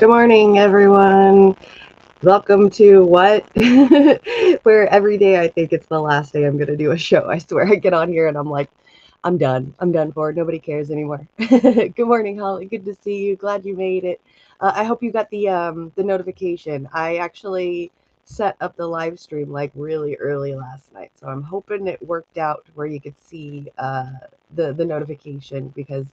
Good morning, everyone. Welcome to What? Where every day I think it's the last day I'm going to do a show. I swear I get on here and I'm like, I'm done. I'm done for. Nobody cares anymore. Good morning, Holly. Good to see you. Glad you made it. I hope you got the notification. I actually set up the live stream like really early last night, so I'm hoping it worked out where you could see the notification because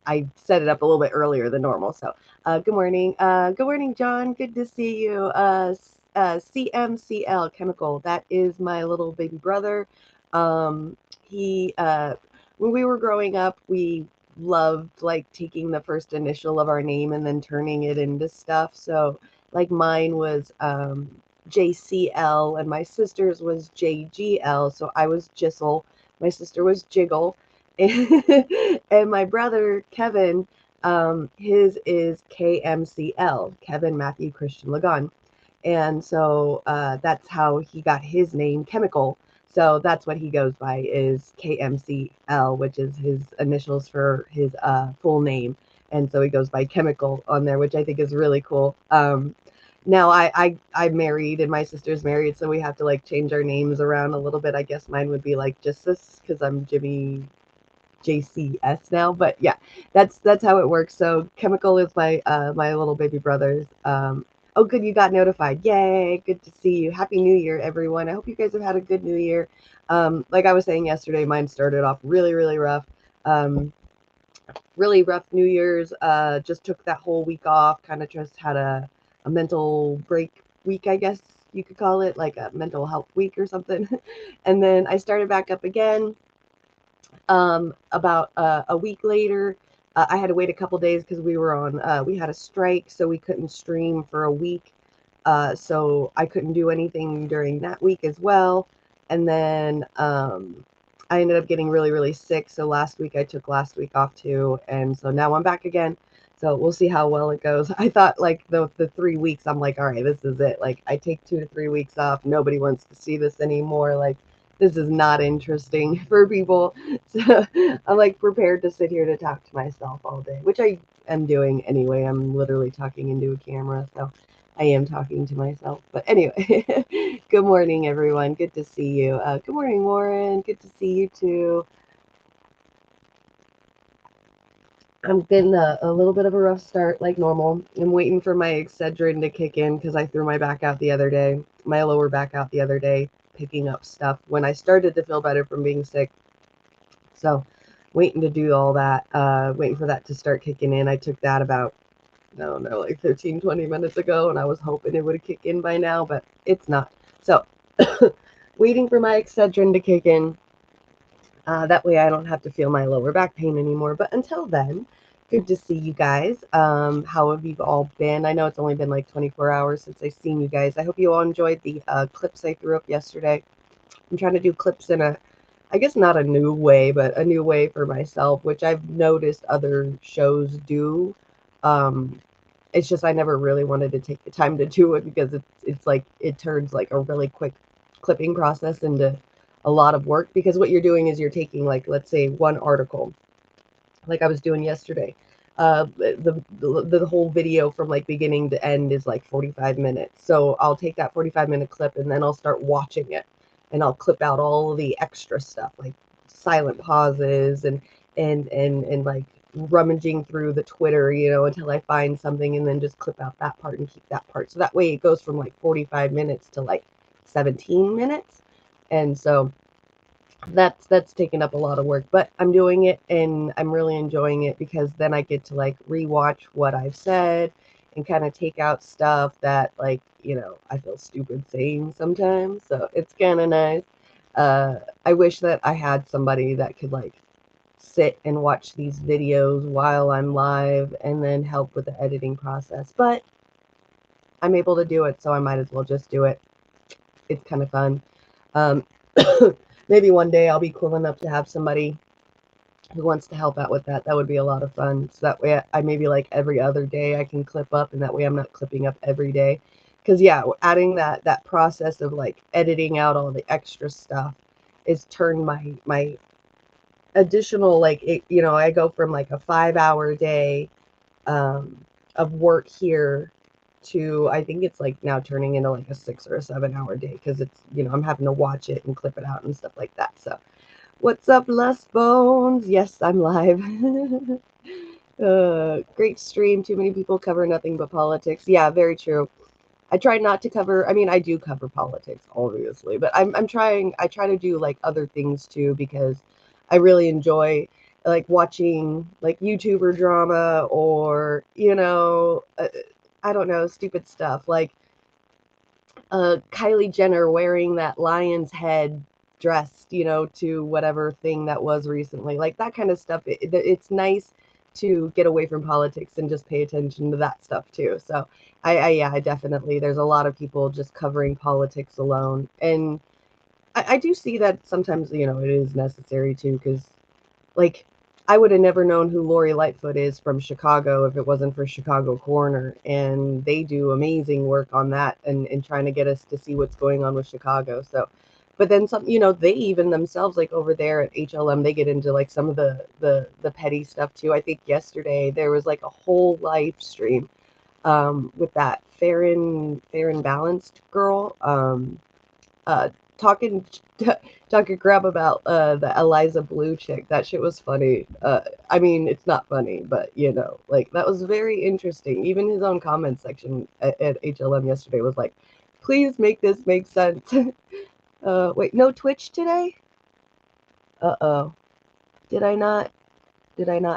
I set it up a little bit earlier than normal. So, good morning. Good morning, John. Good to see you. CMCL Chemical. That is my little baby brother. He, when we were growing up, we loved like taking the first initial of our name and then turning it into stuff. So, like mine was JCL and my sister's was JGL. So I was Jissel. My sister was Jiggle. And my brother Kevin, his is KMCL, Kevin Matthew Christian Lagan, and so that's how he got his name, Chemical. So that's what he goes by is KMCL, which is his initials for his full name, and so he goes by Chemical on there, which I think is really cool. Now I'm married and my sister's married, so we have to like change our names around a little bit. I guess mine would be like just this because I'm Jimmy JCS now, but yeah, that's how it works. So Chemical is my little baby brothers. Oh, good, you got notified. Yay, good to see you. Happy New Year, everyone. I hope you guys have had a good New Year. Like I was saying yesterday, mine started off really rough. Um, really rough New Year's. Just took that whole week off. Kind of just had a mental break week, I guess you could call it, like a mental health week or something. And then I started back up again about a week later. I had to wait a couple days because we had a strike, so we couldn't stream for a week. So I couldn't do anything during that week as well. And then I ended up getting really sick. So last week I took last week off too. And so now I'm back again. So we'll see how well it goes. I thought like the 3 weeks, I'm like, all right, this is it. Like I take 2 to 3 weeks off. Nobody wants to see this anymore. Like this is not interesting for people. So I'm like prepared to sit here to talk to myself all day, which I am doing anyway. I'm literally talking into a camera. So I am talking to myself. But anyway, good morning, everyone. Good to see you. Good morning, Warren. Good to see you too. I'm getting a little bit of a rough start, like normal. I'm waiting for my Excedrin to kick in because I threw my back out the other day, my lower back out the other day, picking up stuff when I started to feel better from being sick. So, waiting to do all that, waiting for that to start kicking in. I took that about, I don't know, like 13, 20 minutes ago, and I was hoping it would kick in by now, but it's not. So, waiting for my Excedrin to kick in. That way I don't have to feel my lower back pain anymore. But until then, good to see you guys. How have you all been? I know it's only been like 24 hours since I've seen you guys. I hope you all enjoyed the clips I threw up yesterday. I'm trying to do clips in I guess not a new way, but a new way for myself, which I've noticed other shows do. Um, it's just I never really wanted to take the time to do it because it's like it turns like a really quick clipping process into a lot of work because what you're doing is you're taking like let's say one article like I was doing yesterday. The whole video from like beginning to end is like 45 minutes. So I'll take that 45-minute clip and then I'll start watching it and I'll clip out all the extra stuff like silent pauses and like rummaging through the Twitter, until I find something and then just clip out that part and keep that part. So that way it goes from like 45 minutes to like 17 minutes. And so that's taken up a lot of work, but I'm doing it and I'm really enjoying it because then I get to like rewatch what I've said and kind of take out stuff that like, I feel stupid saying sometimes. So it's kind of nice. I wish that I had somebody that could like sit and watch these videos while I'm live and then help with the editing process, but I'm able to do it, so I might as well just do it. It's kind of fun. Um, maybe one day I'll be cool enough to have somebody who wants to help out with that. That would be a lot of fun. So that way I maybe like every other day I can clip up and that way I'm not clipping up every day. Because yeah, adding that process of like editing out all the extra stuff is turned my additional like I go from like a 5-hour day work here to, I think it's like now turning into like a 6 or a 7 hour day because it's, I'm having to watch it and clip it out and stuff like that. So what's up, Les Bones? Yes, I'm live. Great stream. Too many people cover nothing but politics. Yeah, very true. I try not to cover, I mean, I do cover politics, obviously, but I try to do like other things too, because I really enjoy like watching like YouTuber drama or, I don't know, stupid stuff like Kylie Jenner wearing that lion's head dress, to whatever thing that was recently, like that kind of stuff. It's nice to get away from politics and just pay attention to that stuff too. So I definitely, there's a lot of people just covering politics alone. And I do see that sometimes, it is necessary too, because like I would have never known who Lori Lightfoot is from Chicago if it wasn't for Chicago Coroner, and they do amazing work on that and trying to get us to see what's going on with Chicago. So, but then some, they even themselves, like over there at HLM, they get into like some of the petty stuff too. I think yesterday there was like a whole live stream with that fair and balanced girl talking talking crap about the Eliza Blue chick. That shit was funny. I mean, it's not funny, but like that was very interesting. Even his own comment section at HLM yesterday was like, "Please make this make sense." Wait, no Twitch today? Uh-oh. Did I not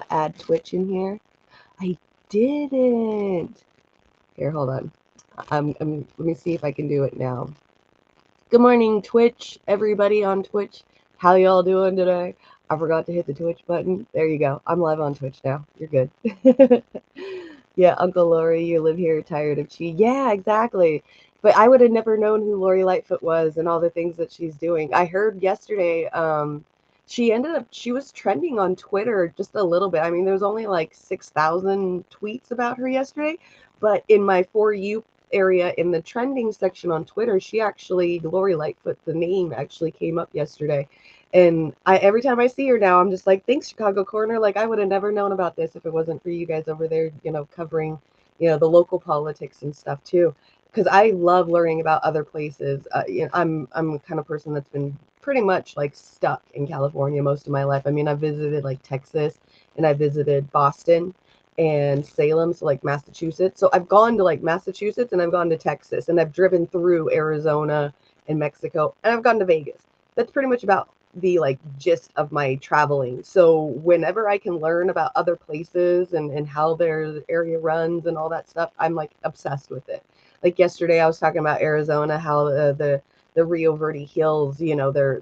add Twitch in here? I didn't. Here, hold on. Let me see if I can do it now. Good morning, Twitch, everybody on Twitch. How y'all doing today? I forgot to hit the Twitch button. There you go. I'm live on Twitch now. You're good. Yeah, Uncle Lori, you live here, tired of cheese. Yeah, exactly. But I would have never known who Lori Lightfoot was and all the things that she's doing. I heard yesterday, she was trending on Twitter just a little bit. I mean, there's only like 6,000 tweets about her yesterday, but in my For You area in the trending section on Twitter, Lori Lightfoot, the name actually came up yesterday. And every time I see her now, I'm just like, thanks, Chicago Coroner. Like, I would have never known about this if it wasn't for you guys over there, covering, the local politics and stuff too. Because I love learning about other places. I'm the kind of person that's been pretty much like stuck in California most of my life. I mean, I visited like Texas and I visited Boston and Salem, so like Massachusetts. So I've gone to like Massachusetts and I've gone to Texas and I've driven through Arizona and Mexico and I've gone to Vegas. That's pretty much about the like gist of my traveling. So whenever I can learn about other places and how their area runs and all that stuff, I'm like obsessed with it. Like yesterday I was talking about Arizona, how the Rio Verde Hills, they're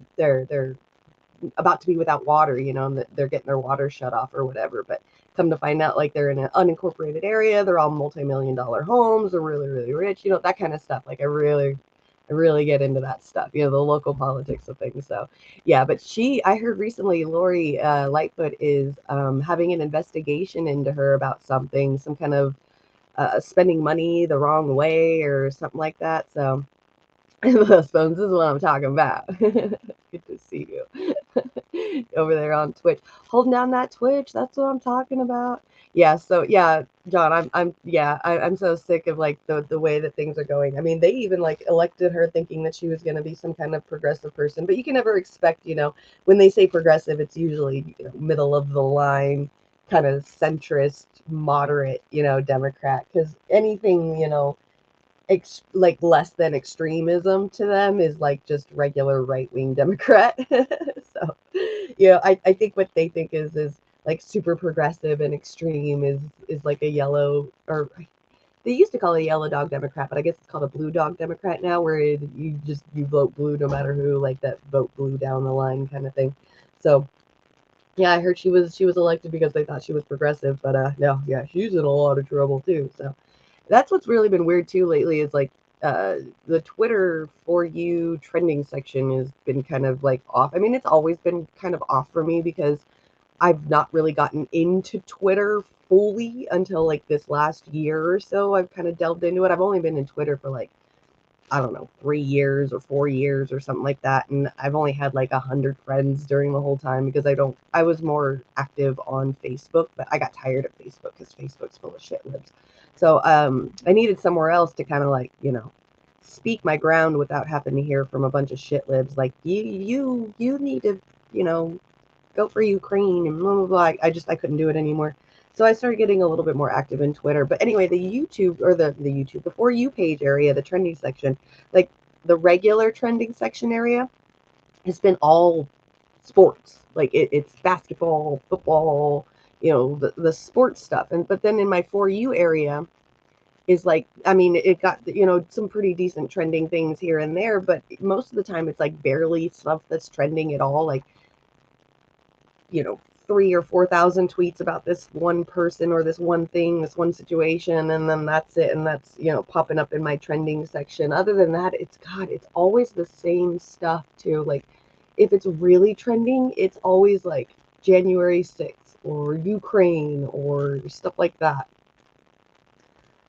about to be without water, and they're getting their water shut off or whatever. But come to find out, like, they're in an unincorporated area, they're all multi-million-dollar homes, they're really, really rich, that kind of stuff. Like, I really get into that stuff, the local politics of things. So yeah, but I heard recently Lori Lightfoot is having an investigation into her about some kind of spending money the wrong way or something like that. So Spoons, this is what I'm talking about. Good to see you over there on Twitch, holding down that Twitch. That's what I'm talking about. Yeah. So yeah, John, I'm so sick of like the way that things are going. I mean, they even like elected her thinking that she was going to be some kind of progressive person, but you can never expect, when they say progressive, it's usually middle of the line, kind of centrist, moderate, Democrat, because anything, like less than extremism to them is like just regular right-wing Democrat. So I think what they think is like super progressive and extreme is like a yellow, or they used to call it a yellow dog Democrat, but I guess it's called a blue dog Democrat now, where you vote blue no matter who, like that vote blue down the line kind of thing. So yeah, I heard she was elected because they thought she was progressive, but no, yeah, she's in a lot of trouble too. So that's what's really been weird too lately, is like the Twitter For You trending section has been kind of like off. I mean, it's always been kind of off for me because I've not really gotten into Twitter fully until like this last year or so. I've kind of delved into it. I've only been in Twitter for like I don't know, 3 years or 4 years or something like that. And I've only had like 100 friends during the whole time because I was more active on Facebook, but I got tired of Facebook because Facebook's full of shit libs. So I needed somewhere else to kind of like, speak my ground without having to hear from a bunch of shit libs like you need to, go for Ukraine and blah blah blah. I couldn't do it anymore. So I started getting a little bit more active in Twitter. But anyway, the YouTube or the YouTube, the For You page area, the trending section, like the regular trending section area has been all sports. Like it's basketball, football, the sports stuff. But then in my For You area is like, I mean, it got, some pretty decent trending things here and there, but most of the time it's like barely stuff that's trending at all. Like, 3 or 4,000 tweets about this one person or this one thing, this one situation, and then that's it. And that's, popping up in my trending section. Other than that, it's always the same stuff too. Like if it's really trending, it's always like January 6th or Ukraine or stuff like that.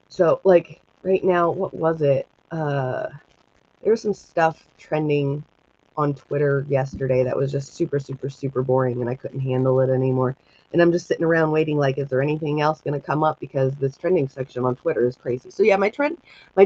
So like right now, what was it? There's some stuff trending on Twitter yesterday that was just super, super, super boring, and I couldn't handle it anymore. And I'm just sitting around waiting, like, is there anything else going to come up? Because this trending section on Twitter is crazy. So yeah, my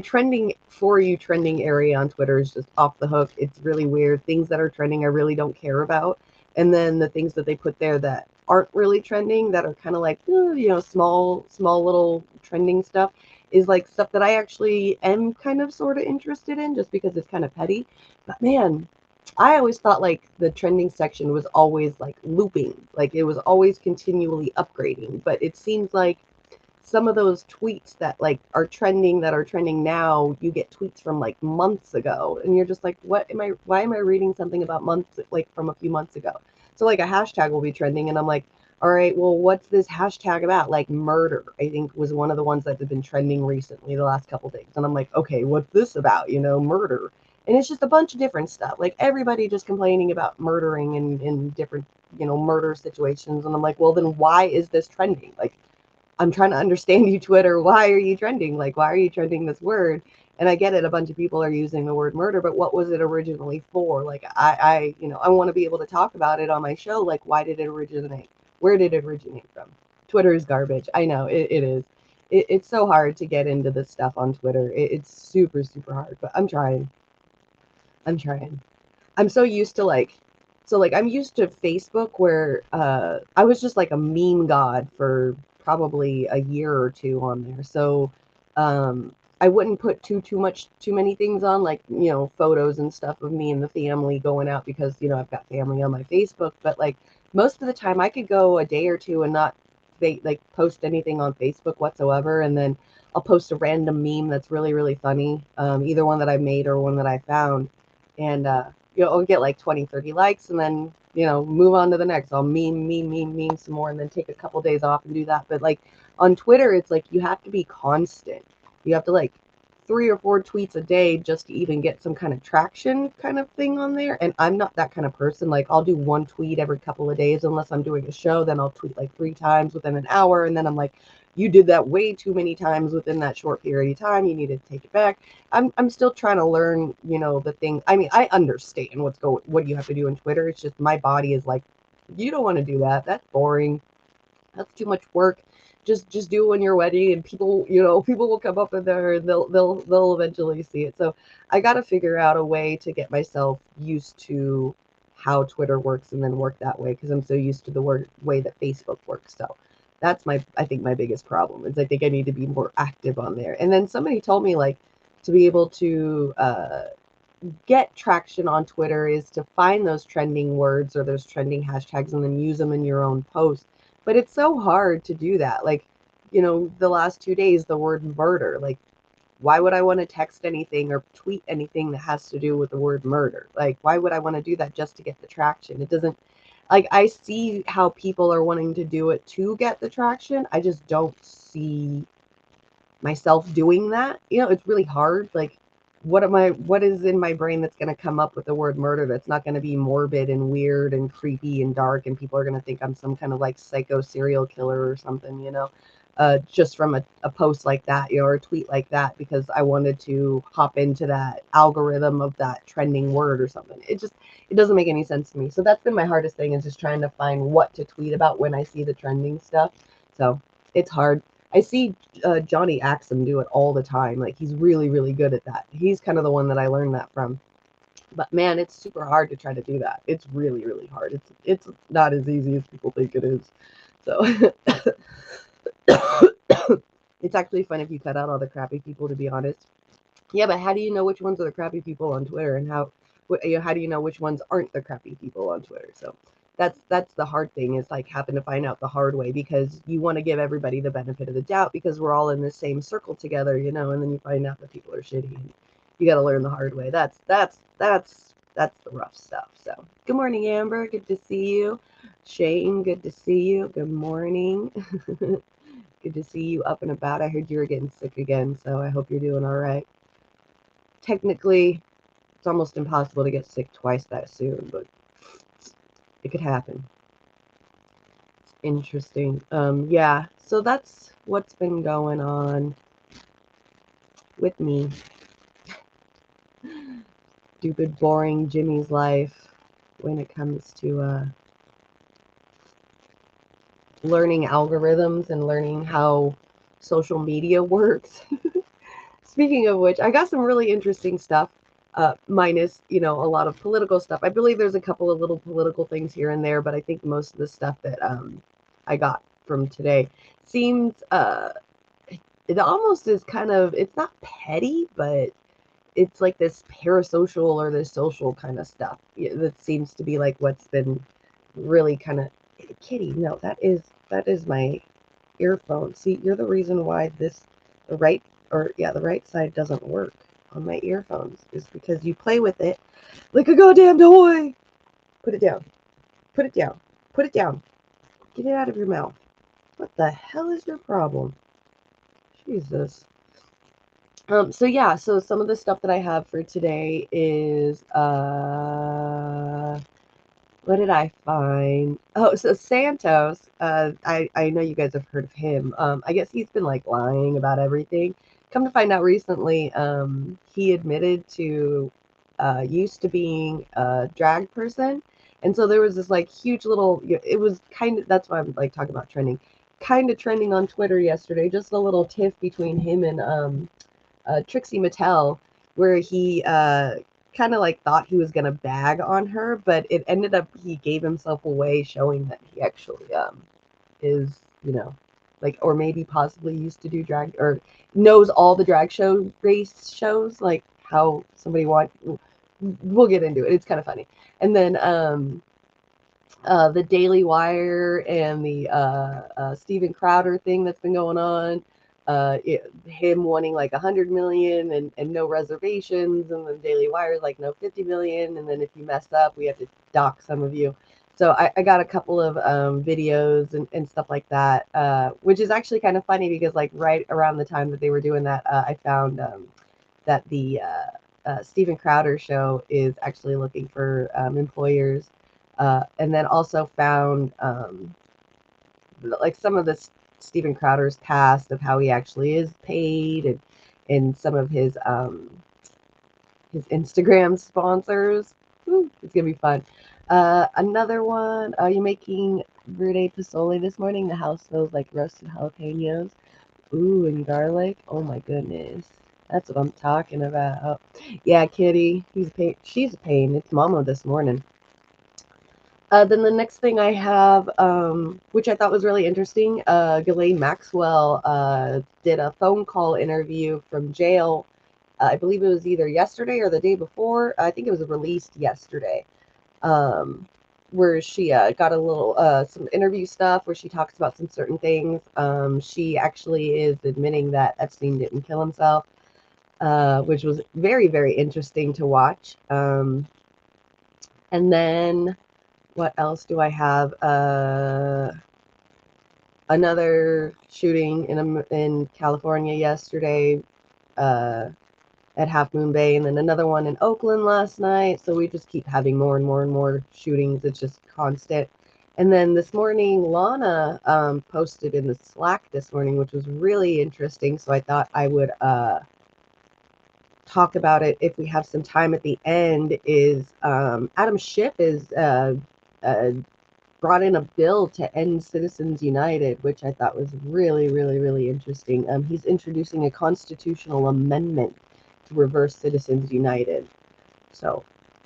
trending For You trending area on Twitter is just off the hook. It's really weird. Things that are trending, I really don't care about. And then the things that they put there that aren't really trending, that are kind of like, small little trending stuff, is like stuff that I actually am kind of sort of interested in just because it's kind of petty. But man, I always thought like the trending section was always like looping, like it was always continually upgrading. But it seems like some of those tweets that like are trending now, you get tweets from like months ago, and you're just like, why am I reading something about months, like from a few months ago? So like a hashtag will be trending, and I'm like, all right, well, what's this hashtag about? Like murder, I think, was one of the ones that have been trending recently, the last couple days. And I'm like, okay, what's this about? Murder. And it's just a bunch of different stuff. Like everybody just complaining about murdering in different, murder situations. And I'm like, well, then why is this trending? Like, I'm trying to understand you, Twitter. Why are you trending? Like, why are you trending this word? And I get it. A bunch of people are using the word murder, but what was it originally for? Like, I want to be able to talk about it on my show. Like, why did it originate? Where did it originate from? Twitter is garbage. I know it is. It's so hard to get into this stuff on Twitter. It's super, super hard, but I'm trying. I'm so used to I'm used to Facebook where I was just like a meme god for probably a year or two on there. So I wouldn't put too many things on, like, photos and stuff of me and the family going out because, I've got family on my Facebook. But like most of the time I could go a day or two and not post anything on Facebook whatsoever, and then I'll post a random meme that's really, really funny, either one that I made or one that I found, and I'll get like 20, 30 likes, and then, move on to the next. I'll meme some more, and then take a couple days off and do that. But like on Twitter, it's like you have to be constant. You have to like 3 or 4 tweets a day just to even get some kind of traction kind of thing on there. And I'm not that kind of person. Like I'll do 1 tweet every couple of days unless I'm doing a show. Then I'll tweet like 3 times within an hour, and then I'm like, you did that way too many times within that short period of time. You need to take it back. I'm still trying to learn, the thing. I mean, I understand what you have to do in Twitter. It's just my body is like, you don't want to do that. That's boring. That's too much work. Just do it when you're ready, and people will come up in there, and they'll eventually see it. So I got to figure out a way to get myself used to how Twitter works and then work that way, because I'm so used to the way that Facebook works. So that's I think my biggest problem is I think I need to be more active on there. And then somebody told me like to be able to get traction on Twitter is to find those trending words or those trending hashtags and then use them in your own post. But it's so hard to do that. Like, the last 2 days, the word murder, like, why would I want to text anything or tweet anything that has to do with the word murder? Like, why would I want to do that just to get the traction? It doesn't, like, I see how people are wanting to do it to get the traction. I just don't see myself doing that. It's really hard. Like, what is in my brain that's going to come up with the word murder that's not going to be morbid and weird and creepy and dark, and people are going to think I'm some kind of like psycho serial killer or something. just from a post like that, or a tweet like that, because I wanted to hop into that algorithm of that trending word or something. It doesn't make any sense to me. So that's been my hardest thing, is just trying to find what to tweet about when I see the trending stuff. So it's hard. I see Johnny Axum do it all the time. Like, he's really, really good at that. He's kind of the one that I learned that from. But man, it's super hard to try to do that. It's really, really hard. It's not as easy as people think it is. So it's actually fun if you cut out all the crappy people, to be honest. Yeah, but how do you know which ones are the crappy people on Twitter, and how do you know which ones aren't the crappy people on Twitter? So that's the hard thing, is like having to find out the hard way, because you want to give everybody the benefit of the doubt, because we're all in the same circle together, and then you find out that people are shitty, and you got to learn the hard way. That's the rough stuff. So good morning, Amber. Good to see you. Shane, good to see you. Good morning. Good to see you up and about. I heard you were getting sick again, so I hope you're doing all right. Technically, it's almost impossible to get sick twice that soon, but it could happen. It's interesting. Yeah, so that's what's been going on with me. Stupid, boring Jimmy's life when it comes to learning algorithms and learning how social media works. Speaking of which, I got some really interesting stuff, minus, a lot of political stuff. I believe there's a couple of little political things here and there, but I think most of the stuff that I got from today seems, it almost is kind of, it's not petty, but it's like this parasocial or this social kind of stuff that seems to be like what's been really kind of, Kitty, no, that is my earphone. See, you're the reason why the right side doesn't work on my earphones, is because you play with it like a goddamn toy. Put it down. Put it down. Put it down. Get it out of your mouth. What the hell is your problem? Jesus. So yeah, so some of the stuff that I have for today is what did I find? Oh, so Santos, I know you guys have heard of him. I guess he's been like lying about everything. Come to find out recently, he admitted to used to being a drag person. And so there was this like huge little, it was kind of, that's why I'm like talking about trending, kind of trending on Twitter yesterday, just a little tiff between him and Trixie Mattel, where he kind of like thought he was gonna bag on her, but it ended up he gave himself away, showing that he actually is, like, or maybe possibly used to do drag, or knows all the drag race shows, like how somebody we'll get into it. It's kind of funny. And then the Daily Wire and the Steven Crowder thing that's been going on. Him wanting like 100 million and no reservations, and the Daily Wire like no 50 million, and then if you mess up, we have to dock some of you. So I got a couple of videos and stuff like that, which is actually kind of funny, because like right around the time that they were doing that, I found that the Steven Crowder show is actually looking for employers, and then also found like some of the Steven Crowder's past of how he actually is paid, and some of his Instagram sponsors. Woo, it's gonna be fun. Another one. Are you making verde pozole this morning? The house smells like roasted jalapenos. Ooh, and garlic. Oh my goodness. That's what I'm talking about. Yeah, Kitty. He's a pain. She's a pain. It's Mama this morning. Then the next thing I have, which I thought was really interesting, Ghislaine Maxwell did a phone call interview from jail. I believe it was either yesterday or the day before. I think it was released yesterday, where she got a little some interview stuff where she talks about some certain things. She actually is admitting that Epstein didn't kill himself, which was very, very interesting to watch. And then what else do I have? Another shooting in California yesterday at Half Moon Bay, and then another one in Oakland last night. So we just keep having more and more and more shootings. It's just constant. And then this morning, Lana posted in the Slack this morning, which was really interesting. So I thought I would talk about it if we have some time at the end. Is Adam Schiff is brought in a bill to end Citizens United, which I thought was really, really, really interesting. He's introducing a constitutional amendment to reverse Citizens United. So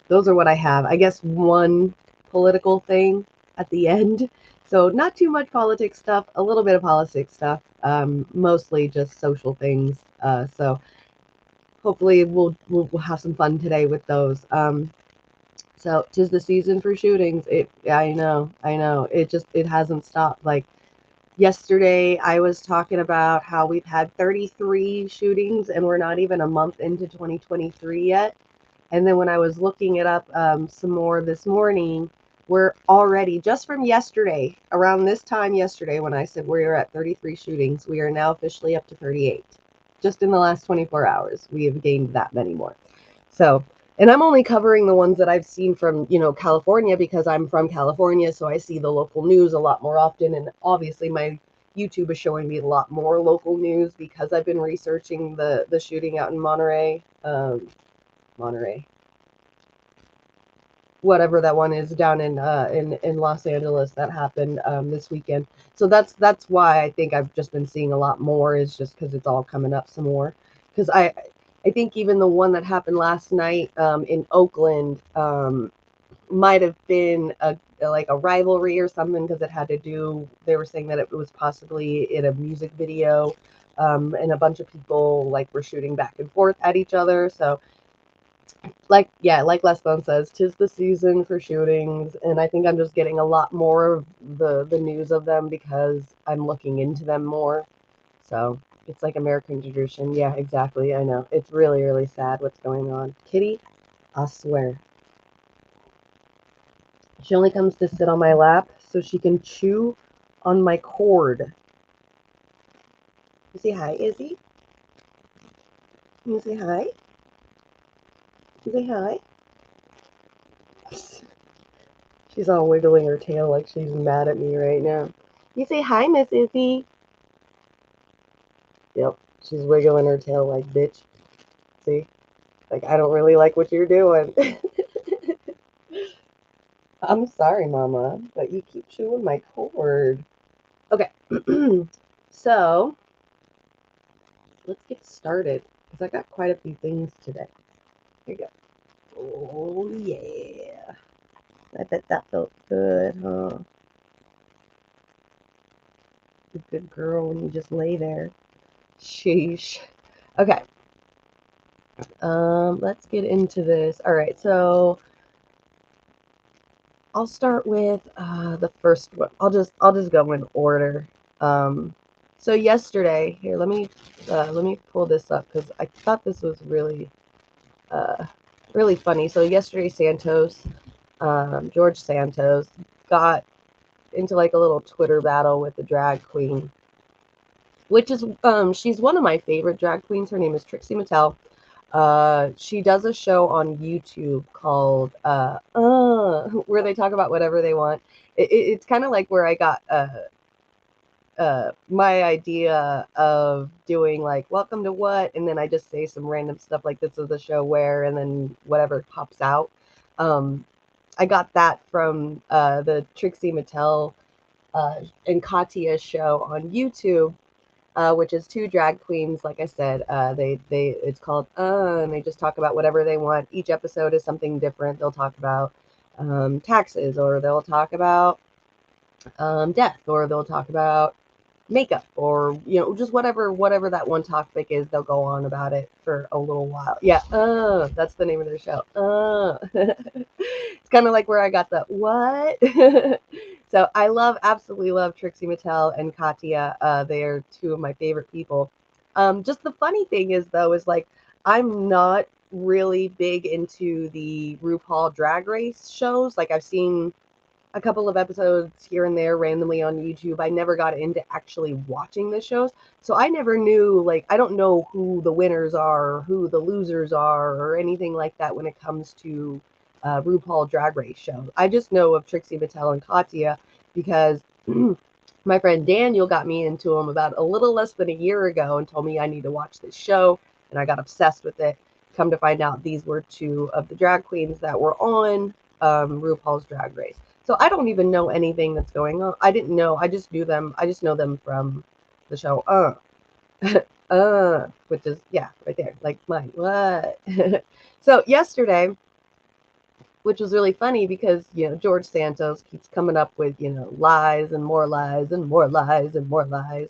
those are what I have. I guess one political thing at the end. So not too much politics stuff, a little bit of politics stuff, mostly just social things. So hopefully we'll have some fun today with those. So 'tis the season for shootings. I know. It hasn't stopped. Like yesterday, I was talking about how we've had 33 shootings and we're not even a month into 2023 yet. And then when I was looking it up some more this morning, we're already, just from yesterday, around this time yesterday, when I said we were at 33 shootings, we are now officially up to 38. Just in the last 24 hours, we have gained that many more. So, and I'm only covering the ones that I've seen from, California, because I'm from California, so I see the local news a lot more often. And obviously my YouTube is showing me a lot more local news because I've been researching the shooting out in Monterey. Monterey, whatever that one is down in Los Angeles that happened this weekend. So that's why I think I've just been seeing a lot more, is just because it's all coming up some more. Because I think even the one that happened last night in Oakland might have been like a rivalry or something, because it had to do, they were saying that it was possibly in a music video, and a bunch of people like were shooting back and forth at each other. So like Les Bone says, 'tis the season for shootings, and I think I'm just getting a lot more of the news of them because I'm looking into them more. So it's like American tradition. Yeah, exactly. I know. It's really, really sad what's going on. Kitty, I swear. She only comes to sit on my lap so she can chew on my cord. You say hi, Izzy? You say hi? You say hi? She's all wiggling her tail like she's mad at me right now. You say hi, Miss Izzy. Yep, she's wiggling her tail like, bitch. See? Like, I don't really like what you're doing. I'm sorry, Mama, but you keep chewing my cord. Okay, so let's get started, because I got quite a few things today. Here you go. Oh, yeah. I bet that felt good, huh? You're a good girl when you just lay there. Sheesh. Okay. Let's get into this. All right, so I'll start with the first one. I'll just go in order. So yesterday, here, let me pull this up because I thought this was really really funny. So yesterday, George Santos got into like a little Twitter battle with the drag queen, which is she's one of my favorite drag queens. Her name is Trixie Mattel. She does a show on YouTube called where they talk about whatever they want. It's kind of like where I got my idea of doing like welcome to what, and then I just say some random stuff like this is the show where, and then whatever pops out. I got that from the Trixie Mattel and Katya show on YouTube, which is two drag queens. Like I said, it's called and they just talk about whatever they want. Each episode is something different. They'll talk about taxes, or they'll talk about death, or they'll talk about makeup, or just whatever that one topic is. They'll go on about it for a little while. Yeah, that's the name of their show. It's kind of like where I got the what. So I absolutely love Trixie Mattel and Katya. They are two of my favorite people. Just the funny thing is, though, is like I'm not really big into the RuPaul Drag Race shows. Like I've seen a couple of episodes here and there randomly on YouTube. I never got into actually watching the shows. So I never knew, like, I don't know who the winners are, or who the losers are, or anything like that when it comes to RuPaul Drag Race shows. I just know of Trixie Mattel and Katya, because my friend Daniel got me into them about a little less than a year ago and told me I need to watch this show, and I got obsessed with it. Come to find out, these were two of the drag queens that were on RuPaul's Drag Race. So I don't even know anything that's going on. I didn't know. I just knew them. I just know them from the show. Which is, yeah, right there, like mine. What? So yesterday, which was really funny because, George Santos keeps coming up with, lies and more lies and more lies and more lies.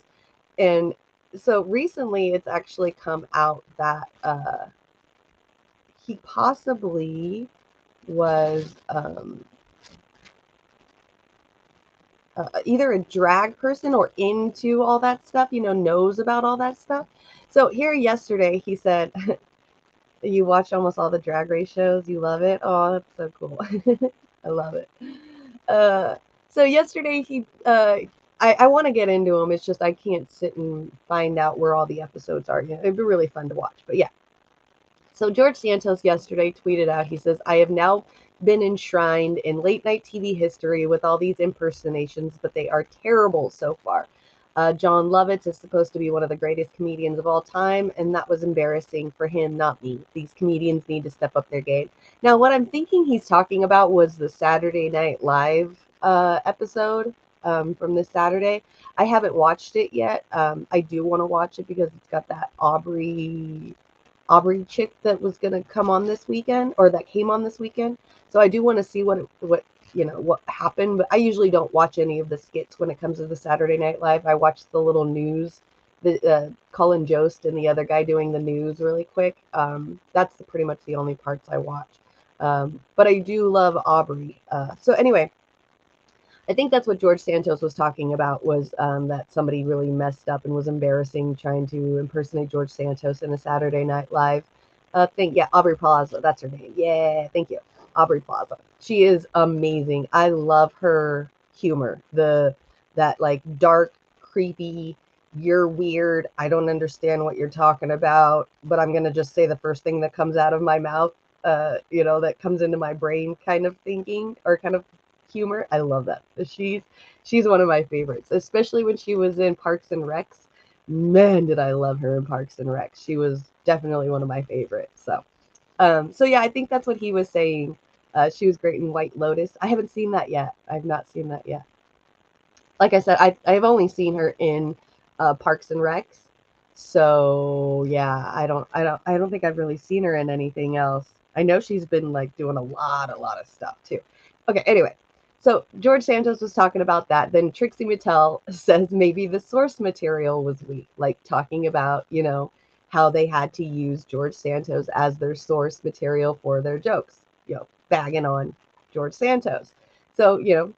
And so recently it's actually come out that he possibly was either a drag person or into all that stuff, knows about all that stuff. So here yesterday he said, you watch almost all the Drag Race shows. You love it. Oh, that's so cool. I love it. So yesterday I want to get into them. It's just I can't sit and find out where all the episodes are. It'd be really fun to watch. But yeah. So George Santos yesterday tweeted out, he says, I have now been enshrined in late night TV history with all these impersonations, but they are terrible so far. John Lovitz is supposed to be one of the greatest comedians of all time, and that was embarrassing for him, not me. These comedians need to step up their game. Now, what I'm thinking he's talking about was the Saturday Night Live episode from this Saturday. I haven't watched it yet. I do want to watch it because it's got that Aubrey chick that was going to come on this weekend, or that came on this weekend. So I do want to see what happened, but I usually don't watch any of the skits when it comes to the Saturday Night Live. I watch the little news, the Colin Jost and the other guy doing the news really quick. That's pretty much the only parts I watch. But I do love Aubrey. So anyway, I think that's what George Santos was talking about, was that somebody really messed up and was embarrassing trying to impersonate George Santos in a Saturday Night Live thing. Yeah, Aubrey Plaza, that's her name. Yeah, thank you. Aubrey Plaza. She is amazing. I love her humor. That like dark, creepy, you're weird, I don't understand what you're talking about, but I'm going to just say the first thing that comes out of my mouth, that comes into my brain kind of thinking, or kind of humor. I love that. She's one of my favorites, especially when she was in Parks and Recs. Man, did I love her in Parks and Recs. She was definitely one of my favorites. So yeah, I think that's what he was saying. She was great in White Lotus. I haven't seen that yet. I've not seen that yet. Like I said, I've only seen her in Parks and Recs. So yeah, I don't think I've really seen her in anything else. I know she's been like doing a lot of stuff too. Okay, anyway. So George Santos was talking about that. Then Trixie Mattel says maybe the source material was weak, like talking about, how they had to use George Santos as their source material for their jokes, bagging on George Santos. So,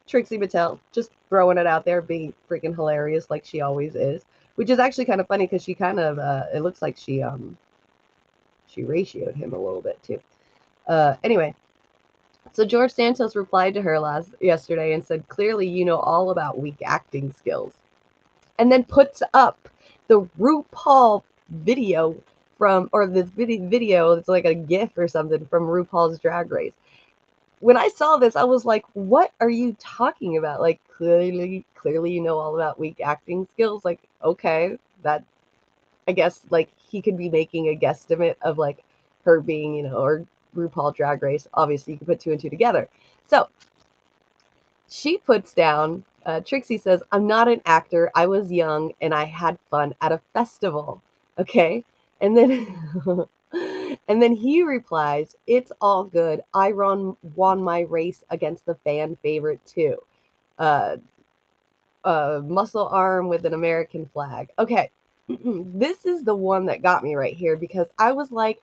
Trixie Mattel just throwing it out there, being freaking hilarious like she always is, which is actually kind of funny because she kind of, it looks like she ratioed him a little bit too. Anyway. So George Santos replied to her yesterday and said, clearly you know all about weak acting skills. And then puts up the RuPaul video or this video, it's like a GIF or something from RuPaul's Drag Race. When I saw this, I was like, what are you talking about? Like, clearly you know all about weak acting skills. Like, okay, that, I guess, like, he could be making a guesstimate of, like, her being, or RuPaul Drag Race. Obviously, you can put two and two together. So she puts down, Trixie says, I'm not an actor. I was young and I had fun at a festival. Okay. And then, and then he replies, it's all good. I won my race against the fan favorite too. Muscle arm with an American flag. Okay. This is the one that got me right here, because I was like,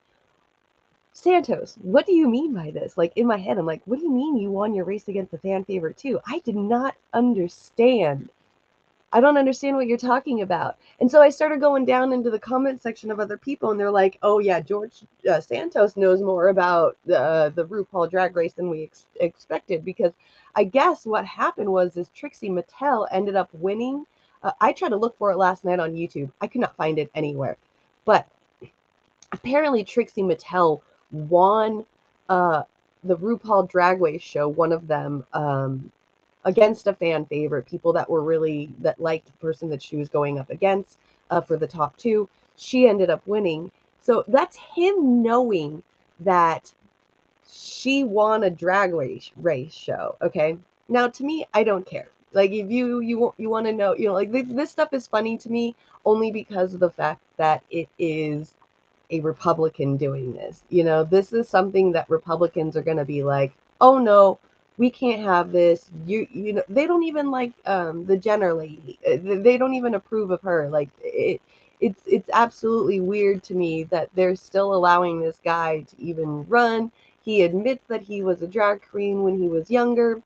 Santos, what do you mean by this? Like, in my head, I'm like, what do you mean you won your race against the fan favorite too? I did not understand. I don't understand what you're talking about. And so I started going down into the comment section of other people, and they're like, oh yeah, George Santos knows more about the RuPaul Drag Race than we expected, because I guess what happened was Trixie Mattel ended up winning. I tried to look for it last night on YouTube. I could not find it anywhere. But apparently Trixie Mattel won the RuPaul Drag Race show, one of them, against a fan favorite, people that were really, that liked the person that she was going up against for the top two. She ended up winning. So that's him knowing that she won a drag race show. Okay. Now, to me, I don't care. Like, if you want to know, like this stuff is funny to me only because of the fact that it is a Republican doing this. This is something that Republicans are going to be like, oh no, we can't have this. They don't even like the Jenner lady. They don't even approve of her. Like it's absolutely weird to me that they're still allowing this guy to even run. He admits that he was a drag queen when he was younger,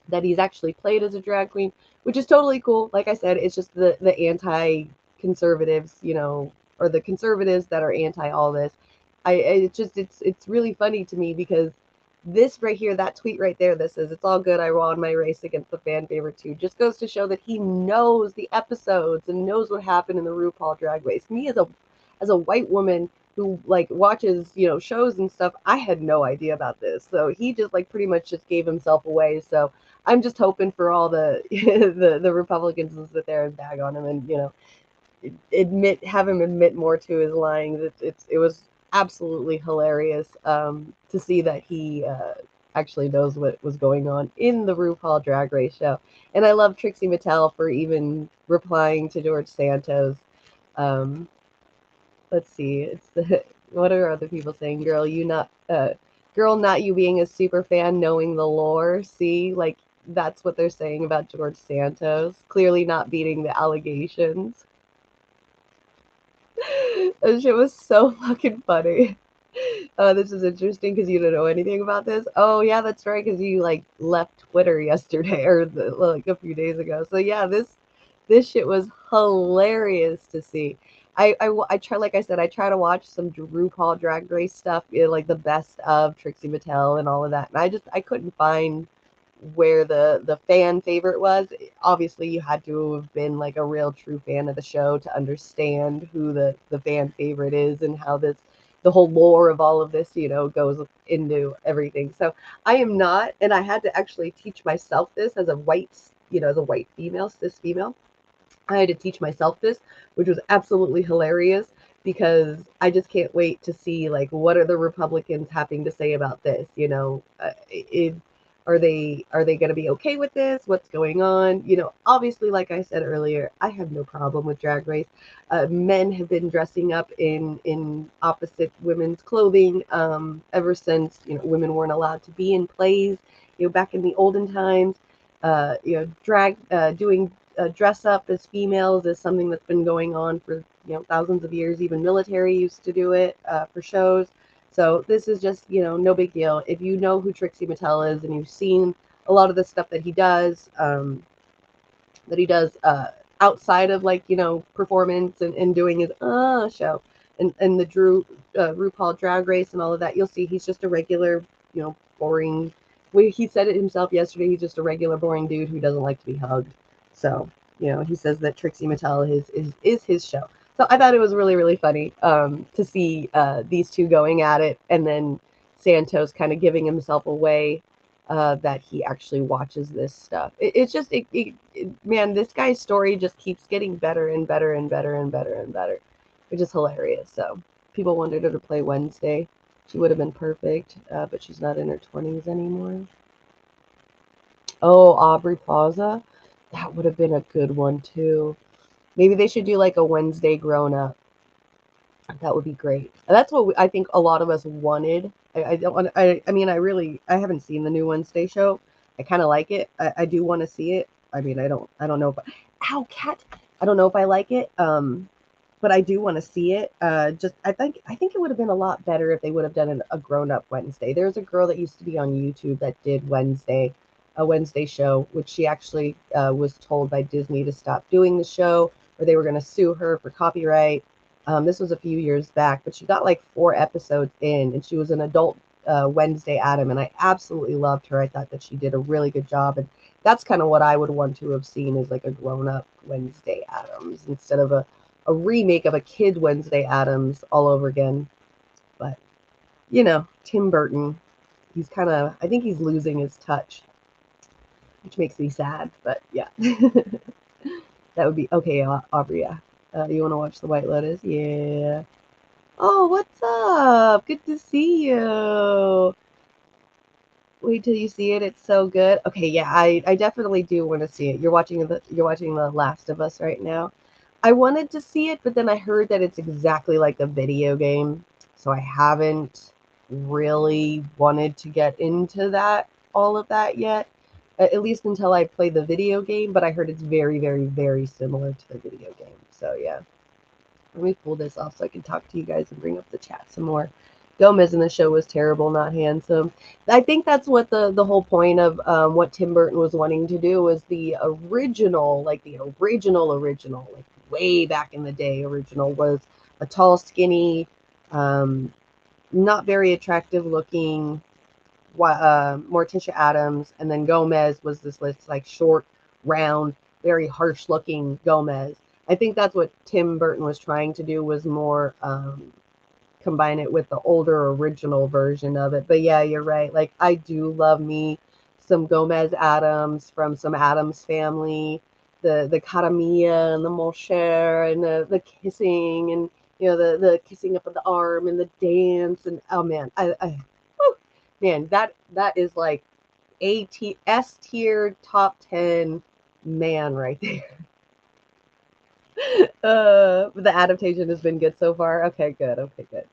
that he's actually played as a drag queen, which is totally cool. Like I said, it's just the anti-conservatives, or the conservatives that are anti all this. It's really funny to me because this right here, that tweet right there that says it's all good, I won my race against the fan favorite too, just goes to show that he knows the episodes and knows what happened in the RuPaul Drag Race. Me as a white woman who like watches shows and stuff, I had no idea about this, so he just like pretty much just gave himself away. So I'm just hoping for all the the Republicans to sit there and bag on him and have him admit more to his lying. It was absolutely hilarious to see that he actually knows what was going on in the RuPaul Drag Race show. And I love Trixie Mattel for even replying to George Santos. Um, let's see, it's the what are other people saying? Girl, not you being a super fan, knowing the lore. See, like that's what they're saying about George Santos, clearly not beating the allegations. That shit was so fucking funny. This is interesting because you don't know anything about this. Oh yeah, that's right, because you like left Twitter yesterday or like a few days ago. So yeah, this shit was hilarious to see. I try, like I said, I try to watch some RuPaul Drag Race stuff, like the best of Trixie Mattel and all of that, and I couldn't find where the fan favorite was. Obviously, you had to have been like a real true fan of the show to understand who the fan favorite is and how the whole lore of all of this, goes into everything. So I am not, and I had to actually teach myself this as a white female, cis female. I had to teach myself this, which was absolutely hilarious because I just can't wait to see like what are the Republicans having to say about this. Are they going to be okay with this? What's going on? Obviously, like I said earlier, I have no problem with Drag Race. Men have been dressing up in opposite women's clothing ever since women weren't allowed to be in plays. Back in the olden times, drag doing dress up as females is something that's been going on for thousands of years. Even military used to do it for shows. So this is just no big deal. If you know who Trixie Mattel is and you've seen a lot of the stuff that he does, outside of like performance and doing his show and the RuPaul Drag Race and all of that, you'll see he's just a regular boring. He said it himself yesterday. He's just a regular boring dude who doesn't like to be hugged. So, he says that Trixie Mattel is his show. So I thought it was really, really funny to see these two going at it, and then Santos kind of giving himself away that he actually watches this stuff. Man, this guy's story just keeps getting better and better and better and better and better, which is hilarious. So people wanted her to play Wednesday. She would have been perfect, but she's not in her 20s anymore. Oh, Aubrey Plaza. That would have been a good one, too. Maybe they should do like a Wednesday grown up. That would be great. That's what I think a lot of us wanted. I don't want. I mean, I haven't seen the new Wednesday show. I kind of like it. I do want to see it. I mean, I don't know if. Ow, cat. I don't know if I like it. But I do want to see it. I think it would have been a lot better if they would have done a grown up Wednesday. There's a girl that used to be on YouTube that did a Wednesday show, which she actually was told by Disney to stop doing the show, or they were going to sue her for copyright. This was a few years back, but she got like 4 episodes in, and she was an adult Wednesday Adam, and I absolutely loved her. I thought that she did a really good job, and that's kind of what I would want to have seen, is like a grown-up Wednesday Addams instead of a remake of a kid Wednesday Addams all over again. But Tim Burton, I think he's losing his touch. which makes me sad, but yeah. That would be okay, Aubrey. Yeah. You want to watch The White Lotus? Yeah. Oh, what's up? Good to see you. Wait till you see it. It's so good. Okay, yeah, I definitely do want to see it. You're watching The Last of Us right now. I wanted to see it, but then I heard that it's exactly like a video game, so I haven't really wanted to get into that all of that yet. At least until I play the video game, but I heard it's very, very, very similar to the video game. So yeah. Let me pull this off so I can talk to you guys and bring up the chat some more. Gomez in the show was terrible, not handsome. I think that's what the whole point of what Tim Burton was wanting to do was the original, like the original, like way back in the day, original was a tall, skinny, um, not very attractive looking Morticia Adams, and then Gomez was this like short, round, very harsh looking Gomez. I think that's what Tim Burton was trying to do was more combine it with the older original version of it. But yeah, you're right. Like I do love me some Gomez Adams from some Adams family, the Caramia and the Molcher and the kissing and the kissing up of the arm and the dance and oh man, I whew, man that is like S tier top 10 man right there. The adaptation has been good so far. Okay, good. Okay, good.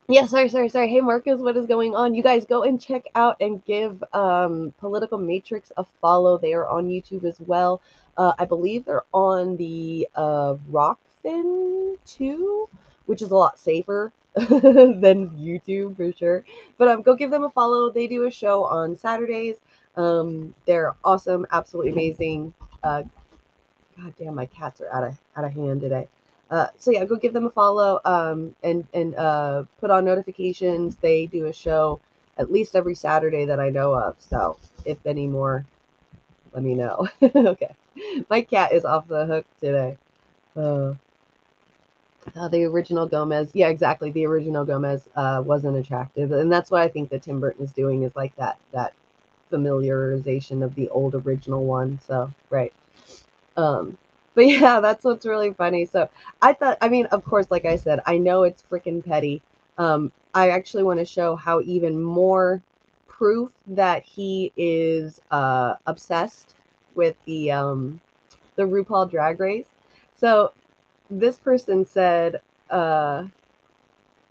Yeah, sorry. Hey, Marcus, what is going on? You guys go and check out and give Political Matrix a follow. They are on YouTube as well. I believe they're on the Rockfin too, which is a lot safer than YouTube for sure. But go give them a follow. They do a show on Saturdays. They're awesome, absolutely amazing. God damn, my cats are out of hand today. So yeah, go give them a follow and put on notifications. They do a show at least every Saturday that I know of. So if any more, let me know. Okay, my cat is off the hook today. Uh, the original Gomez, yeah, exactly. The original Gomez wasn't attractive, and that's what I think that Tim Burton is doing is like that familiarization of the old original one. So right. Um, but yeah, that's what's really funny. So I thought, I mean, of course, like I said, I know it's freaking petty. I actually want to show how even more proof that he is obsessed with the RuPaul Drag Race. So this person said, uh,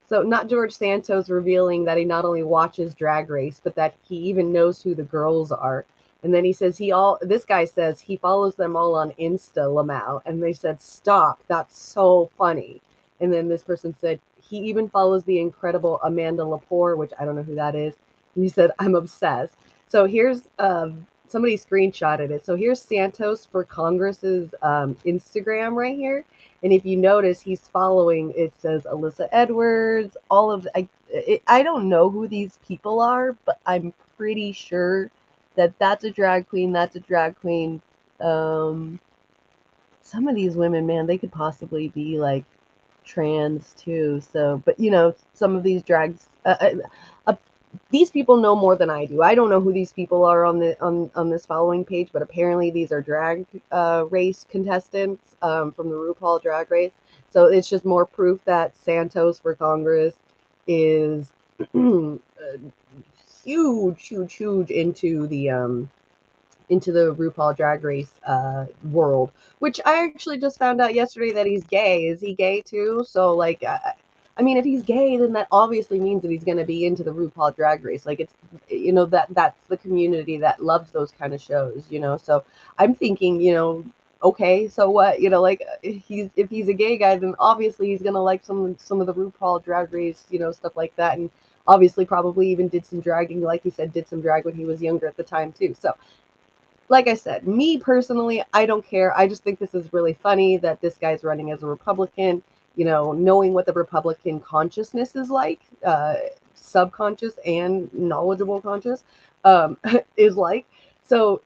so not George Santos revealing that he not only watches Drag Race, but that he even knows who the girls are. And then he says this guy says he follows them all on Insta, Lamau. And they said, stop, that's so funny. And then this person said, he even follows the incredible Amanda Lepore, which I don't know who that is. And he said, I'm obsessed. So here's, somebody screenshotted it. So here's Santos for Congress's Instagram right here. And if you notice, he's following, it says Alyssa Edwards, all of, I don't know who these people are, but I'm pretty sure that that's a drag queen, that's a drag queen. Some of these women, man, they could possibly be like trans too. So, but some of these drags, these people know more than I do. I don't know who these people are on this following page, but apparently these are drag race contestants from the RuPaul Drag Race. So it's just more proof that Santos for Congress is huge into the RuPaul Drag Race world, which I actually just found out yesterday that he's gay. Is he gay too? So like, I mean, if he's gay, then that obviously means that he's going to be into the RuPaul Drag Race. Like it's, that's the community that loves those kind of shows. So I'm thinking, okay, so what? Like if he's a gay guy, then obviously he's going to like some of the RuPaul Drag Race, stuff like that, and obviously probably even did some dragging, like he said, did some drag when he was younger at the time too. So like I said, me personally, I don't care. I just think this is really funny that this guy's running as a Republican, knowing what the Republican consciousness is like, subconscious and knowledgeable conscious, is like. So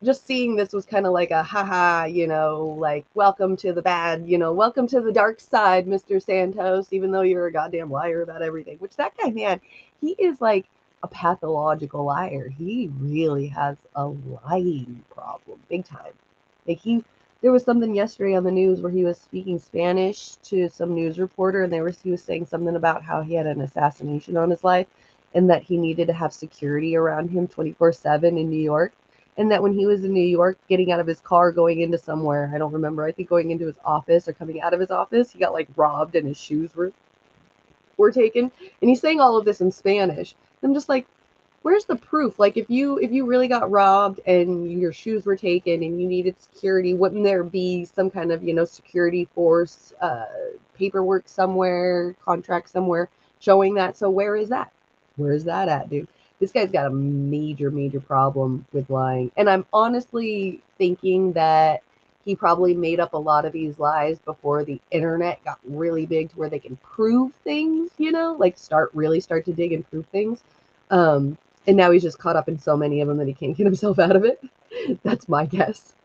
just seeing this was kind of like a haha, like welcome to the bad, welcome to the dark side, Mr. Santos, even though you're a goddamn liar about everything, which that guy, man, he is like, a pathological liar. He really has a lying problem, big time. Like there was something yesterday on the news where he was speaking Spanish to some news reporter, and he was saying something about how he had an assassination on his life, and that he needed to have security around him 24/7 in New York, and that when he was in New York, getting out of his car, going into somewhere, I don't remember, I think going into his office or coming out of his office, he got like robbed and his shoes were taken. And he's saying all of this in Spanish. I'm just like, where's the proof? Like if you really got robbed and your shoes were taken and you needed security, wouldn't there be some kind of, security force, paperwork somewhere, contract somewhere showing that? So where is that? Where is that at, dude? This guy's got a major, major problem with lying. And I'm honestly thinking that he probably made up a lot of these lies before the internet got really big to where they can prove things, like start to dig and prove things. And now he's just caught up in so many of them that he can't get himself out of it. That's my guess.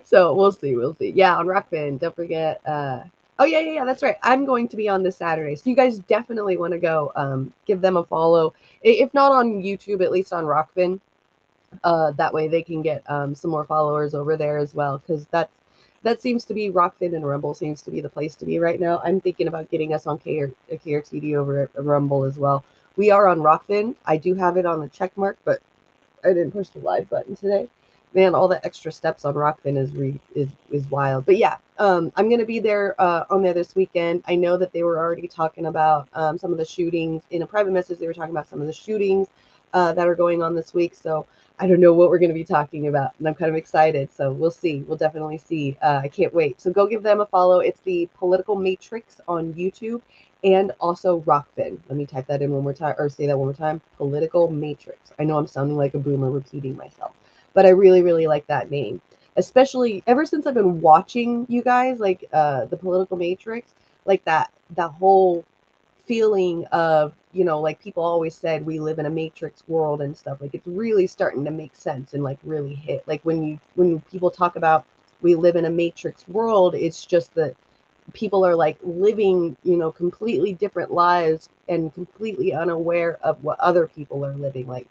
So we'll see. We'll see. Yeah, on Rockfin, don't forget. Oh yeah. That's right. I'm going to be on this Saturday, so you guys definitely want to go. Give them a follow, if not on YouTube, at least on Rockfin. That way they can get some more followers over there as well, because that seems to be Rockfin, and Rumble seems to be the place to be right now. I'm thinking about getting us on KRTD over at Rumble as well. We are on Rockfin. I do have it on the check mark, but I didn't push the live button today. Man, all the extra steps on Rockfin is wild. But yeah, I'm gonna be there on there this weekend. I know that they were already talking about some of the shootings in a private message. They were talking about some of the shootings that are going on this week. So I don't know what we're going to be talking about, and I'm kind of excited. So we'll see. We'll definitely see. I can't wait. So go give them a follow. It's the Political Matrix on YouTube, and also Rockfin. Let me type that in one more time, or say that one more time. Political Matrix. I know I'm sounding like a boomer repeating myself, but I really, really like that name. Especially ever since I've been watching you guys, like the Political Matrix, like that whole feeling of, like people always said, we live in a matrix world and stuff. Like it's really starting to make sense and like really hit. Like when people talk about we live in a matrix world, it's just that people are like living, completely different lives and completely unaware of what other people are living. Like,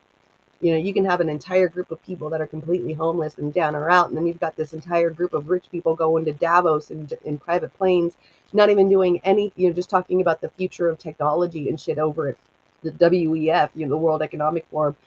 you can have an entire group of people that are completely homeless and down or out, and then you've got this entire group of rich people going to Davos in private planes, not even doing any, just talking about the future of technology and shit over at the WEF, the World Economic Forum,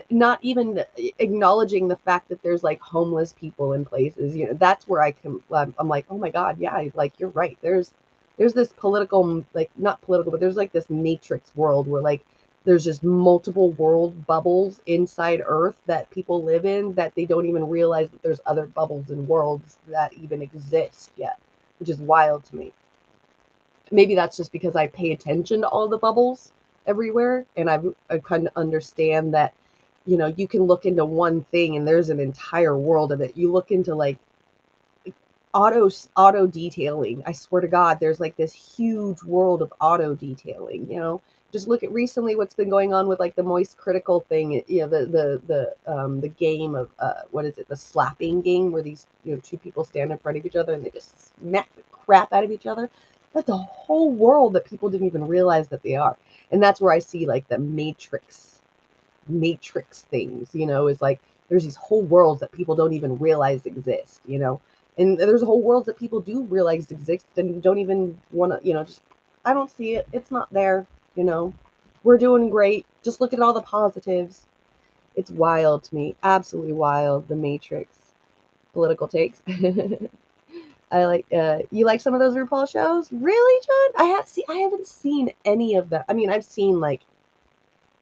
not even acknowledging the fact that there's like homeless people in places. That's where I'm like, oh my God, yeah, like you're right. There's this political, like not political, but there's like this matrix world where like there's just multiple world bubbles inside Earth that people live in, that they don't even realize that there's other bubbles and worlds that even exist yet, which is wild to me. Maybe that's just because I pay attention to all the bubbles everywhere, and I kind of understand that, you can look into one thing and there's an entire world of it. You look into like auto detailing. I swear to God, there's like this huge world of auto detailing. Just look at recently what's been going on with like the moist critical thing. The game of what is it? The slapping game, where these two people stand in front of each other and they just smack the crap out of each other. That's a whole world that people didn't even realize that they are, and that's where I see like the matrix things. Is like there's these whole worlds that people don't even realize exist. And there's a whole world that people do realize exist and don't even want to, just, I don't see it. It's not there. We're doing great. Just look at all the positives. It's wild to me. Absolutely wild. The Matrix. Political takes. I like, you like some of those RuPaul shows? Really, John? I haven't seen any of them. I mean, I've seen like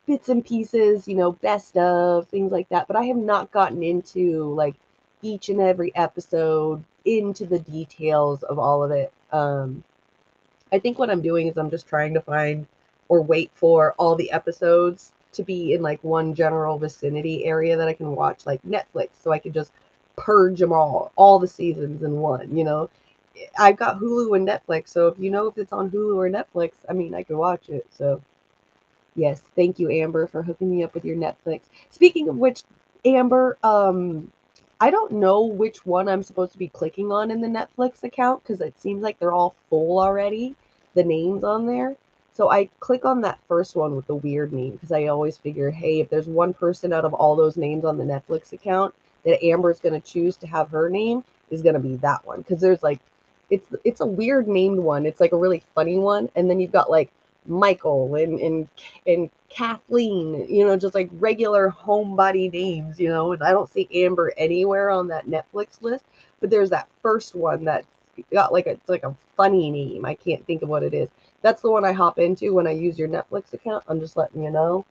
bits and pieces, best of, things like that, but I have not gotten into like each and every episode, into the details of all of it. I think what I'm doing is I'm just trying to find or wait for all the episodes to be in like one general vicinity area that I can watch, like Netflix, so I can just purge them all the seasons in one. I've got Hulu and Netflix, so if it's on Hulu or Netflix, I mean, I can watch it. So yes, thank you, Amber, for hooking me up with your Netflix. Speaking of which, Amber, I don't know which one I'm supposed to be clicking on in the Netflix account, because it seems like they're all full already, the names on there. So I click on that first one with the weird name because I always figure, hey, if there's one person out of all those names on the Netflix account that Amber's going to choose to have her name is going to be that one, because there's like it's a weird named one. It's like a really funny one, and then you've got like Michael and Kathleen, just like regular homebody names, and I don't see Amber anywhere on that Netflix list, but there's that first one that got like it's like a funny name. I can't think of what it is. That's the one I hop into when I use your Netflix account. I'm just letting you know.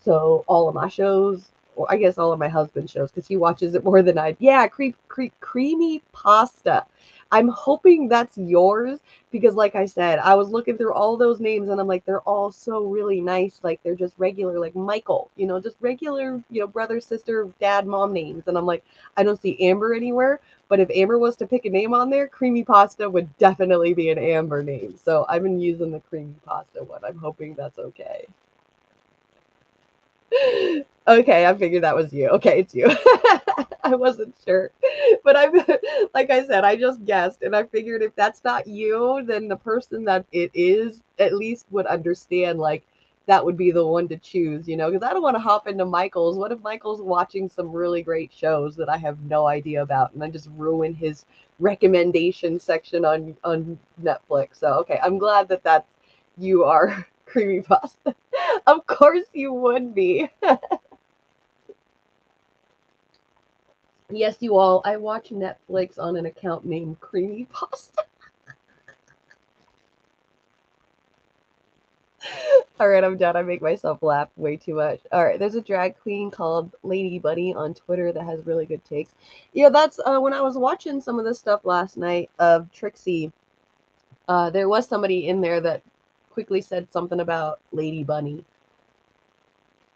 So all of my shows, or I guess all of my husband's shows, because he watches it more than I. Yeah, creamy pasta. I'm hoping that's yours, because like I said, I was looking through all those names and I'm like, they're all so really nice. Like they're just regular, like Michael, just regular, brother, sister, dad, mom names. And I'm like, I don't see Amber anywhere. But if Amber was to pick a name on there, creamy pasta would definitely be an Amber name. So I've been using the creamy pasta one. I'm hoping that's okay. Okay, I figured that was you. Okay, it's you. I wasn't sure. But I'm like I said, I just guessed, and I figured if that's not you, then the person that it is at least would understand, like that would be the one to choose, because I don't want to hop into Michael's. What if Michael's watching some really great shows that I have no idea about, and I just ruin his recommendation section on Netflix? So okay, I'm glad that you are creamy pasta. Of course you would be. Yes, you all. I watch Netflix on an account named Creamy Pasta. All right, I'm done. I make myself laugh way too much. All right, there's a drag queen called Lady Bunny on Twitter that has really good takes. That's when I was watching some of the stuff last night of Trixie. There was somebody in there that quickly said something about Lady Bunny.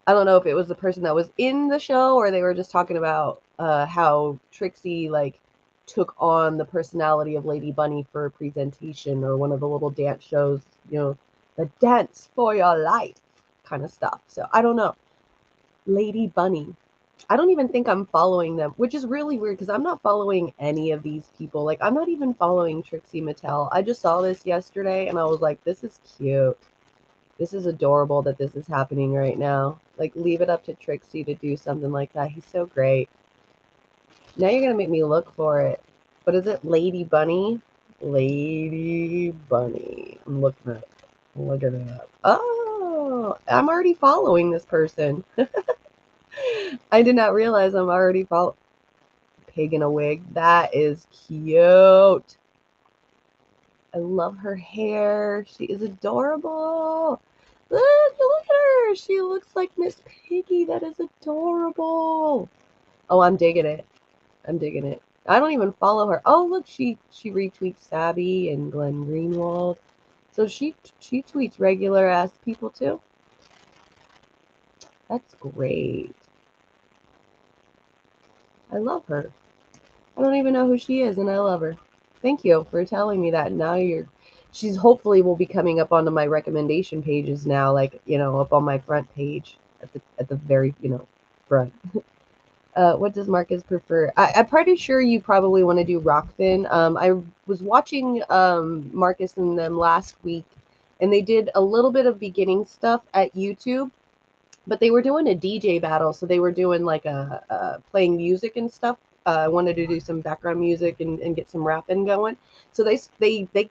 I don't know if it was the person that was in the show or they were just talking about how Trixie like took on the personality of Lady Bunny for a presentation or one of the little dance shows, the dance for your life kind of stuff. So I don't know. Lady Bunny. I don't even think I'm following them, which is really weird because I'm not following any of these people. Like I'm not even following Trixie Mattel. I just saw this yesterday and I was like, this is cute. This is adorable that this is happening right now. Like, leave it up to Trixie to do something like that. He's so great. Now you're going to make me look for it. What is it? Lady Bunny? Lady Bunny. I'm looking at it. Look at it up. Oh, I'm already following this person. I did not realize I'm already following. Pig in a wig. That is cute. I love her hair. She is adorable. Look at her. She looks like Miss Piggy. That is adorable. Oh, I'm digging it. I'm digging it. I don't even follow her. Oh, look, she retweets Sabby and Glenn Greenwald. So she tweets regular ass people too. That's great. I love her. I don't even know who she is, and I love her. Thank you for telling me that. Now she's hopefully will be coming up onto my recommendation pages now, like, up on my front page at the very, front. What does Marcus prefer? I'm pretty sure you probably want to do Rockfin. I was watching Marcus and them last week, and they did a little bit of beginning stuff at YouTube, but they were doing a DJ battle, so they were doing like a playing music and stuff. I wanted to do some background music and get some rapping going. So they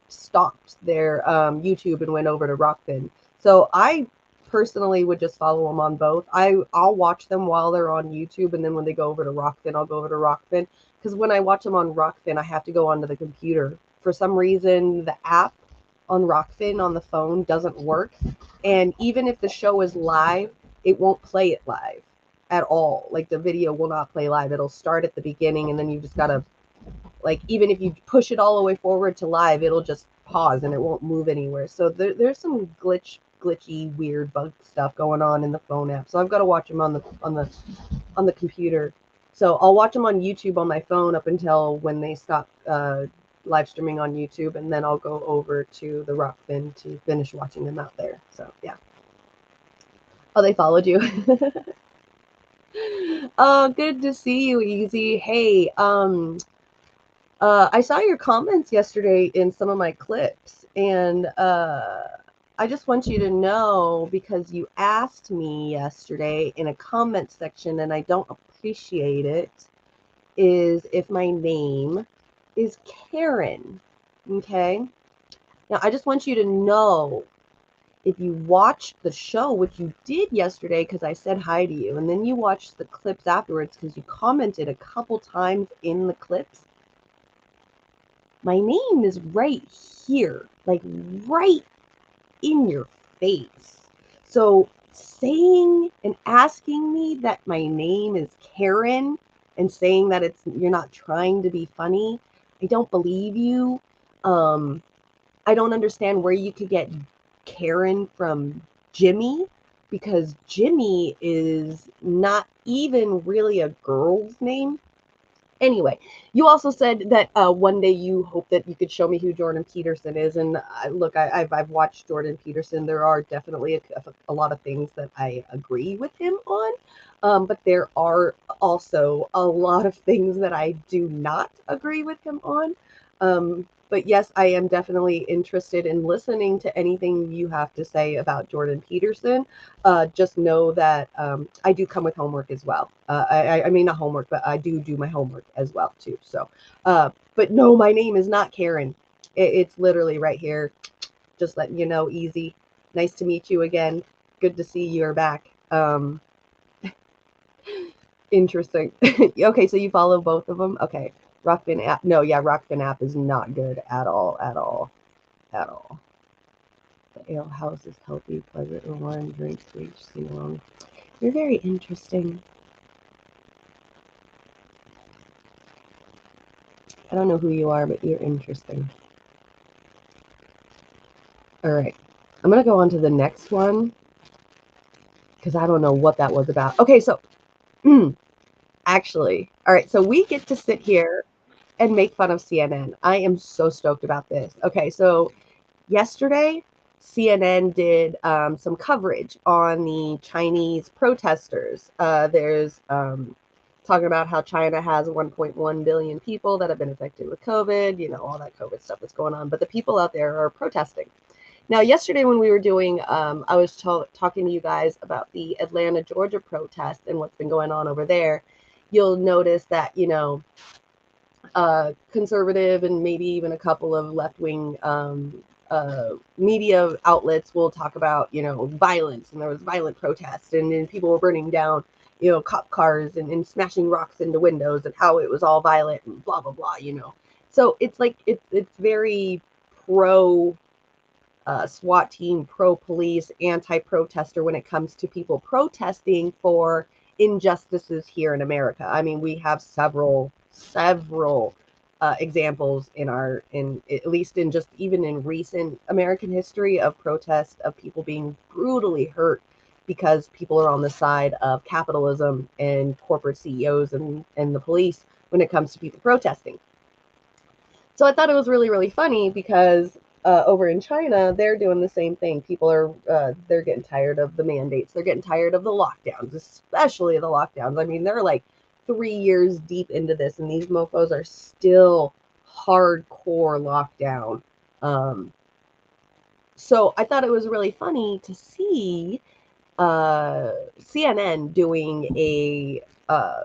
stopped their YouTube and went over to Rockfin. So I personally would just follow them on both. I'll watch them while they're on YouTube, and then when they go over to Rockfin, I'll go over to Rockfin. Because when I watch them on Rockfin, I have to go onto the computer. For some reason, the app on Rockfin on the phone doesn't work. And even if the show is live, it won't play it live at all. Like the video will not play live. It'll start at the beginning and then you just gotta, like, even if you push it all the way forward to live, it'll just pause and it won't move anywhere. So there's some glitchy, weird bug stuff going on in the phone app. So I've got to watch them on the computer. So I'll watch them on YouTube on my phone up until when they stop live streaming on YouTube, and then I'll go over to the Rockfin to finish watching them out there. So yeah. Oh, they followed you. Oh, good to see you, Easy. Hey, I saw your comments yesterday in some of my clips, and I just want you to know, because you asked me yesterday in a comment section, and I don't appreciate it, is if my name is Karen. Okay? Now, I just want you to know, if you watched the show, which you did yesterday because I said hi to you, and then you watched the clips afterwards because you commented a couple times in the clips, my name is right here, like right in your face. So saying and asking me that my name is Karen and saying that you're not trying to be funny, I don't believe you. I don't understand where you could get Karen from Jimmy, because Jimmy is not even really a girl's name. Anyway, you also said that one day you hope that you could show me who Jordan Peterson is. And look, I've watched Jordan Peterson. There are definitely a lot of things that I agree with him on. But there are also a lot of things that I do not agree with him on. But yes, I am definitely interested in listening to anything you have to say about Jordan Peterson. Just know that I do come with homework as well. I mean, not homework, but I do my homework as well too. So, but no, my name is not Karen. It's literally right here. Just letting you know, easy. Nice to meet you again. Good to see you're back. Interesting. Okay, so you follow both of them? Okay. Rockfin app. No, yeah, Rockfin app is not good at all, at all, at all. The ale house is healthy, pleasant, and warm. Drinks for each sing along. You're very interesting. I don't know who you are, but you're interesting. All right. I'm going to go on to the next one because I don't know what that was about. Okay, so actually, all right, so we get to sit here and make fun of CNN. I am so stoked about this. Okay, so yesterday, CNN did some coverage on the Chinese protesters. There's talking about how China has 1.1 billion people that have been affected with COVID, you know, all that COVID stuff that's going on. But the people out there are protesting. Now, yesterday when we were doing, I was talking to you guys about the Atlanta, Georgia protest and what's been going on over there. You'll notice that, you know, conservative and maybe even a couple of left-wing media outlets will talk about, you know, violence, and there was violent protests, and then people were burning down, you know, cop cars and smashing rocks into windows, and how it was all violent and blah blah blah, you know. So it's like it's very pro SWAT team, pro police, anti-protester when it comes to people protesting for injustices here in America. I mean, we have several examples in at least in just even in recent American history of protest of people being brutally hurt because people are on the side of capitalism and corporate CEOs and the police when it comes to people protesting. So I thought it was really, really funny because over in China, they're doing the same thing. People are, they're getting tired of the mandates. They're getting tired of the lockdowns, especially the lockdowns. I mean, they're like 3 years deep into this, and these mofos are still hardcore lockdown. So I thought it was really funny to see CNN doing a, I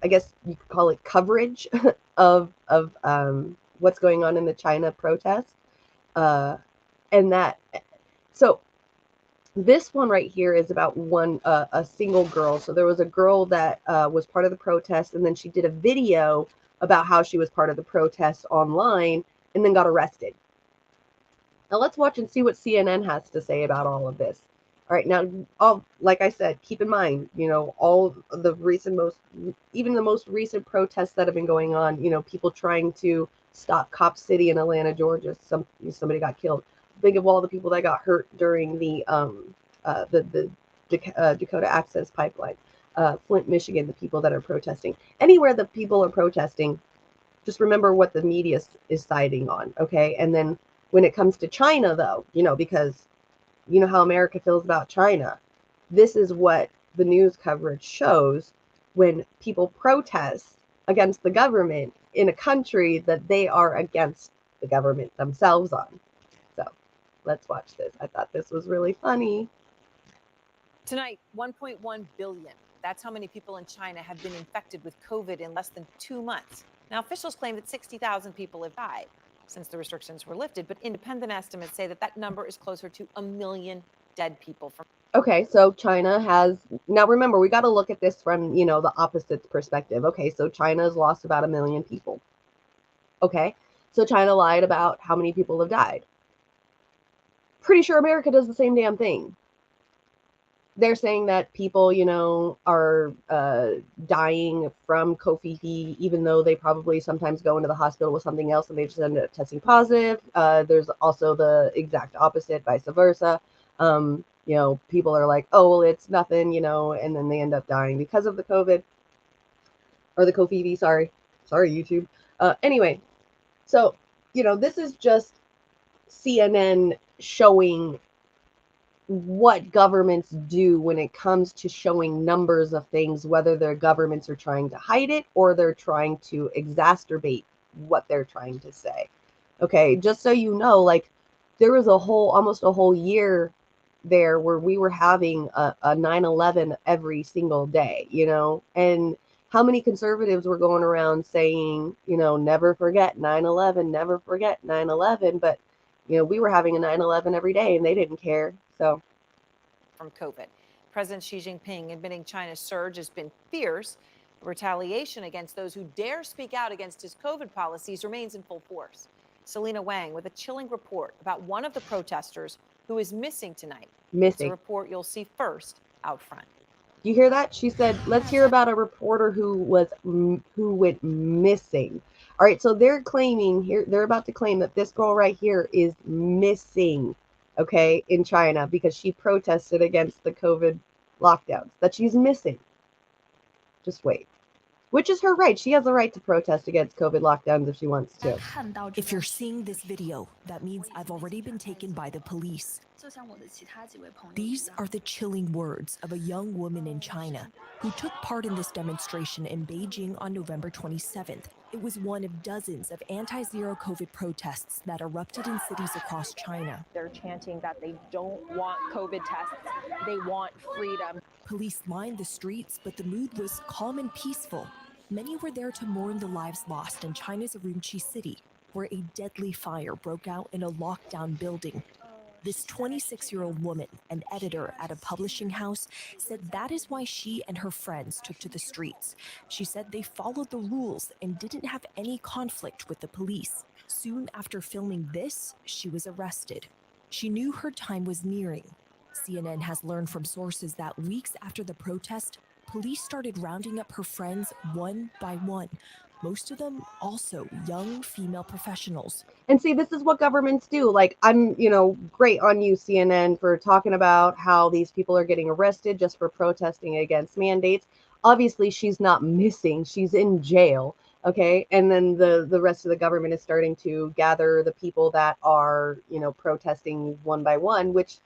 guess you could call it coverage of what's going on in the China protest, and that. So this one right here is about a single girl. So there was a girl that was part of the protest, and then she did a video about how she was part of the protest online, and then got arrested. Now let's watch and see what CNN has to say about all of this. All right, now, like I said, keep in mind, you know, all the even the most recent protests that have been going on, you know, people trying to stop Cop City in Atlanta, Georgia. Somebody got killed. Think of all the people that got hurt during the Dakota Access Pipeline. Flint, Michigan, the people that are protesting. Anywhere the people are protesting, just remember what the media is siding on, okay? And then when it comes to China, though, you know, because you know how America feels about China. This is what the news coverage shows when people protest against the government in a country that they are against the government themselves on. So Let's watch this. I thought this was really funny. Tonight, 1.1 billion. That's how many people in China have been infected with COVID in less than 2 months. Now, officials claim that 60,000 people have died since the restrictions were lifted, but independent estimates say that that number is closer to 1 million dead people from. Okay, so China has, now remember, we got to look at this from, you know, the opposite perspective. Okay, so China has lost about 1 million people. Okay, so China lied about how many people have died. Pretty sure America does the same damn thing. They're saying that people, you know, are dying from COVID, even though they probably sometimes go into the hospital with something else and they just end up testing positive. There's also the exact opposite, vice versa. You know, people are like, oh, well, it's nothing, you know, and then they end up dying because of the COVID or the COVID. Sorry, YouTube. Anyway, so, you know, this is just CNN showing what governments do when it comes to showing numbers of things, whether their governments are trying to hide it or they're trying to exacerbate what they're trying to say. Okay, just so you know, like there was almost a whole year there where we were having a 9/11 every single day, you know, and how many conservatives were going around saying, you know, never forget 9/11, never forget 9/11, but you know, we were having a 9/11 every day and they didn't care. So, from COVID. President Xi Jinping admitting China's surge has been fierce. Retaliation against those who dare speak out against his COVID policies remains in full force. Selena Wang with a chilling report about one of the protesters who is missing tonight. It's a report you'll see first out front. Do you hear that? She said, let's hear about a reporter who went missing. All right, so they're claiming here, they're about to claim that this girl right here is missing, okay, in China because she protested against the COVID lockdowns, that she's missing. Just wait. Which is her right. She has the right to protest against COVID lockdowns if she wants to. If you're seeing this video, that means I've already been taken by the police. These are the chilling words of a young woman in China who took part in this demonstration in Beijing on November 27th. It was one of dozens of anti-zero COVID protests that erupted in cities across China. They're chanting that they don't want COVID tests, they want freedom. Police lined the streets, but the mood was calm and peaceful. Many were there to mourn the lives lost in China's Urumqi city, where a deadly fire broke out in a lockdown building. This 26-year-old woman, an editor at a publishing house, said that is why she and her friends took to the streets. She said they followed the rules and didn't have any conflict with the police. Soon after filming this, she was arrested. She knew her time was nearing. CNN has learned from sources that weeks after the protest, police started rounding up her friends one by one. Most of them also young female professionals. And see, this is what governments do. Like, I'm, you know, great on you, CNN, for talking about how these people are getting arrested just for protesting against mandates. Obviously, she's not missing. She's in jail. Okay. And then the rest of the government is starting to gather the people that are, you know, protesting one by one, which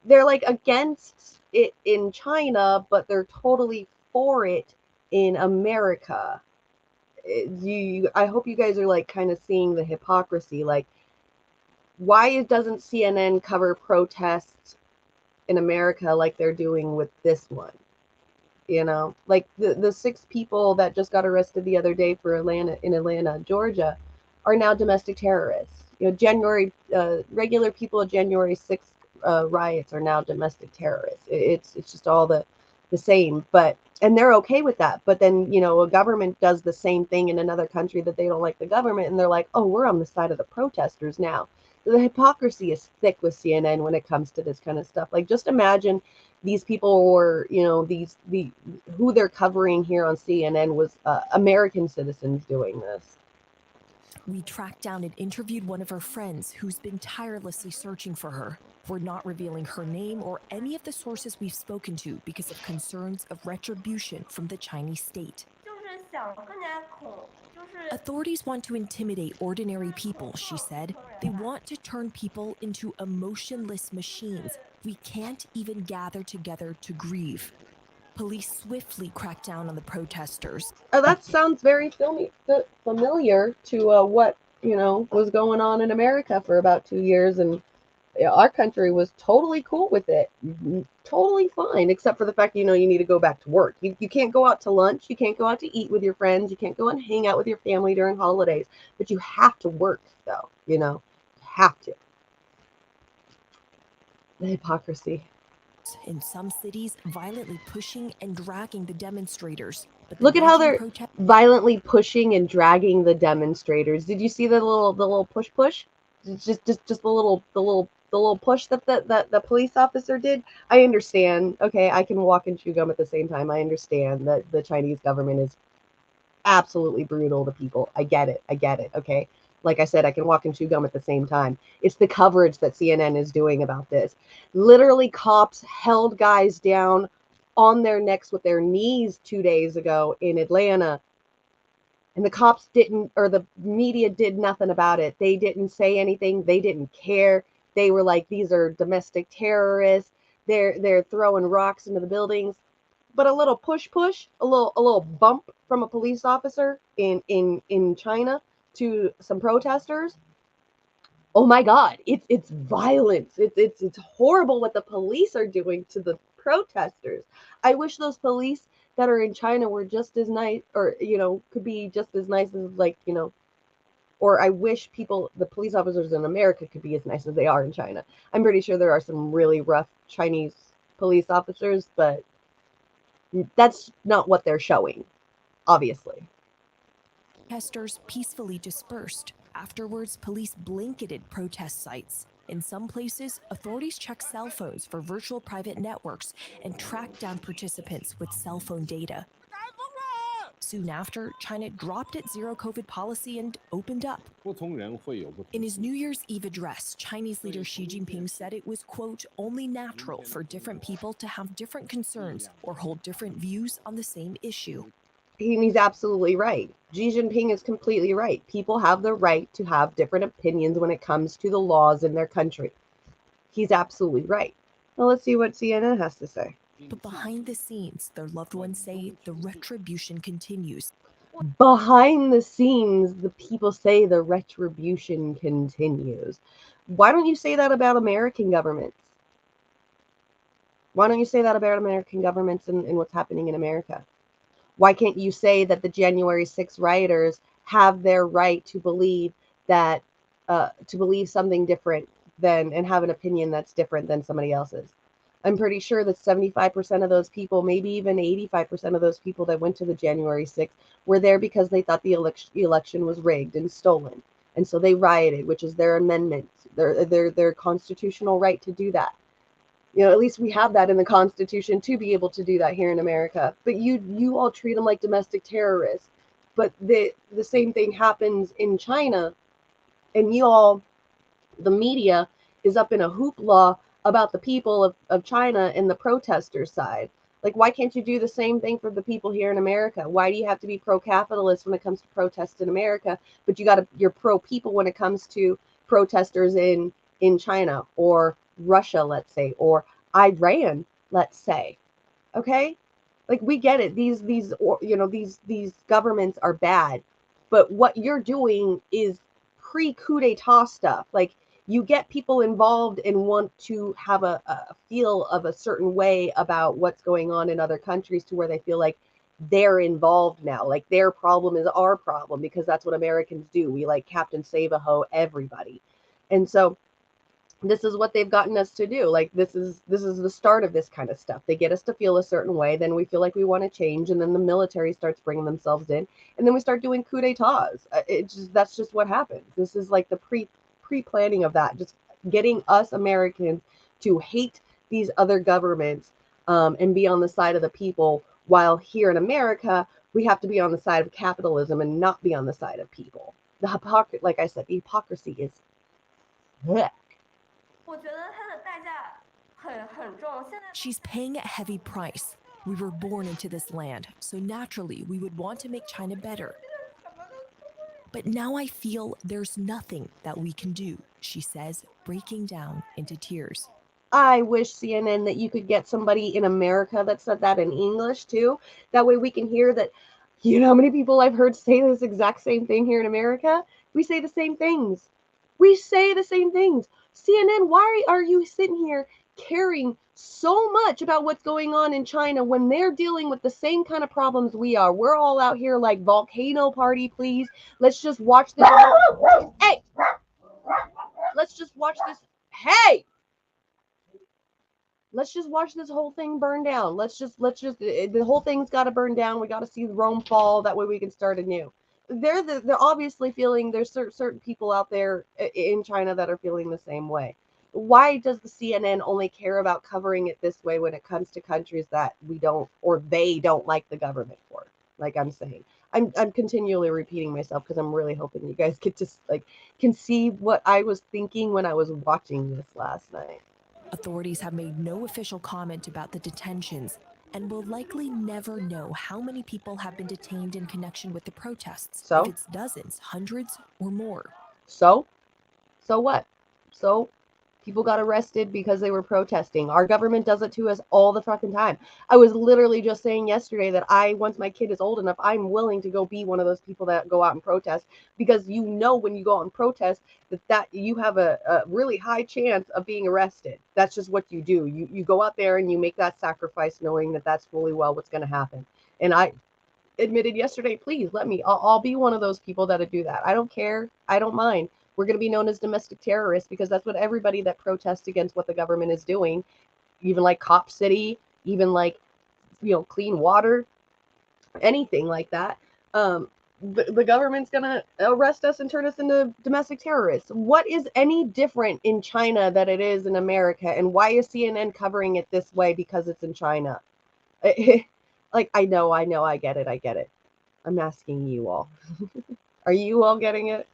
they're like against it in China, but they're totally for it in America. I hope you guys are like kind of seeing the hypocrisy. Like, why doesn't CNN cover protests in America like they're doing with this one? You know, like the 6 people that just got arrested the other day for Atlanta, Georgia, are now domestic terrorists. You know, regular people of January 6th riots are now domestic terrorists. It's just all the same, and they're okay with that. But then, you know, a government does the same thing in another country that they don't like the government, and they're like, oh, we're on the side of the protesters now. The hypocrisy is thick with CNN when it comes to this kind of stuff. Like, just imagine these people were, you know, who they're covering here on CNN was American citizens doing this. We tracked down and interviewed one of her friends who's been tirelessly searching for her. We're not revealing her name or any of the sources we've spoken to because of concerns of retribution from the Chinese state. Authorities want to intimidate ordinary people, she said. They want to turn people into emotionless machines. We can't even gather together to grieve. Police swiftly cracked down on the protesters. Oh, that sounds very familiar to what, you know, was going on in America for about 2 years, and Our country was totally cool with it, totally fine, except for the fact, you need to go back to work. You can't go out to lunch, you can't go out to eat with your friends, you can't go and hang out with your family during holidays, but you have to work, though, you have to. The hypocrisy. In some cities, violently pushing and dragging the demonstrators. But the Look at how Beijing they're violently pushing and dragging the demonstrators. Did you see the little push? Just the little push that the police officer did. I understand. Okay, I can walk and chew gum at the same time. I understand that the Chinese government is absolutely brutal to people. I get it. Okay. Like I said, I can walk and chew gum at the same time. It's the coverage that CNN is doing about this. Literally, cops held guys down on their necks with their knees 2 days ago in Atlanta. And the cops didn't, or the media did nothing about it. They didn't say anything. They didn't care. They were like, these are domestic terrorists. They're throwing rocks into the buildings. But a little push, a little bump from a police officer in China to some protesters. Oh my God, it's violence. It's horrible what the police are doing to the protesters. I wish those police that are in China were just as nice, or could be just as nice as or I wish the police officers in America could be as nice as they are in China. I'm pretty sure there are some really rough Chinese police officers, but that's not what they're showing, obviously. protesters peacefully dispersed. Afterwards, police blanketed protest sites. In some places, authorities checked cell phones for virtual private networks and tracked down participants with cell phone data. Soon after, China dropped its zero COVID policy and opened up. In his New Year's Eve address, Chinese leader Xi Jinping said it was, quote, only natural for different people to have different concerns or hold different views on the same issue. He's absolutely right. Xi Jinping is completely right. People have the right to have different opinions when it comes to the laws in their country. He's absolutely right. Well, let's see what CNN has to say. But behind the scenes, their loved ones say the retribution continues. Behind the scenes, the people say the retribution continues. Why don't you say that about American governments? Why don't you say that about American governments and what's happening in America? Why can't you say that the January 6th rioters have their right to believe that, to believe something different than, and have an opinion that's different than somebody else's? I'm pretty sure that 75% of those people, maybe even 85% of those people that went to the January 6th were there because they thought the election was rigged and stolen. And so they rioted, which is their amendment, their constitutional right to do that. At least we have that in the Constitution to be able to do that here in America. But you all treat them like domestic terrorists. But the same thing happens in China, and the media is up in a hoopla about the people of China and the protester side. Like, why can't you do the same thing for the people here in America? Why do you have to be pro-capitalist when it comes to protests in America, but you're pro-people when it comes to protesters in China or Russia, let's say, or Iran, let's say? Okay? Like, we get it. These governments are bad, but what you're doing is pre-coup d'etat stuff. Like, you get people involved and want to have a feel of a certain way about what's going on in other countries to where they feel like they're involved now. Like, their problem is our problem, because that's what Americans do. We like Captain Save-A-Ho everybody. And so this is what they've gotten us to do. Like, this is the start of this kind of stuff. They get us to feel a certain way, then we feel like we want to change, and then the military starts bringing themselves in, and then we start doing coup d'etats. That's just what happens. This is like the pre-planning of that, just getting us Americans to hate these other governments, and be on the side of the people, while here in America we have to be on the side of capitalism and not be on the side of people. Like I said, the hypocrisy is bleh. She's paying a heavy price. We were born into this land, so naturally we would want to make China better. But now I feel there's nothing that we can do, she says, breaking down into tears. I wish, CNN, that you could get somebody in America that said that in English too. That way we can hear that. You know how many people I've heard say this exact same thing here in America? We say the same things. We say the same things. CNN, why are you sitting here caring so much about what's going on in China when they're dealing with the same kind of problems we are? We're all out here like volcano party, please. Let's just watch this. Hey, let's just watch this. Hey, let's just watch this whole thing burn down. The whole thing's got to burn down. We got to see Rome fall. That way we can start anew. They're obviously feeling, there's certain people out there in China that are feeling the same way. Why does the CNN only care about covering it this way when it comes to countries that we don't, or they don't like the government for? Like I'm saying, I'm continually repeating myself because I'm really hoping you guys get to like can see what I was thinking when I was watching this last night. Authorities have made no official comment about the detentions and will likely never know how many people have been detained in connection with the protests. So? If it's dozens, hundreds, or more. So what? So people got arrested because they were protesting. Our government does it to us all the fucking time. I was literally just saying yesterday that once my kid is old enough, I'm willing to go be one of those people that go out and protest, because you know when you go out and protest that you have a really high chance of being arrested. That's just what you do. You go out there and you make that sacrifice knowing that that's fully well what's going to happen. And I admitted yesterday, please let me. I'll be one of those people that'll do that. I don't care. I don't mind. We're going to be known as domestic terrorists because that's what everybody that protests against what the government is doing, even like Cop City, even like, clean water, anything like that. The government's going to arrest us and turn us into domestic terrorists. What is any different in China than it is in America? And why is CNN covering it this way? Because it's in China. Like, I know, I get it. I'm asking you all. Are you all getting it?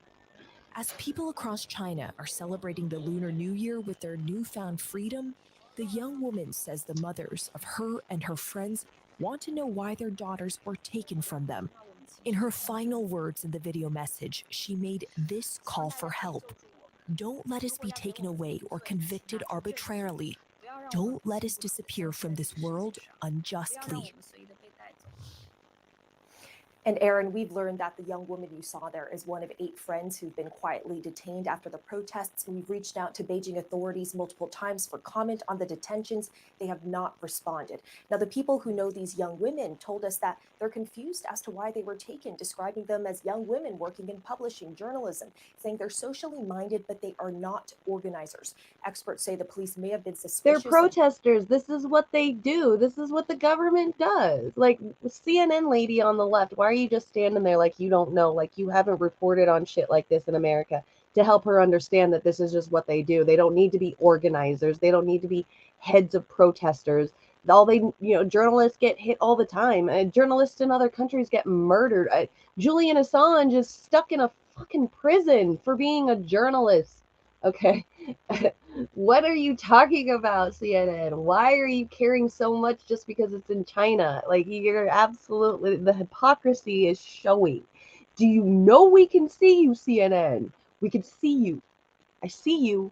As people across China are celebrating the Lunar New Year with their newfound freedom, the young woman says the mothers of her and her friends want to know why their daughters were taken from them. In her final words in the video message, she made this call for help. Don't let us be taken away or convicted arbitrarily. Don't let us disappear from this world unjustly. And Aaron, we've learned that the young woman you saw there is one of 8 friends who've been quietly detained after the protests. We've reached out to Beijing authorities multiple times for comment on the detentions. They have not responded. Now, the people who know these young women told us that they're confused as to why they were taken, describing them as young women working in publishing, journalism, saying they're socially minded, but they are not organizers. Experts say the police may have been suspicious. They're protesters. This is what they do. This is what the government does. Like the CNN lady on the left, why are you just standing there like you don't know, like you haven't reported on shit like this in America to help her understand that this is just what they do? They don't need to be organizers. They don't need to be heads of protesters. Journalists get hit all the time. Journalists in other countries get murdered. Julian Assange is stuck in a fucking prison for being a journalist. Okay. What are you talking about, CNN? Why are you caring so much just because it's in China? Like, you're absolutely, the hypocrisy is showing. Do you know we can see you, CNN? We can see you. I see you.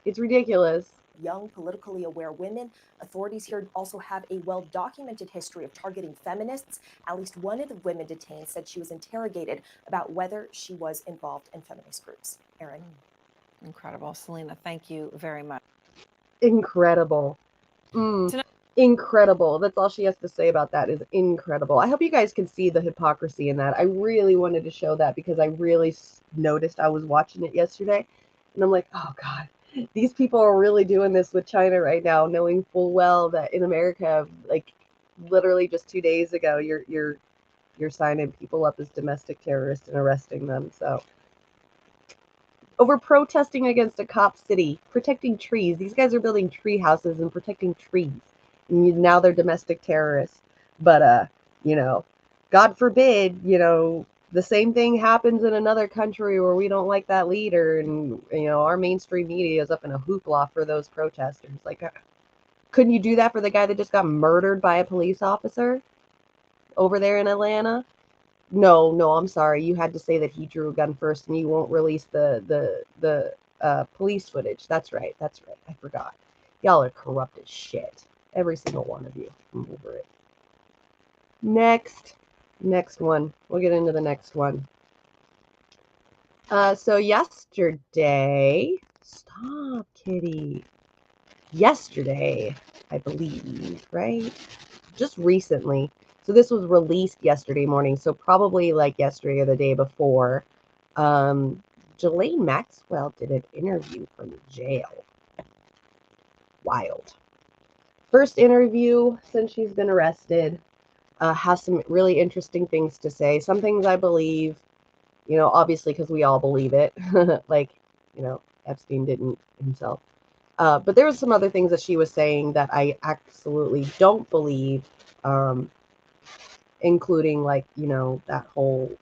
It's ridiculous. Young, politically aware women. Authorities here also have a well-documented history of targeting feminists. At least one of the women detained said she was interrogated about whether she was involved in feminist groups. Aaron. Incredible. Selena, thank you very much. Incredible. Incredible. That's all she has to say about that is incredible. I hope you guys can see the hypocrisy in that. I really wanted to show that because I really noticed I was watching it yesterday. And I'm like, oh, God, these people are really doing this with China right now, knowing full well that in America, like literally just 2 days ago, you're signing people up as domestic terrorists and arresting them. So over protesting against a Cop City, protecting trees. These guys are building tree houses and protecting trees. And now they're domestic terrorists. But, God forbid, the same thing happens in another country where we don't like that leader. And, our mainstream media is up in a hoopla for those protesters. Like, couldn't you do that for the guy that just got murdered by a police officer over there in Atlanta? No, I'm sorry. You had to say that he drew a gun first, and you won't release the police footage. That's right. I forgot. Y'all are corrupt as shit. Every single one of you. I'm over it. Next one. We'll get into the next one. So yesterday, stop, kitty. Yesterday, I believe, right? Just recently. So this was released yesterday morning. So probably like yesterday or the day before. Ghislaine Maxwell did an interview from jail. Wild. First interview since she's been arrested. Has some really interesting things to say. Some things I believe, obviously because we all believe it. Like, Epstein didn't himself. But there was some other things that she was saying that I absolutely don't believe, including like, that whole,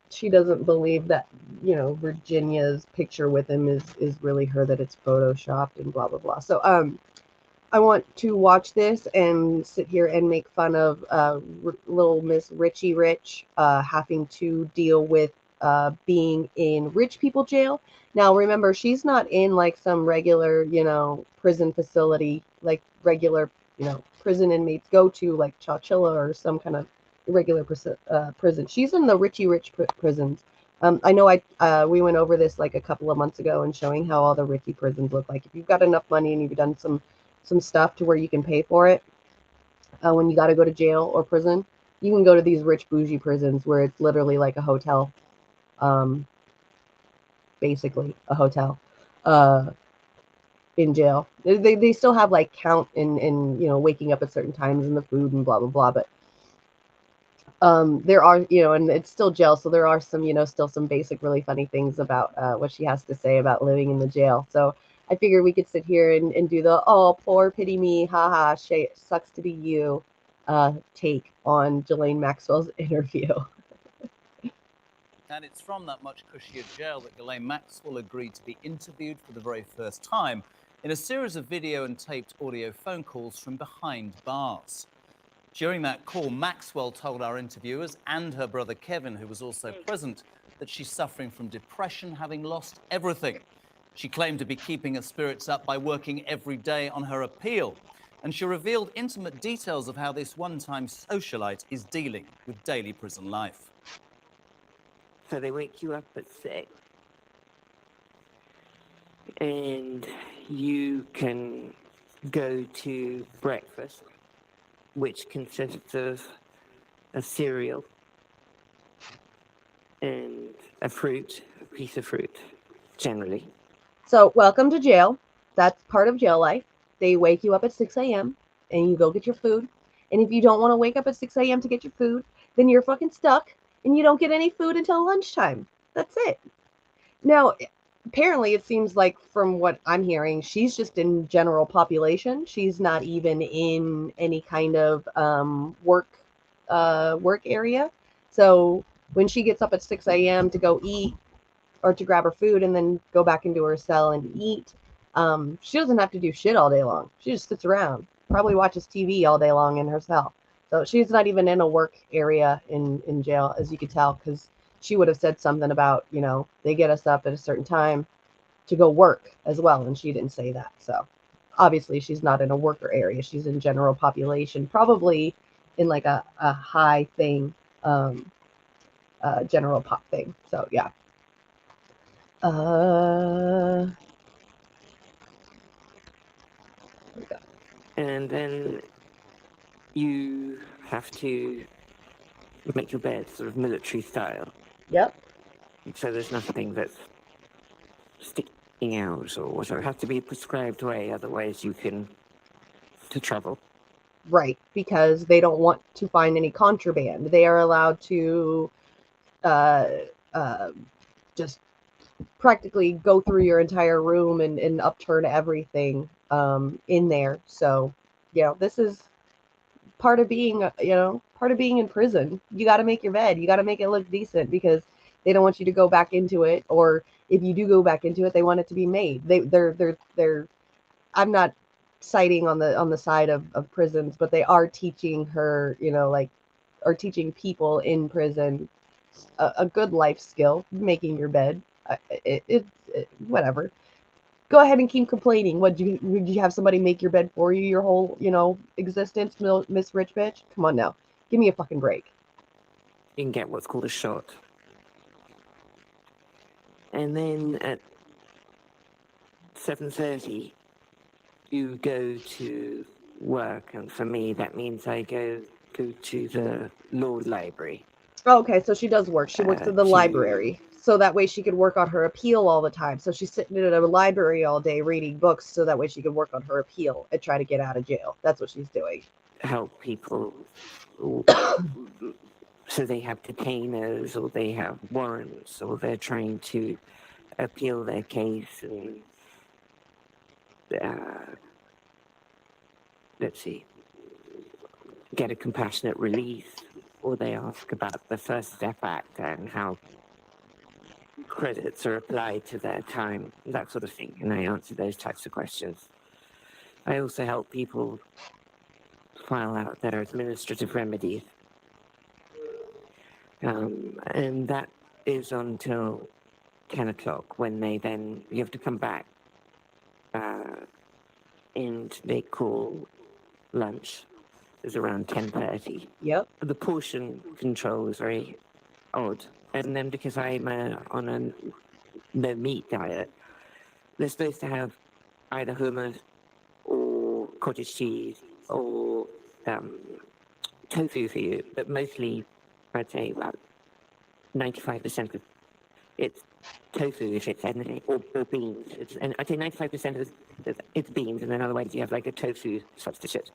she doesn't believe that, Virginia's picture with him is really her, that it's photoshopped and blah, blah, blah. So, I want to watch this and sit here and make fun of little Miss Richie Rich having to deal with being in rich people jail. Now, remember, she's not in like some regular, prison facility, like regular, prison inmates go to, like Chowchilla or some kind of regular prison. She's in the Richie Rich prisons. I know we went over this like a couple of months ago and showing how all the Richie prisons look like. If you've got enough money and you've done some stuff to where you can pay for it when you got to go to jail or prison, you can go to these rich bougie prisons where it's literally like a hotel, basically a hotel in jail. They still have like count and waking up at certain times and the food and blah blah blah, but there are, and it's still jail, so there are some, still some basic really funny things about what she has to say about living in the jail. So I figured we could sit here and do the, oh, poor pity me, haha, sucks to be you take on Ghislaine Maxwell's interview. And it's from that much cushier jail that Ghislaine Maxwell agreed to be interviewed for the very first time in a series of video and taped audio phone calls from behind bars. During that call, Maxwell told our interviewers and her brother Kevin, who was also present, that she's suffering from depression, having lost everything. She claimed to be keeping her spirits up by working every day on her appeal. And she revealed intimate details of how this one-time socialite is dealing with daily prison life. So they wake you up at 6, and you can go to breakfast, which consists of a cereal and a piece of fruit, generally. So welcome to jail. That's part of jail life. They wake you up at 6 a.m. and you go get your food. And if you don't want to wake up at 6 a.m. to get your food, then you're fucking stuck and you don't get any food until lunchtime. That's it. Now, apparently it seems like from what I'm hearing, she's just in general population. She's not even in any kind of work area. So when she gets up at 6 a.m. to go eat or to grab her food and then go back into her cell and eat, she doesn't have to do shit all day long. She just sits around, probably watches TV all day long in her cell. So she's not even in a work area in jail, as you could tell, because she would have said something about, they get us up at a certain time to go work as well. And she didn't say that. So obviously she's not in a worker area. She's in general population, probably in like a high thing, general pop thing. So yeah. And then you have to make your bed sort of military style. Yep. So there's nothing that's sticking out or whatever. It has to be a prescribed way, otherwise you can to travel. Right, because they don't want to find any contraband. They are allowed to just practically go through your entire room and upturn everything in there. So, this is part of being, part of being in prison. You got to make your bed. You got to make it look decent because they don't want you to go back into it. Or if you do go back into it, they want it to be made. They're. I'm not citing on the side of prisons, but they are teaching her, or teaching people in prison a good life skill, making your bed. Whatever. Go ahead and keep complaining. Would you have somebody make your bed for you your whole, existence, Miss Rich Bitch? Come on now. Give me a fucking break. You can get what's called a shot. and then at 7:30 you go to work, and for me that means I go to the law library. Oh, okay, so she does work. She works at the to- library. So that way she could work on her appeal all the time. So she's sitting in a library all day reading books so that way she can work on her appeal and try to get out of jail. That's what she's doing. Help people so they have detainers or they have warrants or they're trying to appeal their case and let's see, get a compassionate release, or they ask about the First Step Act and how credits are applied to their time, that sort of thing, and I answer those types of questions. I also help people file out their administrative remedies, and that is until 10 o'clock when you have to come back, and they call lunch is around 10:30. Yep. The portion control is very odd, and then because I'm on a no meat diet, they're supposed to have either hummus or cottage cheese or tofu for you, but mostly I'd say about 95% of it's tofu if it's anything, or beans. And I'd say 95% of it's beans, and then otherwise you have like a tofu substitute.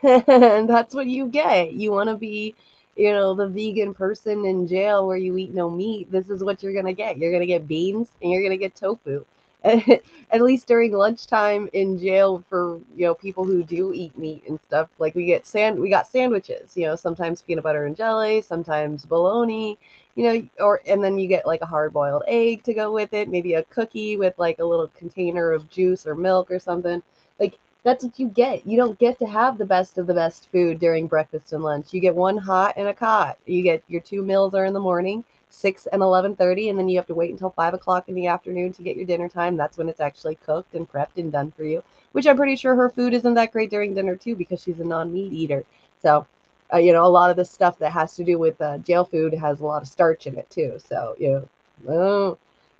And that's what you get. You want to be, the vegan person in jail where you eat no meat. This is what you're going to get. You're going to get beans and you're going to get tofu. At least during lunchtime in jail for, people who do eat meat and stuff, like we got sandwiches, sometimes peanut butter and jelly, sometimes bologna, and then you get like a hard-boiled egg to go with it, maybe a cookie with like a little container of juice or milk or something. Like, that's what you get. You don't get to have the best of the best food during breakfast and lunch. You get one hot and a cot. You get your 2 meals are in the morning, 6 and 11:30, and then you have to wait until 5 o'clock in the afternoon to get your dinner time. That's when it's actually cooked and prepped and done for you, which I'm pretty sure her food isn't that great during dinner too because she's a non-meat eater. So, a lot of the stuff that has to do with jail food has a lot of starch in it too. So,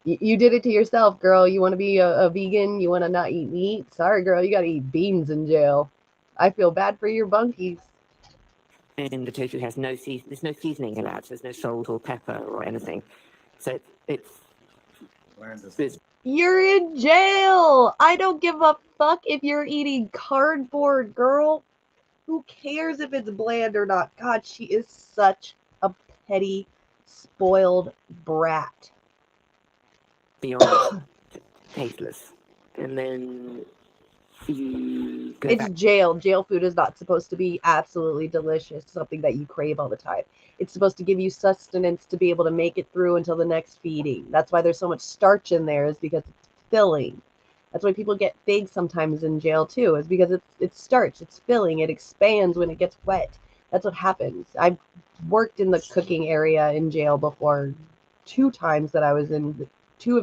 you did it to yourself, girl. You want to be a vegan? You want to not eat meat? Sorry, girl. You got to eat beans in jail. I feel bad for your bunkies. And the tofu has there's no seasoning allowed. So there's no salt or pepper or anything. So it's You're in jail. I don't give a fuck if you're eating cardboard, girl. Who cares if it's bland or not? God, she is such a petty, spoiled brat. beyond tasteless. And then you go It's back. jail. Jail food is not supposed to be absolutely delicious, something that you crave all the time. It's supposed to give you sustenance to be able to make it through until the next feeding. That's why there's so much starch in there, is because it's filling. That's why people get big sometimes in jail too, is because it's starch, it's filling, it expands when it gets wet. That's what happens. I've worked in the cooking area in jail before. Two of the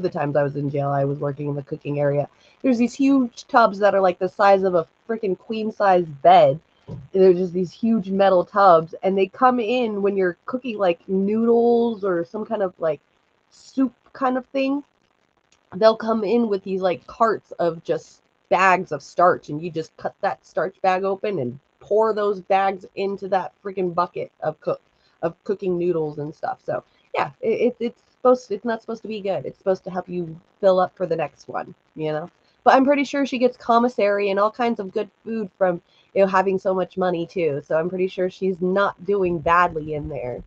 times I was in jail, I was working in the cooking area. There's these huge tubs that are like the size of a freaking queen size bed. They're just these huge metal tubs, and they come in when you're cooking like noodles or some kind of like soup kind of thing. They'll come in with these like carts of just bags of starch, and you just cut that starch bag open and pour those bags into that freaking bucket of cooking noodles and stuff. So yeah, it's not supposed to be good. It's supposed to help you fill up for the next one, But I'm pretty sure she gets commissary and all kinds of good food from having so much money too. So I'm pretty sure she's not doing badly in there.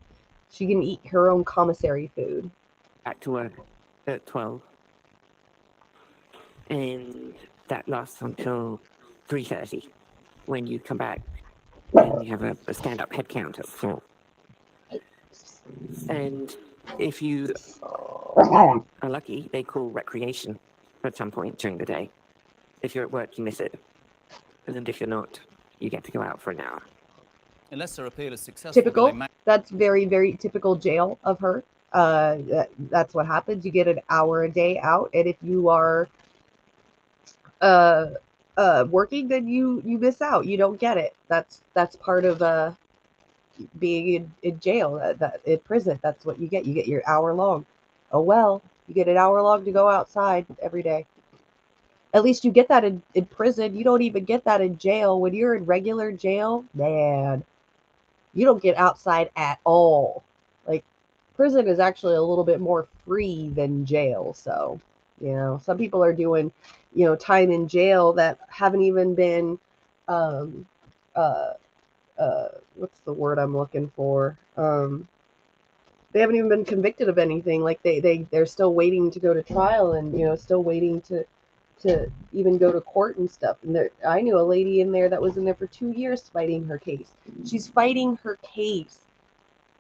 She can eat her own commissary food. Back to work at 12. And that lasts until 3:30 when you come back and you have a stand-up head count at 4. And if you are lucky, they call recreation at some point during the day. If you're at work, you miss it. And if you're not, you get to go out for an hour. Unless her appeal is successful. Typical. That's very, very typical jail of her. That's what happens. You get an hour a day out, and if you are working, then you miss out. You don't get it. That's part of being in jail, that in prison. That's what you get. You get your hour long. Oh well, You get an hour log to go outside every day. At least you get that in prison. You don't even get that in jail. When you're in regular jail, man, you don't get outside at all. Like, prison is actually a little bit more free than jail. So, some people are doing, time in jail that haven't even been, um, uh, what's the word I'm looking for? They haven't even been convicted of anything. Like they're still waiting to go to trial and, still waiting to even go to court and stuff. And I knew a lady in there that was in there for 2 years fighting her case. She's fighting her case.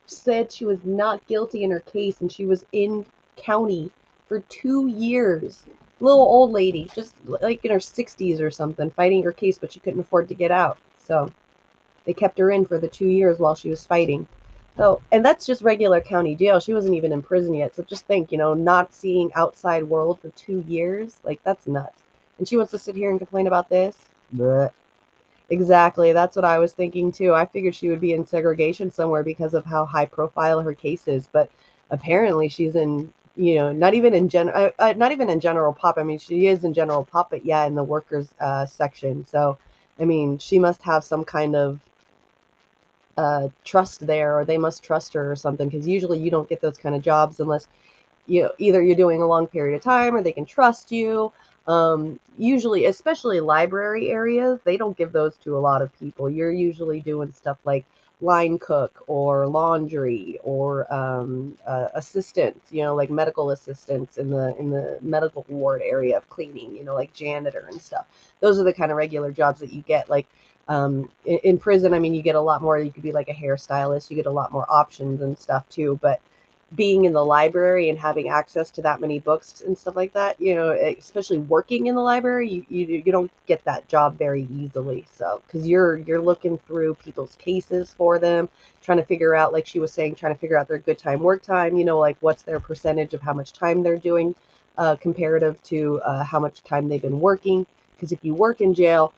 Said she was not guilty in her case, and she was in county for 2 years. Little old lady, just like in her 60s or something, fighting her case, but she couldn't afford to get out. So they kept her in for the 2 years while she was fighting. So, and that's just regular county jail. She wasn't even in prison yet. So just think, not seeing outside world for 2 years, like that's nuts. And she wants to sit here and complain about this? Blech. Exactly. That's what I was thinking too. I figured she would be in segregation somewhere because of how high profile her case is, but apparently she's in, not even in general pop. I mean, she is in general pop, but yeah, in the workers section. So, I mean, she must have some kind of trust there, or they must trust her or something, because usually you don't get those kind of jobs unless either you're doing a long period of time or they can trust you. Usually, especially library areas, they don't give those to a lot of people. You're usually doing stuff like line cook or laundry or assistants, like medical assistants in the medical ward area of cleaning, like janitor and stuff. Those are the kind of regular jobs that you get. Like in prison, I mean, you get a lot more. You could be like a hairstylist. You get a lot more options and stuff too. But being in the library and having access to that many books and stuff like that, especially working in the library, you don't get that job very easily. So, because you're looking through people's cases for them, trying to figure out, like she was saying, trying to figure out their good time, work time, like what's their percentage of how much time they're doing comparative to how much time they've been working. Because if you work in jail,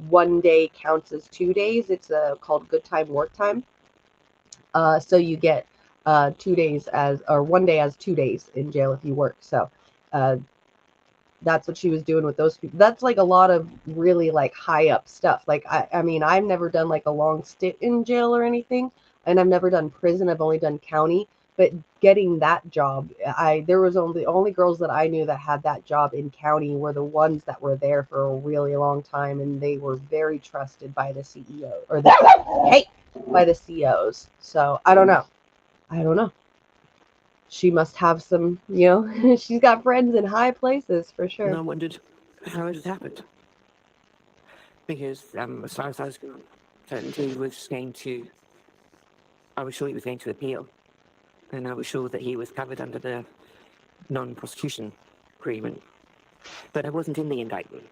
1 day counts as 2 days. It's called good time, work time. So you get 2 days or 1 day as 2 days in jail if you work. So that's what she was doing with those people. That's like a lot of really like high up stuff. Like I mean, I've never done like a long stint in jail or anything, and I've never done prison. I've only done county. But getting that job, there was only girls that I knew that had that job in county were the ones that were there for a really long time, and they were very trusted by the CEO or by the COs. So I don't know. She must have some, she's got friends in high places for sure. And I wondered how it had happened. Because as far as I was concerned, I was sure he was going to appeal. And I was sure that he was covered under the non-prosecution agreement. But I wasn't in the indictment.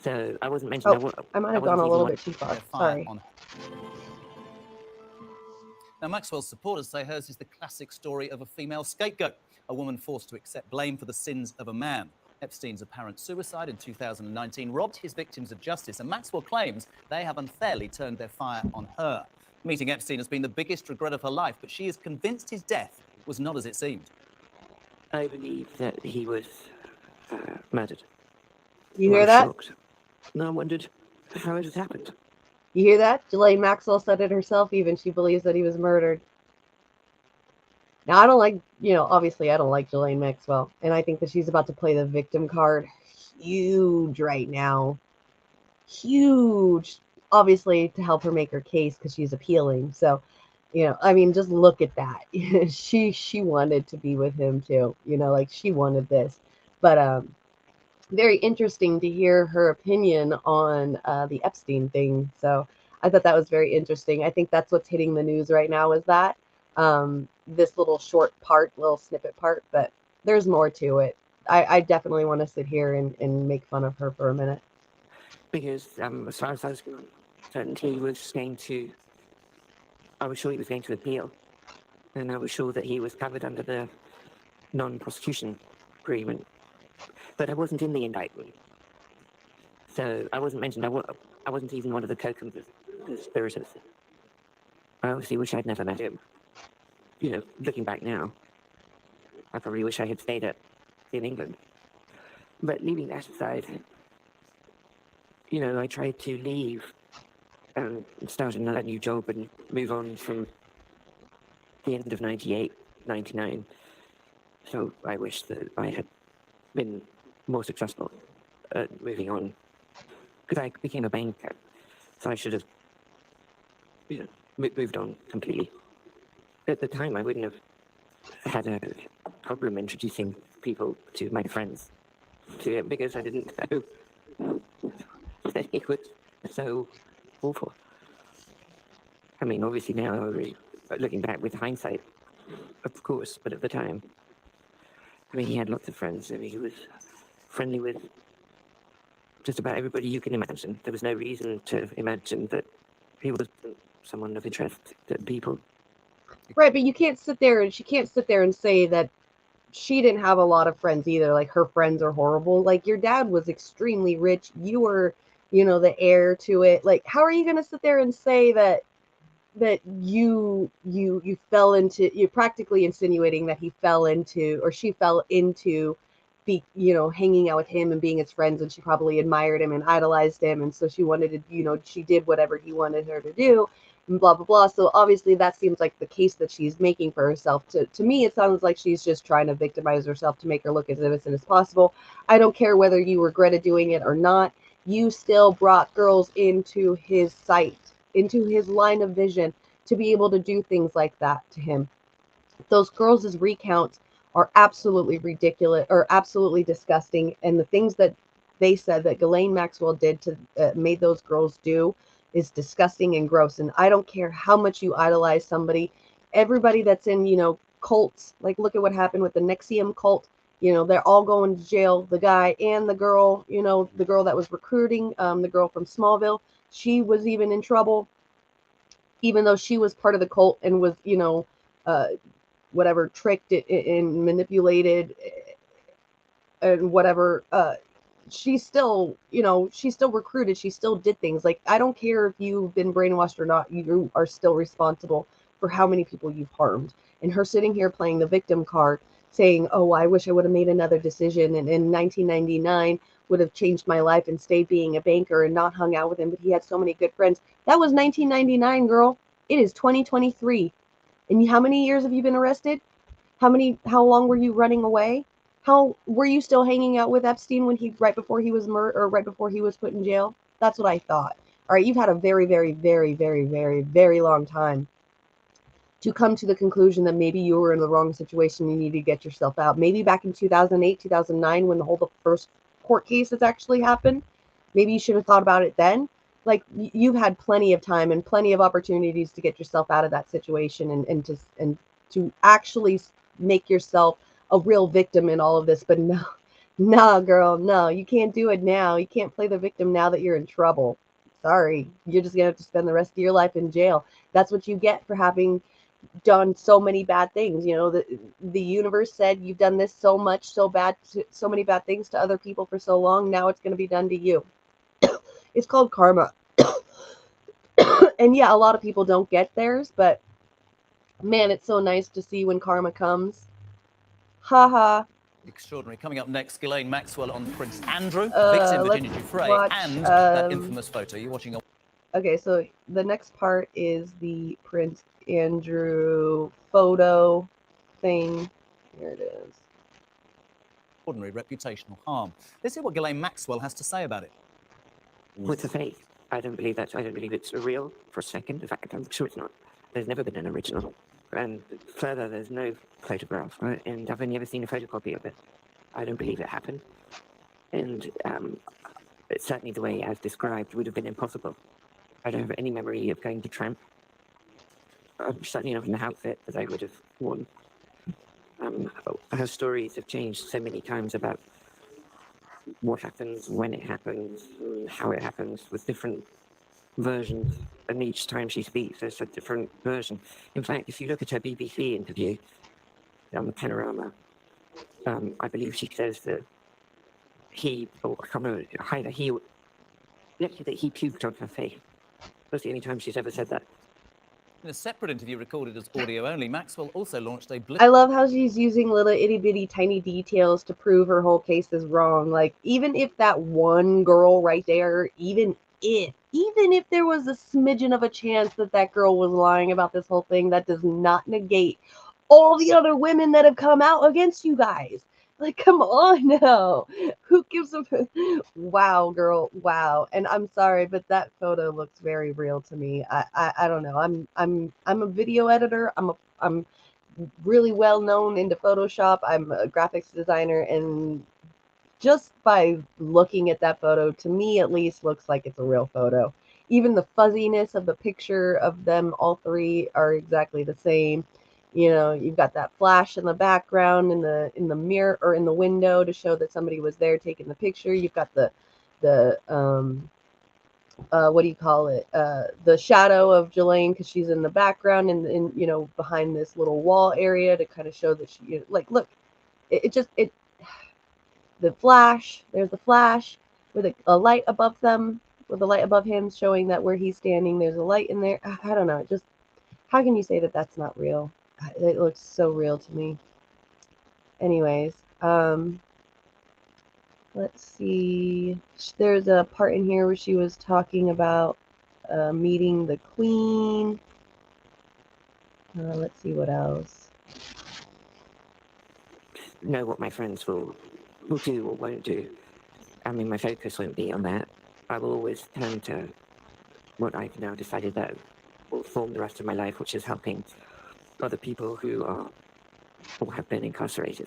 So I wasn't mentioned. Oh, I might have gone a little bit too far. Sorry. Now, Maxwell's supporters say hers is the classic story of a female scapegoat, a woman forced to accept blame for the sins of a man. Epstein's apparent suicide in 2019 robbed his victims of justice, and Maxwell claims they have unfairly turned their fire on her. Meeting Epstein has been the biggest regret of her life, but she is convinced his death was not as it seemed. I believe that he was murdered. You hear that? Shocked. And I wondered how it had happened. You hear that? Ghislaine Maxwell said it herself even. She believes that he was murdered. Now, I don't like, obviously I don't like Ghislaine Maxwell. And I think that she's about to play the victim card huge right now. Huge. Obviously to help her make her case because she's appealing. So, I mean, just look at that. She wanted to be with him too. Like she wanted this. But, very interesting to hear her opinion on the Epstein thing. So I thought that was very interesting. I think that's what's hitting the news right now is that this little snippet part, but there's more to it. I definitely want to sit here and make fun of her for a minute. Because as far as I was concerned, I was sure he was going to appeal. And I was sure that he was covered under the non-prosecution agreement. But I wasn't in the indictment. So I wasn't mentioned. I wasn't even one of the co-conspirators. I obviously wish I'd never met him. Looking back now. I probably wish I had stayed in England. But leaving that aside, I tried to leave and start another new job and move on from the end of 98, 99. So I wish that I had been more successful at moving on. Because I became a banker, so I should have moved on completely. At the time, I wouldn't have had a problem introducing people to my friends to it because I didn't know that it was so awful. I mean, obviously now, looking back with hindsight, of course, but at the time, I mean, he had lots of friends. I mean, he was friendly with just about everybody you can imagine. There was no reason to imagine that he was someone of interest to people. Right, but you can't sit there and she can't sit there and say that she didn't have a lot of friends either. Like her friends are horrible. Like your dad was extremely rich. You were, the heir to it. Like how are you going to sit there and say that you fell into, you're practically insinuating that he fell into or she fell into hanging out with him and being his friends, and she probably admired him and idolized him, and so she wanted to, she did whatever he wanted her to do, and blah blah blah. So obviously that seems like the case that she's making for herself. To me, it sounds like she's just trying to victimize herself to make her look as innocent as possible. I don't care whether you regretted doing it or not. You still brought girls into his sight, into his line of vision, to be able to do things like that to him. Those girls' recounts are absolutely ridiculous or absolutely disgusting, and the things that they said that Ghislaine Maxwell did to made those girls do is disgusting and gross. And I don't care how much you idolize somebody. Everybody that's in cults, like look at what happened with the Nexium cult. They're all going to jail. The guy and the girl, the girl that was recruiting, the girl from Smallville, she was even in trouble, even though she was part of the cult and was whatever, tricked and manipulated and whatever. She still recruited. She still did things. Like, I don't care if you've been brainwashed or not, you are still responsible for how many people you've harmed. And her sitting here playing the victim card, saying, oh, I wish I would have made another decision, and in 1999 would have changed my life and stayed being a banker and not hung out with him, but he had so many good friends. That was 1999, girl. It is 2023. And how many years have you been arrested? How long were you running away? How were you still hanging out with Epstein right before he was murdered, or right before he was put in jail? That's what I thought. All right, you've had a very, very, very, very, very, very long time to come to the conclusion that maybe you were in the wrong situation. You need to get yourself out. Maybe back in 2008, 2009, when the first court cases actually happened, maybe you should have thought about it then. Like, you've had plenty of time and plenty of opportunities to get yourself out of that situation and to actually make yourself a real victim in all of this. But no, girl, no, you can't do it now. You can't play the victim now that you're in trouble. Sorry, you're just gonna have to spend the rest of your life in jail. That's what you get for having done so many bad things. The universe said you've done this so much, so many bad things to other people for so long. Now it's going to be done to you. It's called karma. And yeah, a lot of people don't get theirs, but man, it's so nice to see when karma comes. Haha. Extraordinary. Coming up next, Ghislaine Maxwell on Prince Andrew, victim Virginia Giuffre, and that infamous photo. You're watching. Okay, so the next part is the Prince Andrew photo thing. Here it is. Ordinary reputational harm. Let's see what Ghislaine Maxwell has to say about it. What's the fake? I don't believe that. I don't believe it's real for a second. In fact, I'm sure it's not. There's never been an original. And further, there's no photograph. And I've only ever seen a photocopy of it. I don't believe it happened. And certainly the way as described would have been impossible. I don't have any memory of going to tramp. Certainly not in the outfit that I would have worn. Her stories have changed so many times about what happens, when it happens, how it happens, with different versions. And each time she speaks, there's a different version. In fact, if you look at her BBC interview on the Panorama, I believe she says that that he puked on her face. That's the only time she's ever said that. In a separate interview recorded as audio only, Maxwell also launched a I love how she's using little itty bitty tiny details to prove her whole case is wrong. Like, even if that one girl right there, even if there was a smidgen of a chance that that girl was lying about this whole thing, that does not negate all the other women that have come out against you guys. Like, come on now. Who gives a wow, girl, wow. And I'm sorry, but that photo looks very real to me. I don't know. I'm a video editor. I'm really well known into Photoshop. I'm a graphics designer, and just by looking at that photo, to me at least, looks like it's a real photo. Even the fuzziness of the picture of them, all three are exactly the same. You know, you've got that flash in the background in the mirror or in the window to show that somebody was there taking the picture. You've got the what do you call it? The shadow of Jelaine, because she's in the background and in you know behind this little wall area to kind of show that she like look. It just the flash. There's the flash with a light above them, with a light above him, showing that where he's standing, there's a light in there. I don't know. Just how can you say that that's not real? It looks so real to me. Anyways, let's see. There's a part in here where she was talking about meeting the queen. Let's see what else. Know what my friends will do or won't do. I mean, my focus won't be on that. I will always turn to what I've now decided that will form the rest of my life, which is helping other people who are or have been incarcerated.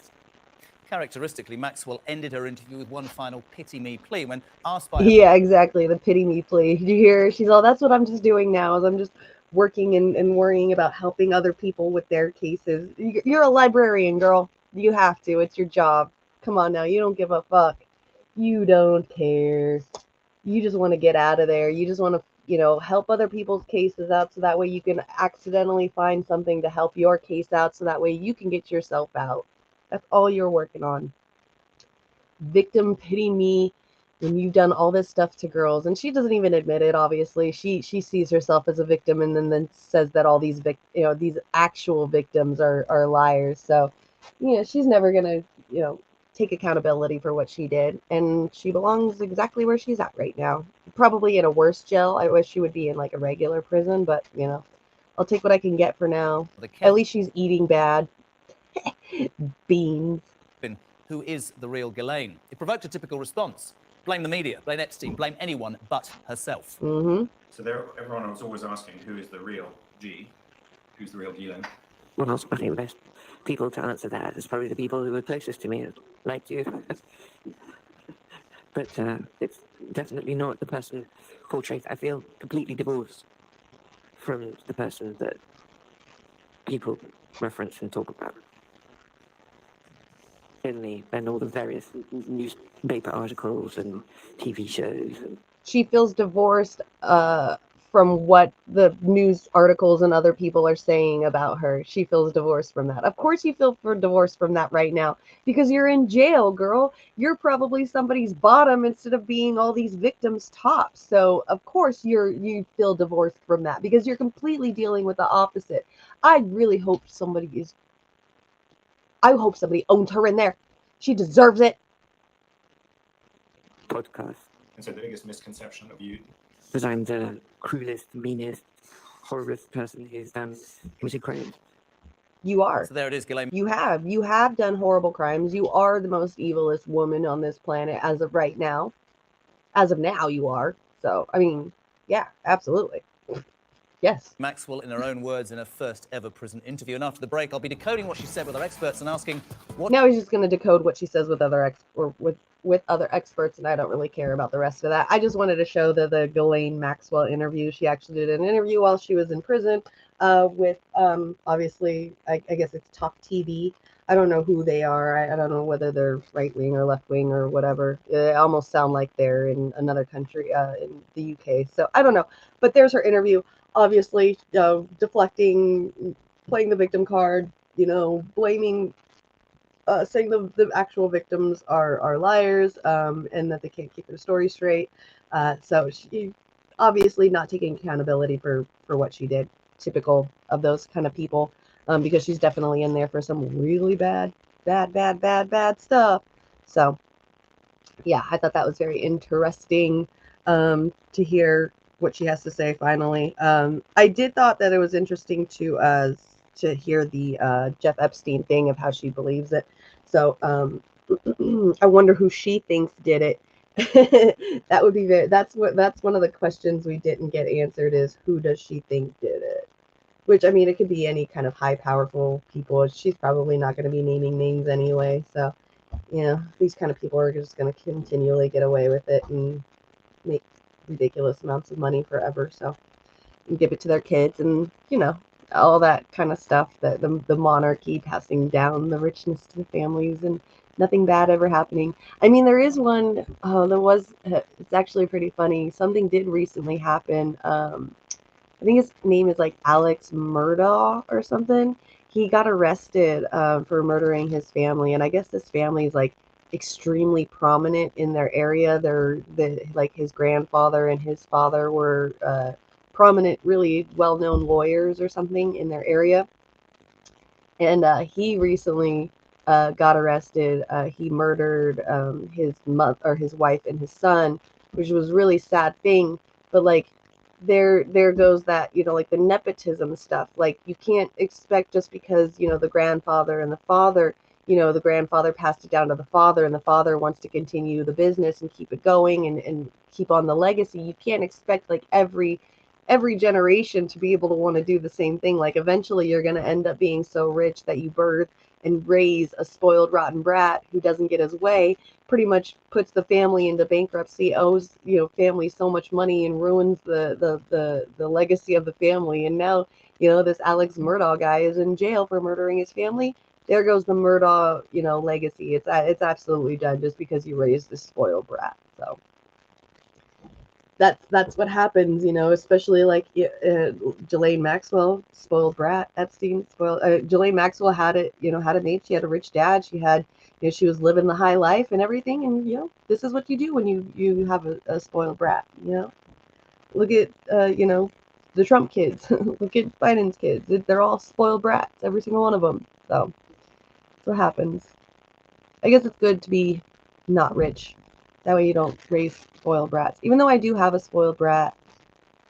Characteristically, Maxwell ended her interview with one final pity me plea when asked by Yeah, exactly. The pity me plea. Did you hear? She's all, that's what I'm just doing now, is I'm just working and worrying about helping other people with their cases. You're a librarian, girl. You have to. It's your job. Come on now. You don't give a fuck. You don't care. You just want to get out of there. You just want to, you know, help other people's cases out so that way you can accidentally find something to help your case out so that way you can get yourself out. That's all you're working on. Victim pity me when you've done all this stuff to girls, and she doesn't even admit it. Obviously, she sees herself as a victim, and then says that all these these actual victims are liars. So, you know, she's never gonna take accountability for what she did, and she belongs exactly where she's at right now. Probably in a worse jail. I wish she would be in like a regular prison, but you know, I'll take what I can get for now. At least she's eating bad beans. Who is the real Ghislaine? It provoked a typical response. Blame the media, blame Epstein, blame anyone but herself. Mm-hmm. So everyone was always asking, who is the real G? Who's the real Ghislaine? Well, I think the best people to answer that is probably the people who are closest to me, like you. But it's definitely not the person portrayed. I feel completely divorced from the person that people reference and talk about. And all the various newspaper articles and TV shows. She feels divorced from what the news articles and other people are saying about her. She feels divorced from that. Of course you feel divorced from that right now because you're in jail, girl. You're probably somebody's bottom instead of being all these victims' top. So of course you feel divorced from that because you're completely dealing with the opposite. I really hope somebody owns her in there. She deserves it. Podcast. And so the biggest misconception of you that I'm the cruelest, meanest, horriblest person who's committed crimes. You are. So there it is, Ghislaine. You have done horrible crimes. You are the most evilest woman on this planet as of right now. As of now, you are. So, I mean, yeah, absolutely. Yes. Maxwell, in her own words, in her first ever prison interview. And after the break, I'll be decoding what she said with our experts and asking what. Now he's just going to decode what she says with other other experts, and I don't really care about the rest of that. I just wanted to show the Ghislaine Maxwell interview. She actually did an interview while she was in prison with obviously I guess it's Talk TV. I don't know who they are. I don't know whether they're right wing or left wing or whatever. They almost sound like they're in another country, in the UK. So I don't know. But there's her interview. Obviously, deflecting, playing the victim card, blaming, saying the actual victims are liars, and that they can't keep their story straight. So she obviously not taking accountability for what she did. typical of those kind of people, because she's definitely in there for some really bad stuff. So yeah, I thought that was very interesting to hear what she has to say finally. I did thought that it was interesting to hear the Jeff Epstein thing of how she believes it. So I wonder who she thinks did it. That would be that's one of the questions we didn't get answered, is who does she think did it? Which, I mean, it could be any kind of high powerful people. She's probably not going to be naming names anyway. So, these kind of people are just going to continually get away with it and make ridiculous amounts of money forever. So, and give it to their kids, and all that kind of stuff, that the monarchy passing down the richness to the families, and nothing bad ever happening. I mean, there is one. Oh, there was. It's actually pretty funny. Something did recently happen. I think his name is like Alex Murdaugh or something. He got arrested for murdering his family, and I guess this family is like extremely prominent in their area. Like his grandfather and his father were prominent, really well-known lawyers or something in their area. And he recently got arrested. He murdered his wife and his son, which was a really sad thing. But like, there goes that, like the nepotism stuff. Like, you can't expect just because the grandfather and the father, the grandfather passed it down to the father, and the father wants to continue the business and keep it going and keep on the legacy. You can't expect like every generation to be able to want to do the same thing. Like, eventually you're going to end up being so rich that you birth and raise a spoiled, rotten brat who doesn't get his way, pretty much puts the family into bankruptcy, owes family so much money, and ruins the legacy of the family. And now this Alex Murdaugh guy is in jail for murdering his family. There goes the Murdaugh legacy. It's absolutely done just because you raised this spoiled brat. So that's what happens, especially like Ghislaine Maxwell, spoiled brat. Epstein, spoiled. Ghislaine Maxwell had it, had it made. She had a rich dad. She had, she was living the high life and everything. And this is what you do when you have a spoiled brat. Look at the Trump kids. Look at Biden's kids. They're all spoiled brats, every single one of them. So that's what happens. I guess it's good to be not rich. That way you don't raise spoiled brats. Even though I do have a spoiled brat,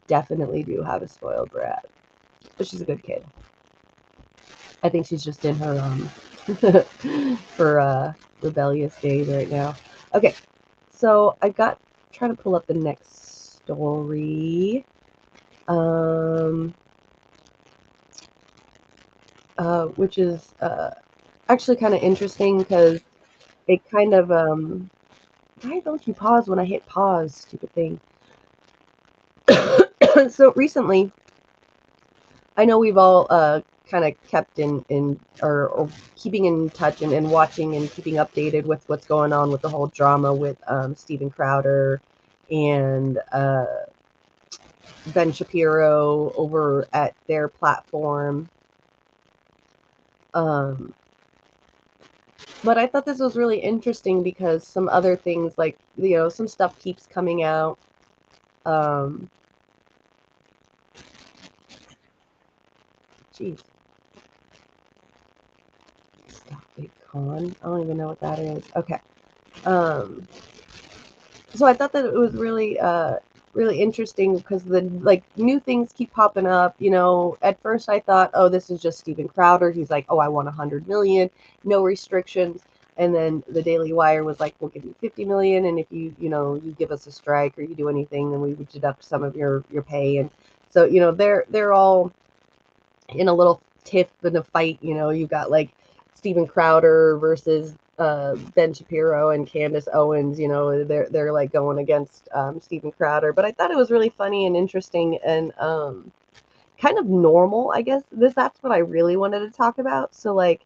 definitely do have a spoiled brat. But she's a good kid. I think she's just in her her rebellious days right now. Okay, so I got trying to pull up the next story. Which is actually kind of interesting because it kind of why don't you pause when I hit pause, stupid thing? So recently, I know we've all kind of kept or keeping in touch and watching and keeping updated with what's going on with the whole drama with Steven Crowder and Ben Shapiro over at their platform. But I thought this was really interesting because some other things, like, some stuff keeps coming out. Geez. Stop it, Con. I don't even know what that is. Okay. So I thought that it was really, really interesting because the new things keep popping up. At first I thought, oh, this is just Steven Crowder. He's like, oh, I want 100 million, no restrictions. And then the Daily Wire was like, we'll give you 50 million, and if you give us a strike or you do anything, then we would deduct some of your pay. And so they're all in a little tiff and a fight. You've got like Steven Crowder versus Ben Shapiro and Candace Owens. They're like going against Steven Crowder. But I thought it was really funny and interesting and kind of normal, I guess. That's what I really wanted to talk about. So like,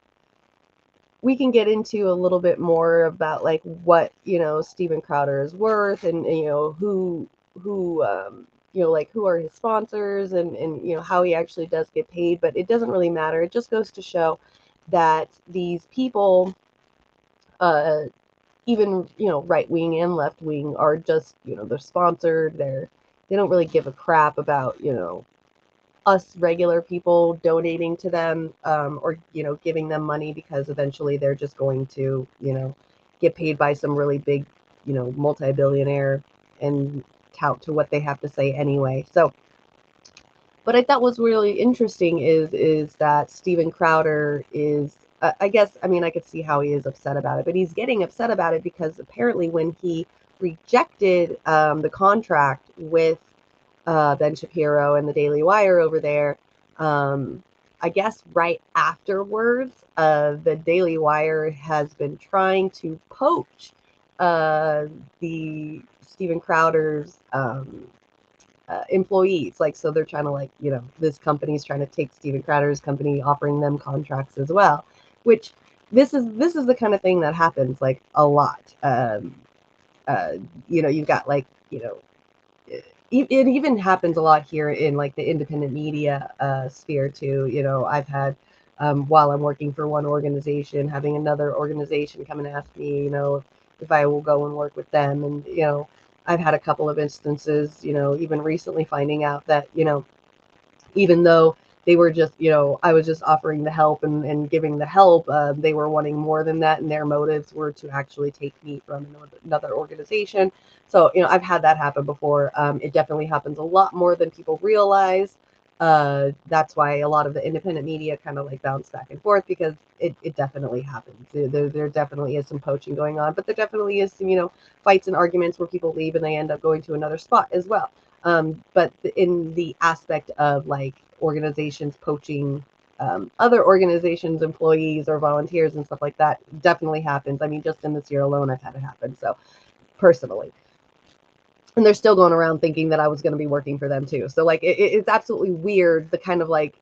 we can get into a little bit more about like what Steven Crowder is worth, and who like who are his sponsors, and how he actually does get paid. But it doesn't really matter. It just goes to show that these people, even right wing and left wing, are just they're sponsored. They don't really give a crap about us regular people donating to them, or, you know, giving them money, because eventually they're just going to, you know, get paid by some really big, you know, multi-billionaire and tout to what they have to say anyway. So what I thought was really interesting is that Steven Crowder is, I guess, I mean, I could see how he is upset about it, but he's getting upset about it because apparently when he rejected the contract with Ben Shapiro and the Daily Wire over there, I guess right afterwards, the Daily Wire has been trying to poach the Steven Crowder's employees. Like, so they're trying to, like, you know, this company's trying to take Steven Crowder's company, offering them contracts as well, which this is the kind of thing that happens like a lot. You know, you've got, like, you know, it even happens a lot here in like the independent media sphere too. You know, I've had while I'm working for one organization, having another organization come and ask me, you know, if I will go and work with them. And, you know, I've had a couple of instances, you know, even recently finding out that, you know, even though they were just, you know, I was just offering the help and giving the help, they were wanting more than that, and their motives were to actually take me from another organization. So, you know, I've had that happen before. It definitely happens a lot more than people realize. That's why a lot of the independent media kind of like bounce back and forth, because it definitely happens. There definitely is some poaching going on, but there definitely is some, you know, fights and arguments where people leave and they end up going to another spot as well. But in the aspect of like organizations poaching other organizations, employees or volunteers and stuff like that, definitely happens. I mean, just in this year alone, I've had it happen. So personally, and they're still going around thinking that I was going to be working for them too. So like, it's absolutely weird, the kind of like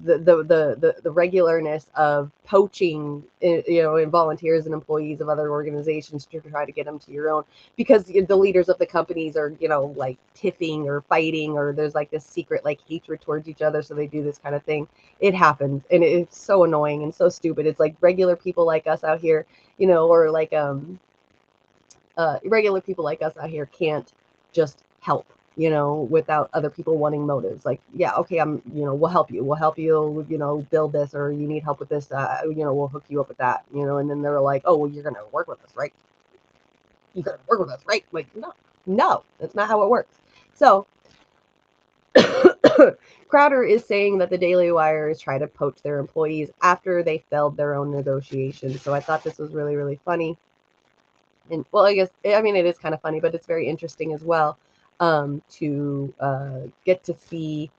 the regularness of poaching, you know, in volunteers and employees of other organizations to try to get them to your own, because the leaders of the companies are, you know, like tiffing or fighting, or there's like this secret like hatred towards each other. So they do this kind of thing. It happens, and it's so annoying and so stupid. It's like regular people like us out here, you know, or like regular people like us out here can't just help, you know, without other people wanting motives. Like, yeah, okay, you know, we'll help you, you know, build this, or you need help with this, you know, we'll hook you up with that, you know. And then they're like, oh, well, you're gonna work with us, right? You're gonna work with us, right? Like, no, that's not how it works. So Crowder is saying that the Daily Wire is trying to poach their employees after they failed their own negotiations. So I thought this was really, really funny. And well, I guess, I mean, it is kind of funny, but it's very interesting as well, to get to see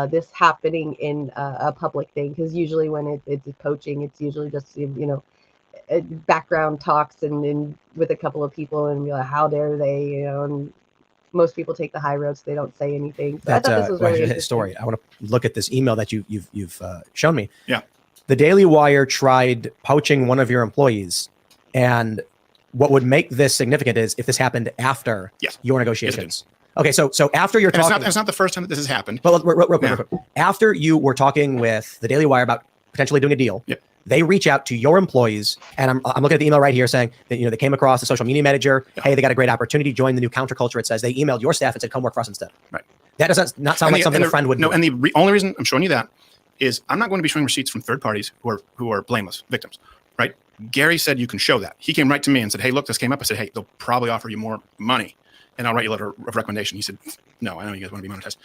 this happening in a public thing, because usually when it's poaching, it's usually just, you know, background talks and with a couple of people, and be like, how dare they, you know, and most people take the high road, so they don't say anything. So I thought this was really interesting. Story. I want to look at this email that you've shown me. Yeah. The Daily Wire tried poaching one of your employees, and what would make this significant is if this happened after your negotiations. Okay, so after you're talking, it's not the first time that this has happened. But real quick. After you were talking with the Daily Wire about potentially doing a deal, they reach out to your employees, and I'm looking at the email right here saying that, you know, they came across the social media manager. Hey, they got a great opportunity. Join the new counterculture. It says they emailed your staff and said, come work for us instead. Right. That does not sound like something a friend would do. No, and the only reason I'm showing you that is I'm not going to be showing receipts from third parties who are blameless victims, right? Gary said you can show that. He came right to me and said, hey, look, this came up. I said, hey, they'll probably offer you more money, and I'll write you a letter of recommendation. He said, no, I know you guys want to be monetized.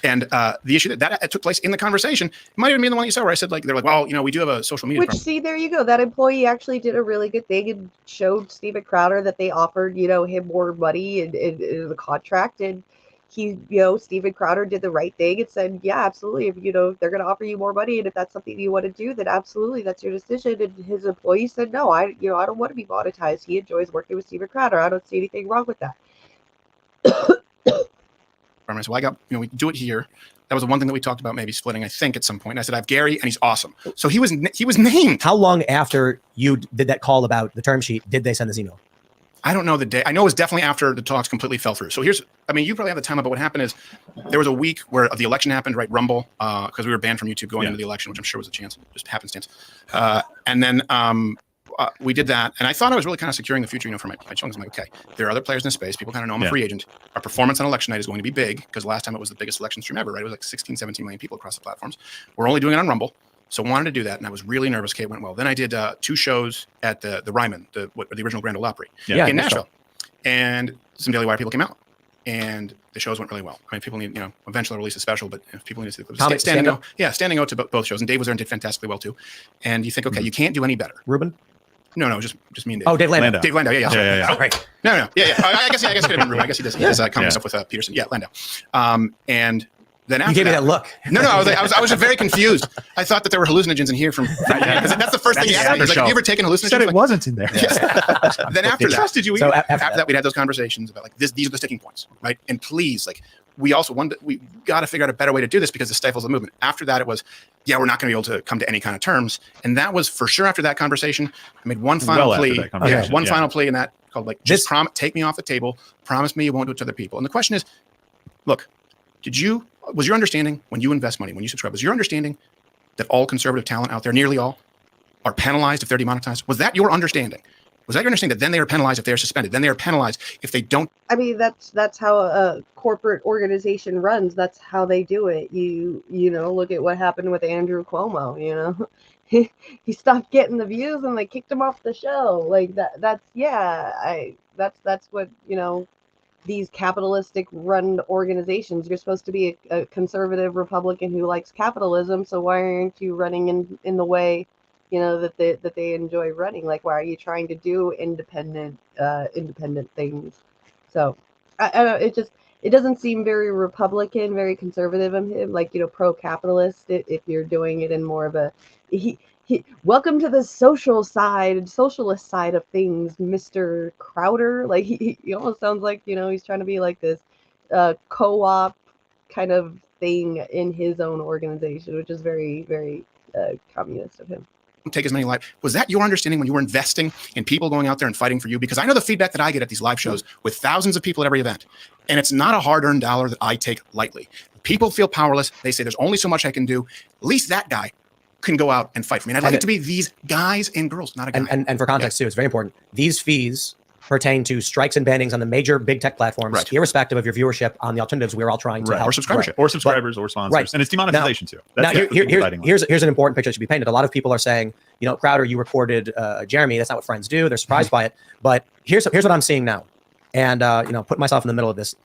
And the issue that took place in the conversation might even be the one you saw where I said, like, they're like, well, you know, we do have a social media. Which, see, there you go. That employee actually did a really good thing and showed Steven Crowder that they offered, you know, him more money in the contract. And he, you know, Steven Crowder did the right thing and said, yeah, absolutely. If, you know, if they're going to offer you more money, and if that's something you want to do, then absolutely, that's your decision. And his employee said, no, I don't want to be monetized. He enjoys working with Steven Crowder. I don't see anything wrong with that. So I got, you know, we do it here. That was the one thing that we talked about, maybe splitting, I think, at some point. And I said, I have Gary, and he's awesome. So he was named. How long after you did that call about the term sheet did they send this email? I don't know the day. I know it was definitely after the talks completely fell through. So you probably have the time, but what happened is there was a week where the election happened, right? Rumble, because we were banned from YouTube going into the election, which I'm sure was a chance, just happenstance. And then we did that, and I thought I was really kind of securing the future, for my chunks. I'm like, okay, there are other players in the space. People kind of know I'm a free agent. Our performance on election night is going to be big because last time it was the biggest election stream ever, right? It was like 16, 17 million people across the platforms. We're only doing it on Rumble. So wanted to do that, and I was really nervous. Okay, it went well. Then I did 2 shows at the Ryman, the original Grand Ole Opry in Nashville, and some Daily Wire people came out, and the shows went really well. I mean, people need, eventually release a special, but if people need to see standing out to both shows, and Dave was there and did fantastically well too. And you think, okay, you can't do any better. Ruben? No, just me and Dave. Oh, Dave Landau. Dave Landau, yeah. Oh, right. No, yeah. I guess it could have been Ruben. I guess he does comedy stuff with Peterson. Yeah, Landau. And then after you gave me that look. No, I was just very confused. I thought that there were hallucinogens in here from. That's the first thing he asked me. Like, have you ever taken hallucinogens? Said it wasn't in there. Then after that, trusted you. So after that, we'd had those conversations about like these are the sticking points, right? And please, like, we got to figure out a better way to do this because it stifles the movement. After that, it was, we're not going to be able to come to any kind of terms. And that was for sure after that conversation. I made one final plea. Final plea, and that called like, just take me off the table. Promise me you won't do it to other people. And the question is, look, was your understanding when you invest money, when you subscribe, was your understanding that all conservative talent out there, nearly all, are penalized if they're demonetized? Was that your understanding? Was that your understanding that then they are penalized if they are suspended? Then they are penalized if they don't? I mean, that's how a corporate organization runs. That's how they do it. You look at what happened with Andrew Cuomo. He stopped getting the views and they kicked him off the show. Like that's what these capitalistic run organizations. You're supposed to be a conservative Republican who likes capitalism. So why aren't you running in the way that they enjoy running? Like, why are you trying to do independent things? So it doesn't seem very Republican, very conservative of him, like, pro-capitalist, if you're doing it in more of a welcome to the socialist side of things, Mr. Crowder. Like he almost sounds like, he's trying to be like this co-op kind of thing in his own organization, which is very, very communist of him. Take as many lives. Was that your understanding when you were investing in people going out there and fighting for you? Because I know the feedback that I get at these live shows with thousands of people at every event, and it's not a hard-earned dollar that I take lightly. People feel powerless. They say there's only so much I can do. At least that guy can go out and fight for me. And I'd like it to be these guys and girls, not a guy. And for context too, it's very important. These fees pertain to strikes and bannings on the major big tech platforms, irrespective of your viewership on the alternatives. We're all trying to help. Or subscribership. Or subscribers or sponsors. And it's demonetization too. That's here's an important picture that should be painted. A lot of people are saying, Crowder, you recorded Jeremy. That's not what friends do. They're surprised by it. But here's what I'm seeing now. And, put myself in the middle of this.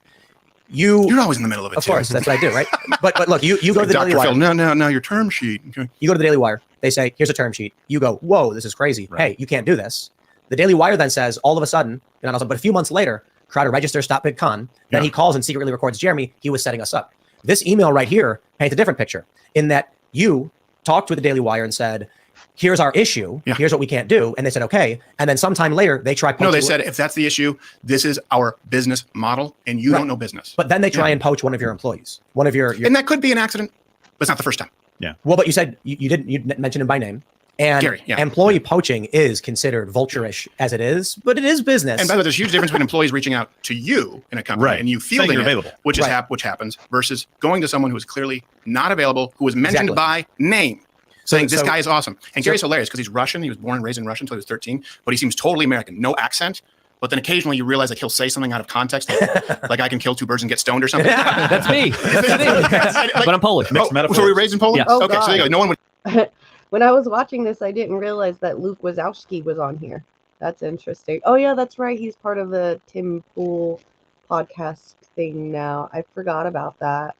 You're always in the middle of it. Of course, that's what I do, right? But look, you go to the Daily Wire. No, your term sheet. Okay. You go to the Daily Wire. They say, here's a term sheet. You go, whoa, this is crazy. Right. Hey, you can't do this. The Daily Wire then says, all of a sudden, but a few months later, Crowder registers .vidcon. Then he calls and secretly records Jeremy. He was setting us up. This email right here paints a different picture in that you talked with the Daily Wire and said, here's our issue. Yeah. Here's what we can't do. And they said, okay. And then sometime later, they try. No, they said, if that's the issue, this is our business model and you don't know business. But then they try and poach one of your employees, one of your. And that could be an accident, but it's not the first time. Yeah. Well, but you said you didn't mention him by name. And Gary, employee poaching is considered vulture-ish as it is, but it is business. And by the way, there's a huge difference between employees reaching out to you in a company and you fielding it, available, which happens, versus going to someone who is clearly not available, who was mentioned by name, saying this guy is awesome. And Gary's hilarious because he's Russian. He was born and raised in Russia until he was 13, but he seems totally American, no accent. But then occasionally you realize like he'll say something out of context, like I can kill 2 birds and get stoned or something. Yeah, that's me. But I'm Polish. So were you raised in Poland? Yes. Okay, so there you go. No one would. When I was watching this, I didn't realize that Luke Wazowski was on here. That's interesting. Oh, yeah, that's right. He's part of the Tim Pool podcast thing now. I forgot about that.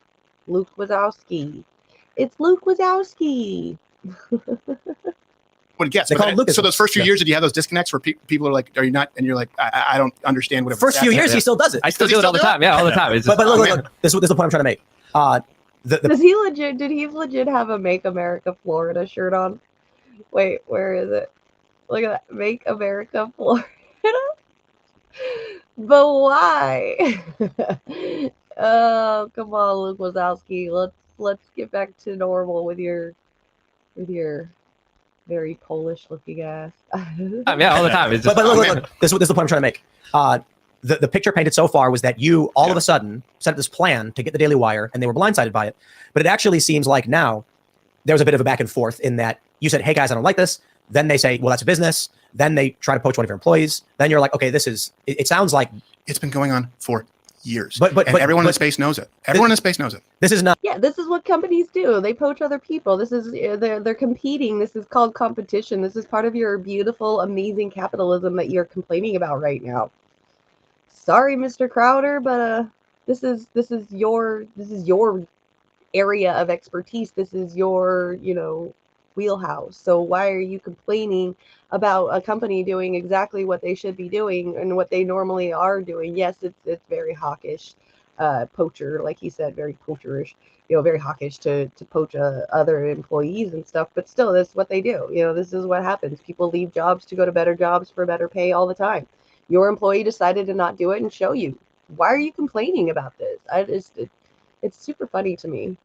Luke Wazowski. It's Luke Wazowski. What it gets. So those first few years, did you have those disconnects where people are like, are you not? And you're like, I don't understand whatever. First few years, he still does it. I still do it all the time. Yeah, all the time. But look, this is the point I'm trying to make. Did he legit have a Make America Florida shirt on? Wait, where is it? Look at that. Make America Florida. But why? Oh, come on, Luke Wazowski. Let's get back to normal with your very Polish looking ass. Yeah, all the time. But look, this is the point I'm trying to make. The picture painted so far was that you all of a sudden set up this plan to get the Daily Wire and they were blindsided by it. But it actually seems like now there's a bit of a back and forth in that you said, hey guys, I don't like this. Then they say, well, that's business. Then they try to poach one of your employees. Then you're like, okay, it sounds like it's been going on for years. But everyone in the space knows it. Everyone in the space knows it. This is not. Yeah, this is what companies do. They poach other people. This is they're competing. This is called competition. This is part of your beautiful, amazing capitalism that you're complaining about right now. Sorry, Mr. Crowder, but this is your area of expertise. This is your wheelhouse. So why are you complaining about a company doing exactly what they should be doing and what they normally are doing? Yes, it's very hawkish, poacher, like he said, very poacherish, very hawkish to poach other employees and stuff. But still, that's what they do. This is what happens. People leave jobs to go to better jobs for better pay all the time. Your employee decided to not do it and show you. Why are you complaining about this? It's super funny to me.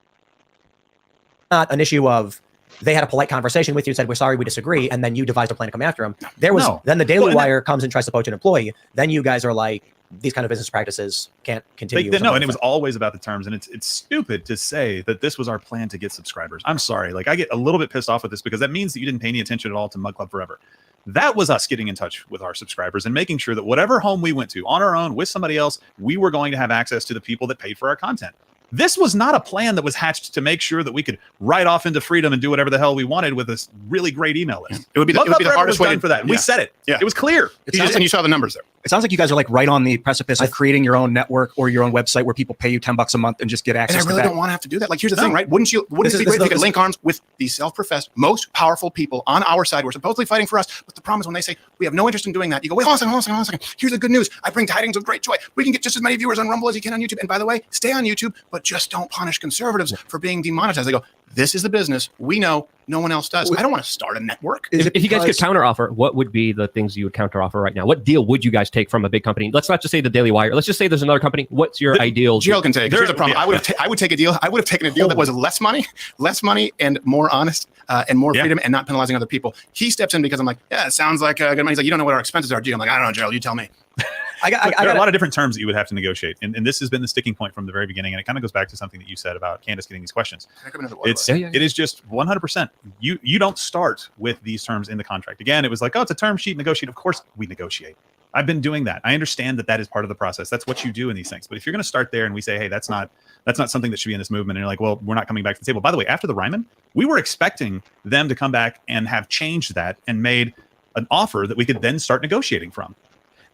Not an issue of they had a polite conversation with you, said, we're sorry, we disagree, and then you devised a plan to come after him. Then the Daily Wire comes and tries to poach an employee. Then you guys are like, these kind of business practices can't continue. And it was always about the terms, and it's stupid to say that this was our plan to get subscribers. I'm sorry. Like, I get a little bit pissed off with this because that means that you didn't pay any attention at all to Mug Club Forever. That was us getting in touch with our subscribers and making sure that whatever home we went to on our own with somebody else, we were going to have access to the people that paid for our content. This was not a plan that was hatched to make sure that we could ride off into freedom and do whatever the hell we wanted with this really great email list. It would be the hardest way for that. And we said it. Yeah. It was clear. And you saw the numbers there. It sounds like you guys are like right on the precipice of creating your own network or your own website where people pay you $10 a month and just get access to that. And I really don't want to have to do that. Like, here's the thing, right? Wouldn't it be great if you could link arms with the self-professed most powerful people on our side who are supposedly fighting for us? But the problem is when they say, we have no interest in doing that, you go, wait, hold on a second. Here's the good news. I bring tidings of great joy. We can get just as many viewers on Rumble as you can on YouTube. And by the way, stay on YouTube, but just don't punish conservatives for being demonetized. They go, this is the business. We know, no one else does. I don't want to start a network. If you guys could counteroffer, what would be the things you would counteroffer right now? What deal would you guys take from a big company? Let's not just say the Daily Wire. Let's just say there's another company. What's your ideal? Jill can take. Here's the problem. Yeah. I would take a deal. I would have taken a deal that was less money, and more honest, and more freedom, and not penalizing other people. He steps in because I'm like, yeah, it sounds like good money. He's like, you don't know what our expenses are, do you? I'm like, I don't know, Gerald. You tell me. There are a lot of different terms that you would have to negotiate, and this has been the sticking point from the very beginning. And it kind of goes back to something that you said about Candace getting these questions. It is just 100%. You don't start with these terms in the contract. Again, it was like, oh, it's a term sheet, negotiate. Of course, we negotiate. I've been doing that. I understand that is part of the process. That's what you do in these things. But if you're going to start there and we say, hey, that's not something that should be in this movement, and you're like, well, we're not coming back to the table. By the way, after the Ryman, we were expecting them to come back and have changed that and made an offer that we could then start negotiating from.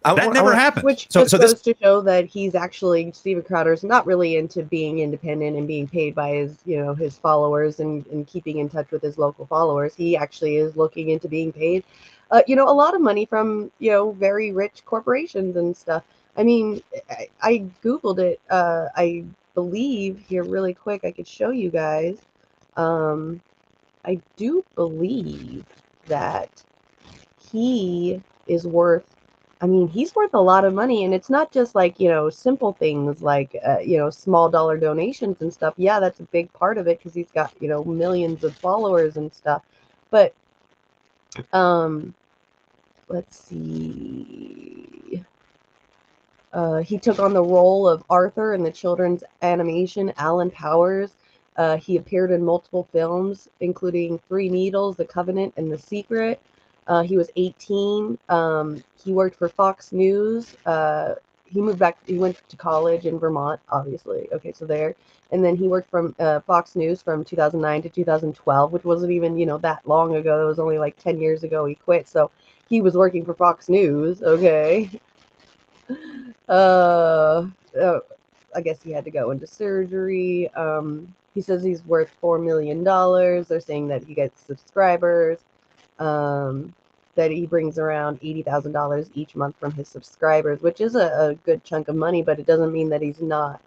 That never happened. Which goes to show that he's actually, Steven Crowder's not really into being independent and being paid by his followers and keeping in touch with his local followers. He actually is looking into being paid, a lot of money from, very rich corporations and stuff. I mean, I Googled it. I believe here really quick, I could show you guys. I do believe that he is worth, he's worth a lot of money, and it's not just like, simple things like, small dollar donations and stuff. Yeah, that's a big part of it because he's got, millions of followers and stuff. But, let's see. He took on the role of Arthur in the children's animation Alan Powers. He appeared in multiple films, including Three Needles, The Covenant, and The Secret. He was 18. He worked for Fox News. He moved back. He went to college in Vermont, obviously. Okay, so there. And then he worked from Fox News from 2009 to 2012, which wasn't even, that long ago. It was only like 10 years ago he quit. So he was working for Fox News. Okay. I guess he had to go into surgery. He says he's worth $4 million. They're saying that he gets subscribers. That he brings around $80,000 each month from his subscribers, which is a good chunk of money, but it doesn't mean that he's not,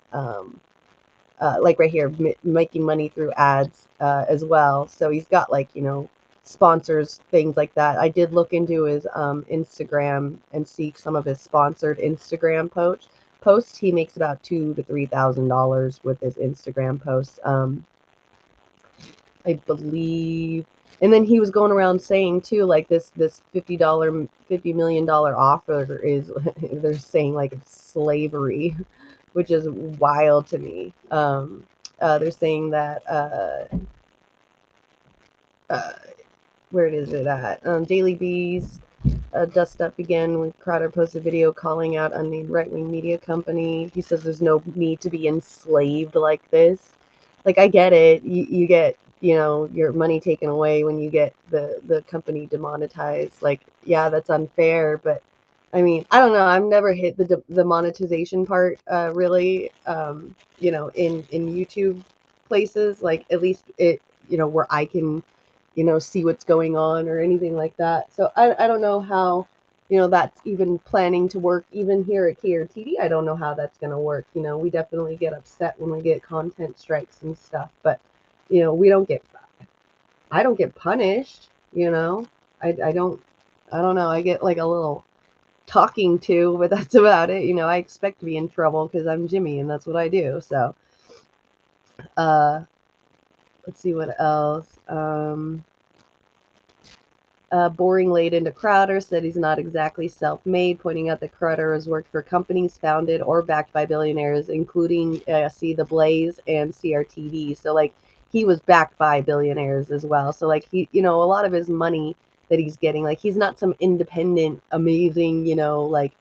like right here, making money through ads as well. So he's got sponsors, things like that. I did look into his Instagram and see some of his sponsored Instagram posts. He makes about $2,000 to $3,000 with his Instagram posts. I believe. And then he was going around saying too, like this $50 million offer is, they're saying like it's slavery, which is wild to me. They're saying that where is it at? Daily Beast. dust up began when Crowder posted a video calling out unnamed right-wing media company. He says there's no need to be enslaved like this. Like, I get it. You get, you know, your money taken away when you get the company demonetized. Like, yeah, that's unfair. But I mean, I don't know. I've never hit the monetization part really. You know, in YouTube places, like at least it, you know, where I can, you know, see what's going on or anything like that. So I don't know how, you know, that's even planning to work even here at KRTD. I don't know how that's going to work. You know, we definitely get upset when we get content strikes and stuff, but, you know, I don't get punished, you know, I don't know. I get like a little talking to, but that's about it. You know, I expect to be in trouble because I'm Jimmy and that's what I do. So, let's see what else. Boring laid into Crowder, said he's not exactly self-made, pointing out that Crowder has worked for companies founded or backed by billionaires, including The Blaze and CRTV. So, like, he was backed by billionaires as well. So, like, he, you know, a lot of his money that he's getting, like, he's not some independent, amazing, you know, like,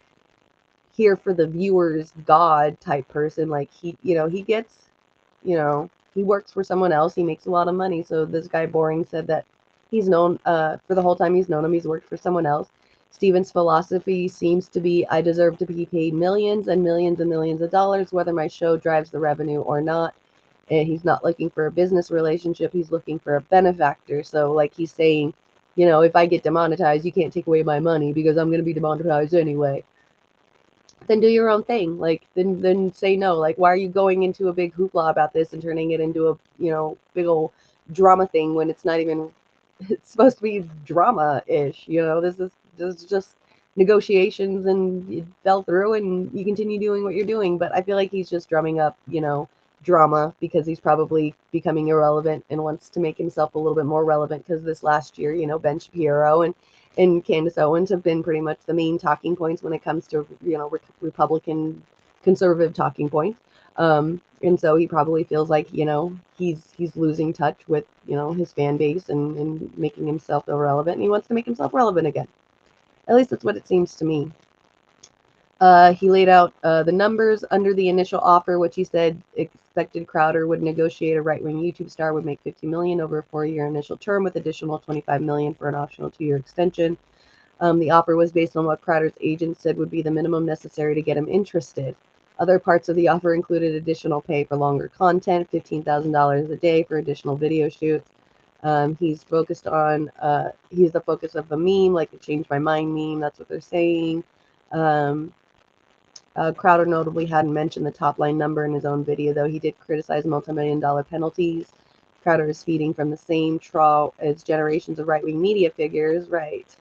here for the viewers, God type person. Like, he, you know, he gets, you know, he works for someone else. He makes a lot of money. So this guy Boring said that he's known for the whole time he's known him, he's worked for someone else. Steven's philosophy seems to be, I deserve to be paid millions and millions and millions of dollars, whether my show drives the revenue or not. And he's not looking for a business relationship. He's looking for a benefactor. So like he's saying, you know, if I get demonetized, you can't take away my money because I'm going to be demonetized anyway. Then do your own thing. Like, then say no. Like, why are you going into a big hoopla about this and turning it into a, you know, big old drama thing when it's not even, it's supposed to be drama-ish, you know? This is just negotiations, and it fell through and you continue doing what you're doing. But I feel like he's just drumming up, you know, drama because he's probably becoming irrelevant and wants to make himself a little bit more relevant, because this last year, you know, Ben Shapiro and Candace Owens have been pretty much the main talking points when it comes to, you know, Republican conservative talking points. And so he probably feels like, you know, he's losing touch with, you know, his fan base and making himself irrelevant, and he wants to make himself relevant again. At least that's what it seems to me. He laid out the numbers under the initial offer, which he said expected Crowder would negotiate a right-wing YouTube star would make $50 million over a 4-year initial term with additional $25 million for an optional 2-year extension. The offer was based on what Crowder's agent said would be the minimum necessary to get him interested. Other parts of the offer included additional pay for longer content, $15,000 a day for additional video shoots. He's focused on, he's the focus of the meme, like the Change My Mind meme. That's what they're saying. Crowder notably hadn't mentioned the top line number in his own video, though he did criticize multi-million-dollar penalties. Crowder is feeding from the same trough as generations of right-wing media figures, right?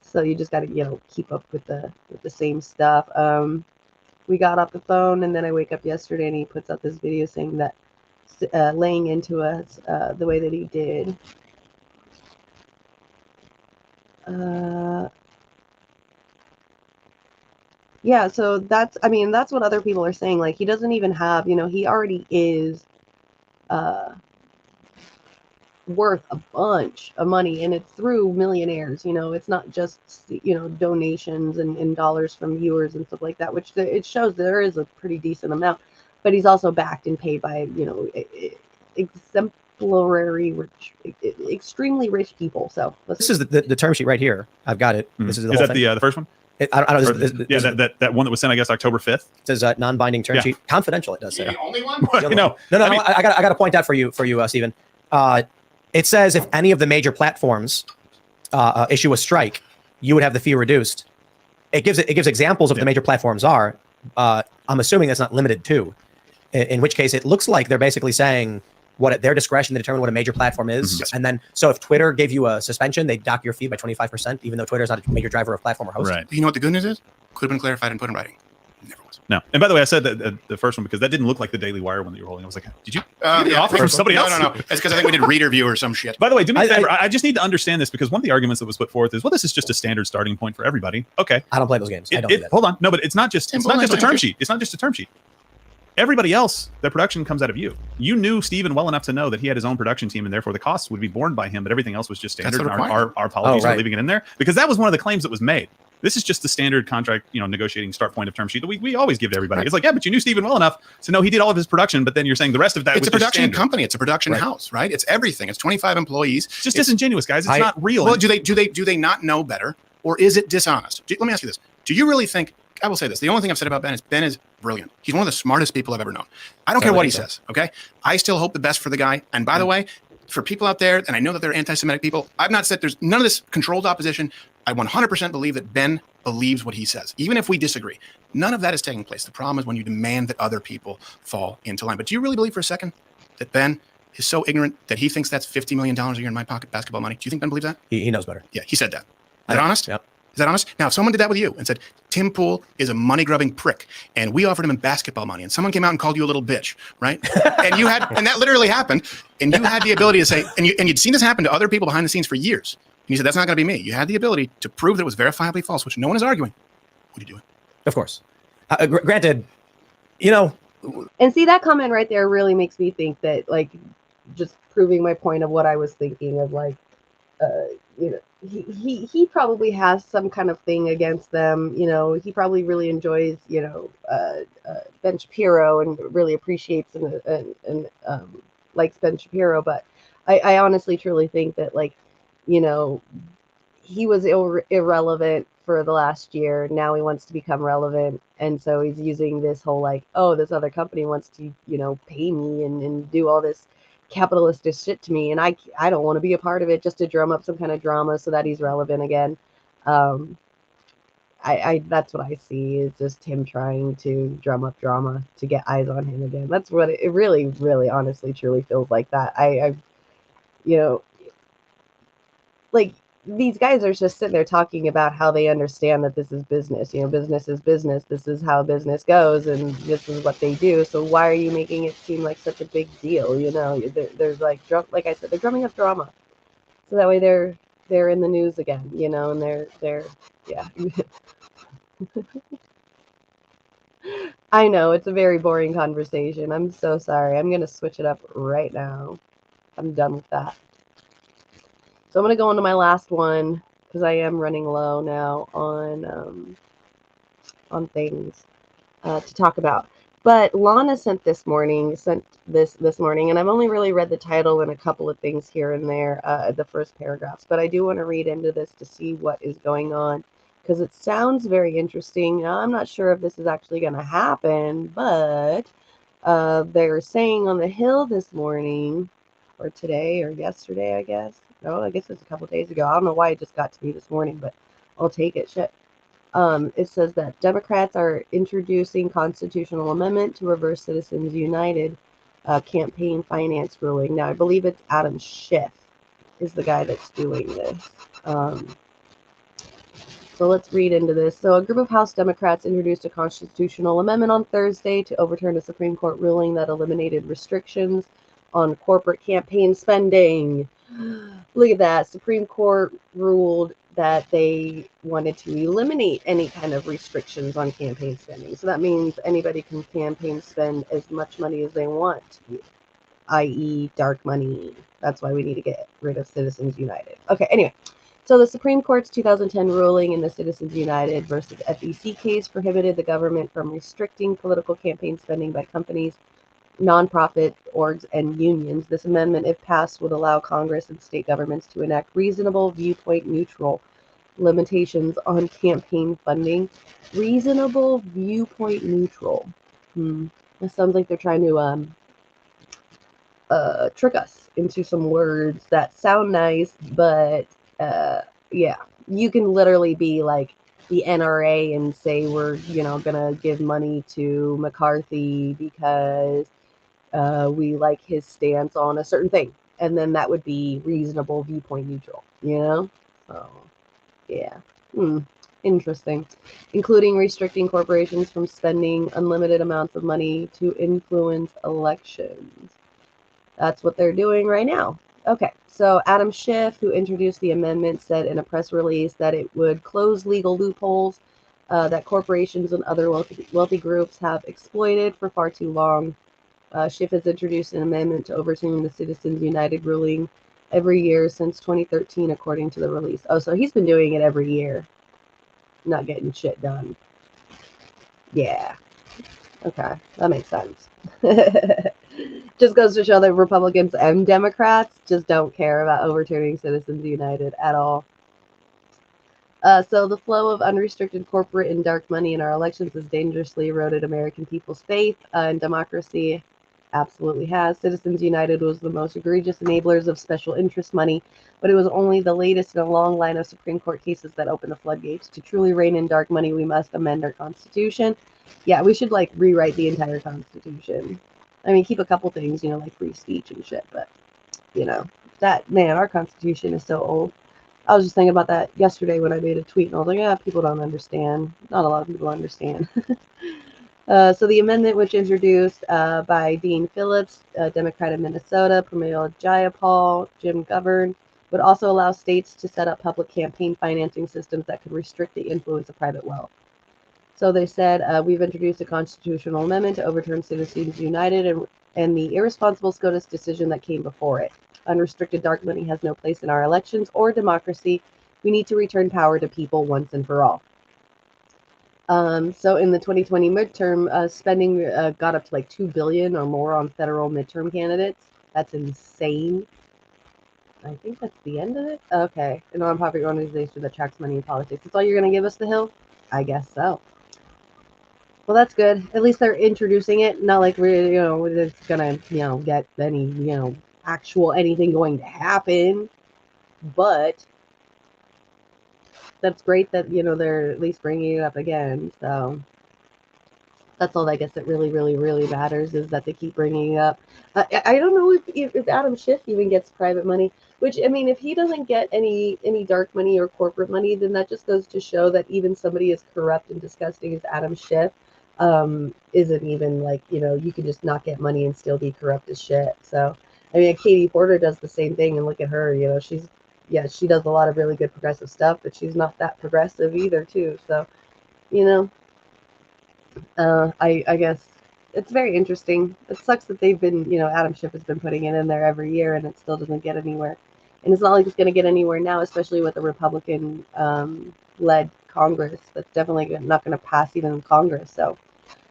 So you just got to, you know, keep up with the same stuff. We got off the phone, and then I wake up yesterday, and he puts out this video saying that laying into us the way that he did. Yeah, so that's, I mean, that's what other people are saying. Like, he doesn't even have, you know, he already is worth a bunch of money, and it's through millionaires, you know. It's not just, you know, donations and dollars from viewers and stuff like that, which it shows there is a pretty decent amount. But he's also backed and paid by, you know, exemplary rich, extremely rich people. So this is the term sheet right here. I've got it. This is the whole that thing. the first one? I don't know. Yeah, that one that was sent, I guess, October 5th. It says non-binding term sheet, confidential. It does say. The only one? No, I got to point out for you, Stephen. It says if any of the major platforms issue a strike, you would have the fee reduced. It gives examples of what the major platforms are. I'm assuming that's not limited to. In which case, it looks like they're basically saying what at their discretion to determine what a major platform is. Yes. And then, so if Twitter gave you a suspension, they dock your fee by 25%, even though Twitter is not a major driver of platform or host. Right. You know what the good news is? Could have been clarified and put in writing. Never was. No. And by the way, I said that the first one because that didn't look like the Daily Wire one that you were holding. I was like, did you get an offer from somebody else? No. It's because I think we did reader view or some shit. By the way, do me a favor. I just need to understand this because one of the arguments that was put forth is, well, this is just a standard starting point for everybody. Okay. I don't play those games. I don't do that. Hold on. No, but it's not just a term sheet. It's not just a term sheet. Everybody else, the production comes out of you. You knew Steven well enough to know that he had his own production team, and therefore the costs would be borne by him, but everything else was just standard. And our apologies for leaving it in there, because that was one of the claims that was made. This is just the standard contract, negotiating start point of term sheet that we always give to everybody. Right. It's like, yeah, but you knew Steven well enough to know he did all of his production, but then you're saying the rest of that was a production standard. company. It's a production house, right? It's everything. It's 25 employees. It's just disingenuous, guys. It's not real. Well, do they not know better, or is it dishonest? Let me ask you this: do you really think? I will say this: the only thing I've said about Ben is brilliant. He's one of the smartest people I've ever known. I don't care what he says. Okay, I still hope the best for the guy. And by the way, for people out there, and I know that they're anti-Semitic people, I've not said there's none of this controlled opposition. I 100% believe that Ben believes what he says, even if we disagree. None of that is taking place. The problem is when you demand that other people fall into line. But do you really believe for a second that Ben is so ignorant that he thinks that's $50 million a year in my pocket basketball money? Do you think Ben believes that? He knows better. Yeah, he said that. Is that honest? Yep. Is that honest? Now, if someone did that with you and said, Tim Pool is a money-grubbing prick, and we offered him basketball money, and someone came out and called you a little bitch, right? And that literally happened, and you had the ability to say, and you'd seen this happen to other people behind the scenes for years, and you said, that's not going to be me. You had the ability to prove that it was verifiably false, which no one is arguing. What are you doing? Of course. Granted, And see, that comment right there really makes me think that, like, just proving my point of what I was thinking of, like, he probably has some kind of thing against them. He probably really enjoys, Ben Shapiro and really appreciates and likes Ben Shapiro. But I honestly, truly think that, like, he was irrelevant for the last year. Now he wants to become relevant. And so he's using this whole, like, oh, this other company wants to, pay me and do all this capitalistic shit to me, and I don't want to be a part of it, just to drum up some kind of drama so that he's relevant again. I that's what I see, is just him trying to drum up drama to get eyes on him again. That's what it really, really, honestly, truly feels like. That I like, these guys are just sitting there talking about how they understand that this is business. Business is business. This is how business goes, and this is what they do. So why are you making it seem like such a big deal? There's like I said, they're drumming up drama, so that way they're in the news again. And they're yeah. I know it's a very boring conversation. I'm so sorry. I'm gonna switch it up right now. I'm done with that. So I'm going to go into my last one, because I am running low now on things to talk about. But Lana sent this morning, and I've only really read the title and a couple of things here and there, the first paragraphs. But I do want to read into this to see what is going on, because it sounds very interesting. Now, I'm not sure if this is actually going to happen, but they're saying on the Hill this morning, or today, or yesterday, I guess. No, I guess it's a couple days ago. I don't know why it just got to me this morning, but I'll take it. Shit. It says that Democrats are introducing constitutional amendment to reverse Citizens United campaign finance ruling. Now, I believe it's Adam Schiff is the guy that's doing this. So let's read into this. So a group of House Democrats introduced a constitutional amendment on Thursday to overturn a Supreme Court ruling that eliminated restrictions on corporate campaign spending. Look at that. Supreme Court ruled that they wanted to eliminate any kind of restrictions on campaign spending. So that means anybody can campaign spend as much money as they want, i.e. dark money. That's why we need to get rid of Citizens United. Okay, anyway. So the Supreme Court's 2010 ruling in the Citizens United versus FEC case prohibited the government from restricting political campaign spending by companies, nonprofit orgs, and unions. This amendment, if passed, would allow Congress and state governments to enact reasonable, viewpoint-neutral limitations on campaign funding. Reasonable, viewpoint-neutral. This sounds like they're trying to trick us into some words that sound nice, but yeah, you can literally be like the NRA and say we're gonna give money to McCarthy because we like his stance on a certain thing, and then that would be reasonable, viewpoint neutral, So yeah, interesting. Including restricting corporations from spending unlimited amounts of money to influence elections. That's what they're doing right now. Okay, so Adam Schiff, who introduced the amendment, said in a press release that it would close legal loopholes that corporations and other wealthy groups have exploited for far too long. Schiff has introduced an amendment to overturn the Citizens United ruling every year since 2013, according to the release. Oh, so he's been doing it every year, not getting shit done. Yeah. Okay, that makes sense. Just goes to show that Republicans and Democrats just don't care about overturning Citizens United at all. So the flow of unrestricted corporate and dark money in our elections has dangerously eroded American people's faith in democracy. Absolutely has. Citizens United was the most egregious enablers of special interest money, but it was only the latest in a long line of Supreme Court cases that opened the floodgates. To truly rein in dark money, we must amend our Constitution. Yeah, we should like rewrite the entire Constitution. I mean, keep a couple things, you know, like free speech and shit, but you know, that man, our Constitution is so old. I was just thinking about that yesterday when I made a tweet, and I was like, yeah, people don't understand. Not a lot of people understand. So the amendment, which introduced by Dean Phillips, Democrat of Minnesota, Pramila Jayapal, Jim Govern, would also allow states to set up public campaign financing systems that could restrict the influence of private wealth. So they said, we've introduced a constitutional amendment to overturn Citizens United and the irresponsible SCOTUS decision that came before it. Unrestricted dark money has no place in our elections or democracy. We need to return power to people once and for all. So in the 2020 midterm, spending got up to like $2 billion or more on federal midterm candidates. That's insane. I think that's the end of it. Okay, a nonprofit organization that tracks money in politics. That's all you're gonna give us, The Hill? I guess so. Well, that's good. At least they're introducing it. Not like we're, you know, it's gonna, you know, get any, you know, actual anything going to happen. But that's great that, you know, they're at least bringing it up again. So that's all I guess that really, really, really matters is that they keep bringing it up. I don't know if Adam Schiff even gets private money, which, I mean, if he doesn't get any dark money or corporate money, then that just goes to show that even somebody as corrupt and disgusting as Adam Schiff isn't even like, you know, you can just not get money and still be corrupt as shit. So, I mean, Katie Porter does the same thing, and look at her, you know, she does a lot of really good progressive stuff, but she's not that progressive either, too. So, you know, I guess it's very interesting. It sucks that they've been, you know, Adam Schiff has been putting it in there every year, and it still doesn't get anywhere. And it's not like it's going to get anywhere now, especially with a Republican-led Congress. That's definitely not going to pass even in Congress. So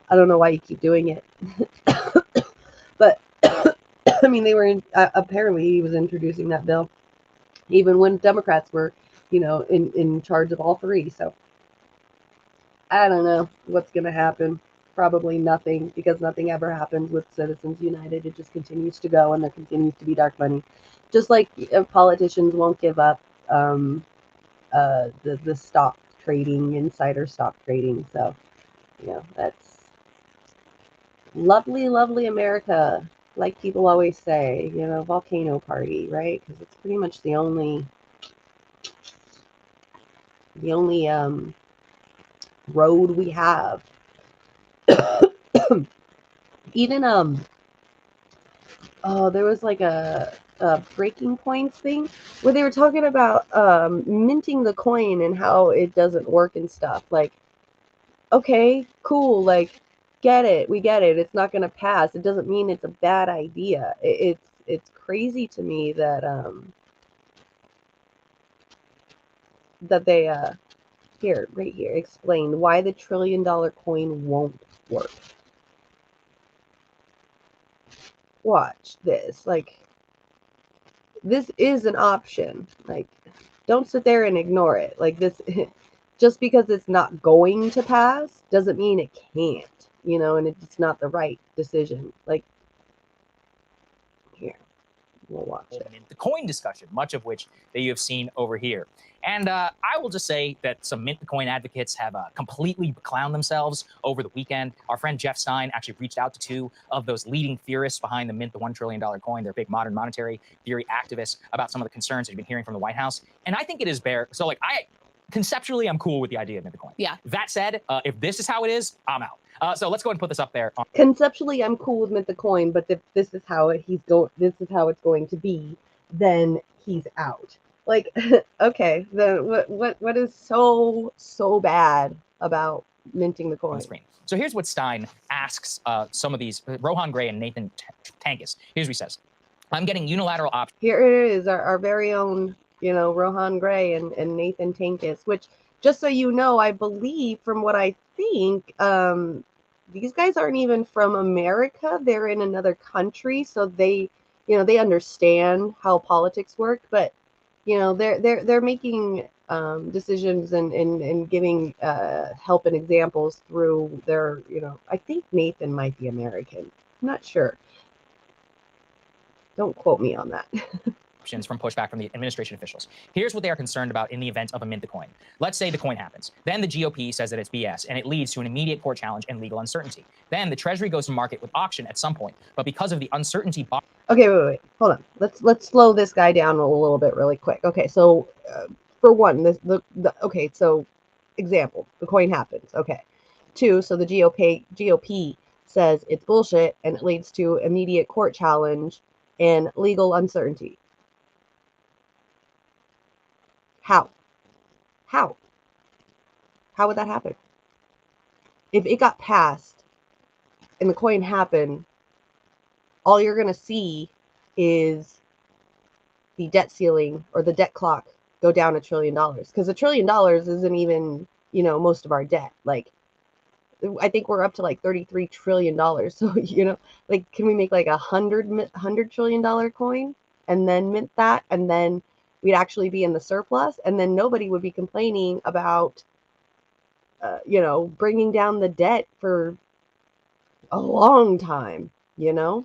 I don't know why you keep doing it. But I mean, they were apparently he was introducing that bill even when Democrats were, you know, in charge of all three. So I don't know what's going to happen. Probably nothing, because nothing ever happens with Citizens United. It just continues to go, and there continues to be dark money. Just like politicians won't give up the stock trading, insider stock trading. So, you know, that's lovely, lovely America. Like people always say, you know, volcano party, right? Because it's pretty much the only road we have. Even there was like a breaking points thing where they were talking about minting the coin and how it doesn't work and stuff. Like, okay, cool, like, get it, we get it, it's not gonna pass. It doesn't mean it's a bad idea. It's crazy to me that they here, right here, explain why the $1 trillion coin won't work. Watch this. Like, this is an option. Like, don't sit there and ignore it. Like, this, just because it's not going to pass doesn't mean it can't, you know, and it's not the right decision. Like, here, we'll watch it. The coin discussion, much of which that you have seen over here. And I will just say that some mint the coin advocates have completely clowned themselves over the weekend. Our friend Jeff Stein actually reached out to two of those leading theorists behind the mint the $1 trillion coin. They're big modern monetary theory activists about some of the concerns that you've been hearing from the White House. And I think it is bare. So like conceptually, I'm cool with the idea of mint the coin. Yeah. That said, if this is how it is, I'm out. So let's go ahead and put this up there. Conceptually, I'm cool with mint the coin, but if this is how this is how it's going to be, then he's out. Like, okay, then what is so bad about minting the on coin. the screen. So here's what Stein asks some of these, Rohan Gray and Nathan Tankus. Here's what he says. I'm getting unilateral options. Here it is, our very own, you know, Rohan Gray and Nathan Tankus, which, just so you know, I believe from what I think, these guys aren't even from America. They're in another country, so they, you know, they understand how politics work, but, you know, they're making decisions and giving help and examples through their, you know, I think Nathan might be American. I'm not sure. Don't quote me on that. From pushback from the administration officials. Here's what they are concerned about in the event of a mint the coin. Let's say the coin happens. Then the GOP says that it's BS, and it leads to an immediate court challenge and legal uncertainty. Then the Treasury goes to market with auction at some point, but because of the uncertainty. Okay, wait, hold on. Let's slow this guy down a little bit, really quick. Okay, so for one, okay, so example, the coin happens. Okay, 2, so the GOP says it's bullshit, and it leads to immediate court challenge and legal uncertainty. How would that happen? If it got passed and the coin happened, all you're going to see is the debt ceiling or the debt clock go down $1 trillion, because $1 trillion isn't even, you know, most of our debt. Like, I think we're up to like $33 trillion. So, you know, like, can we make like $100 trillion coin and then mint that, and then we'd actually be in the surplus, and then nobody would be complaining about, you know, bringing down the debt for a long time, you know?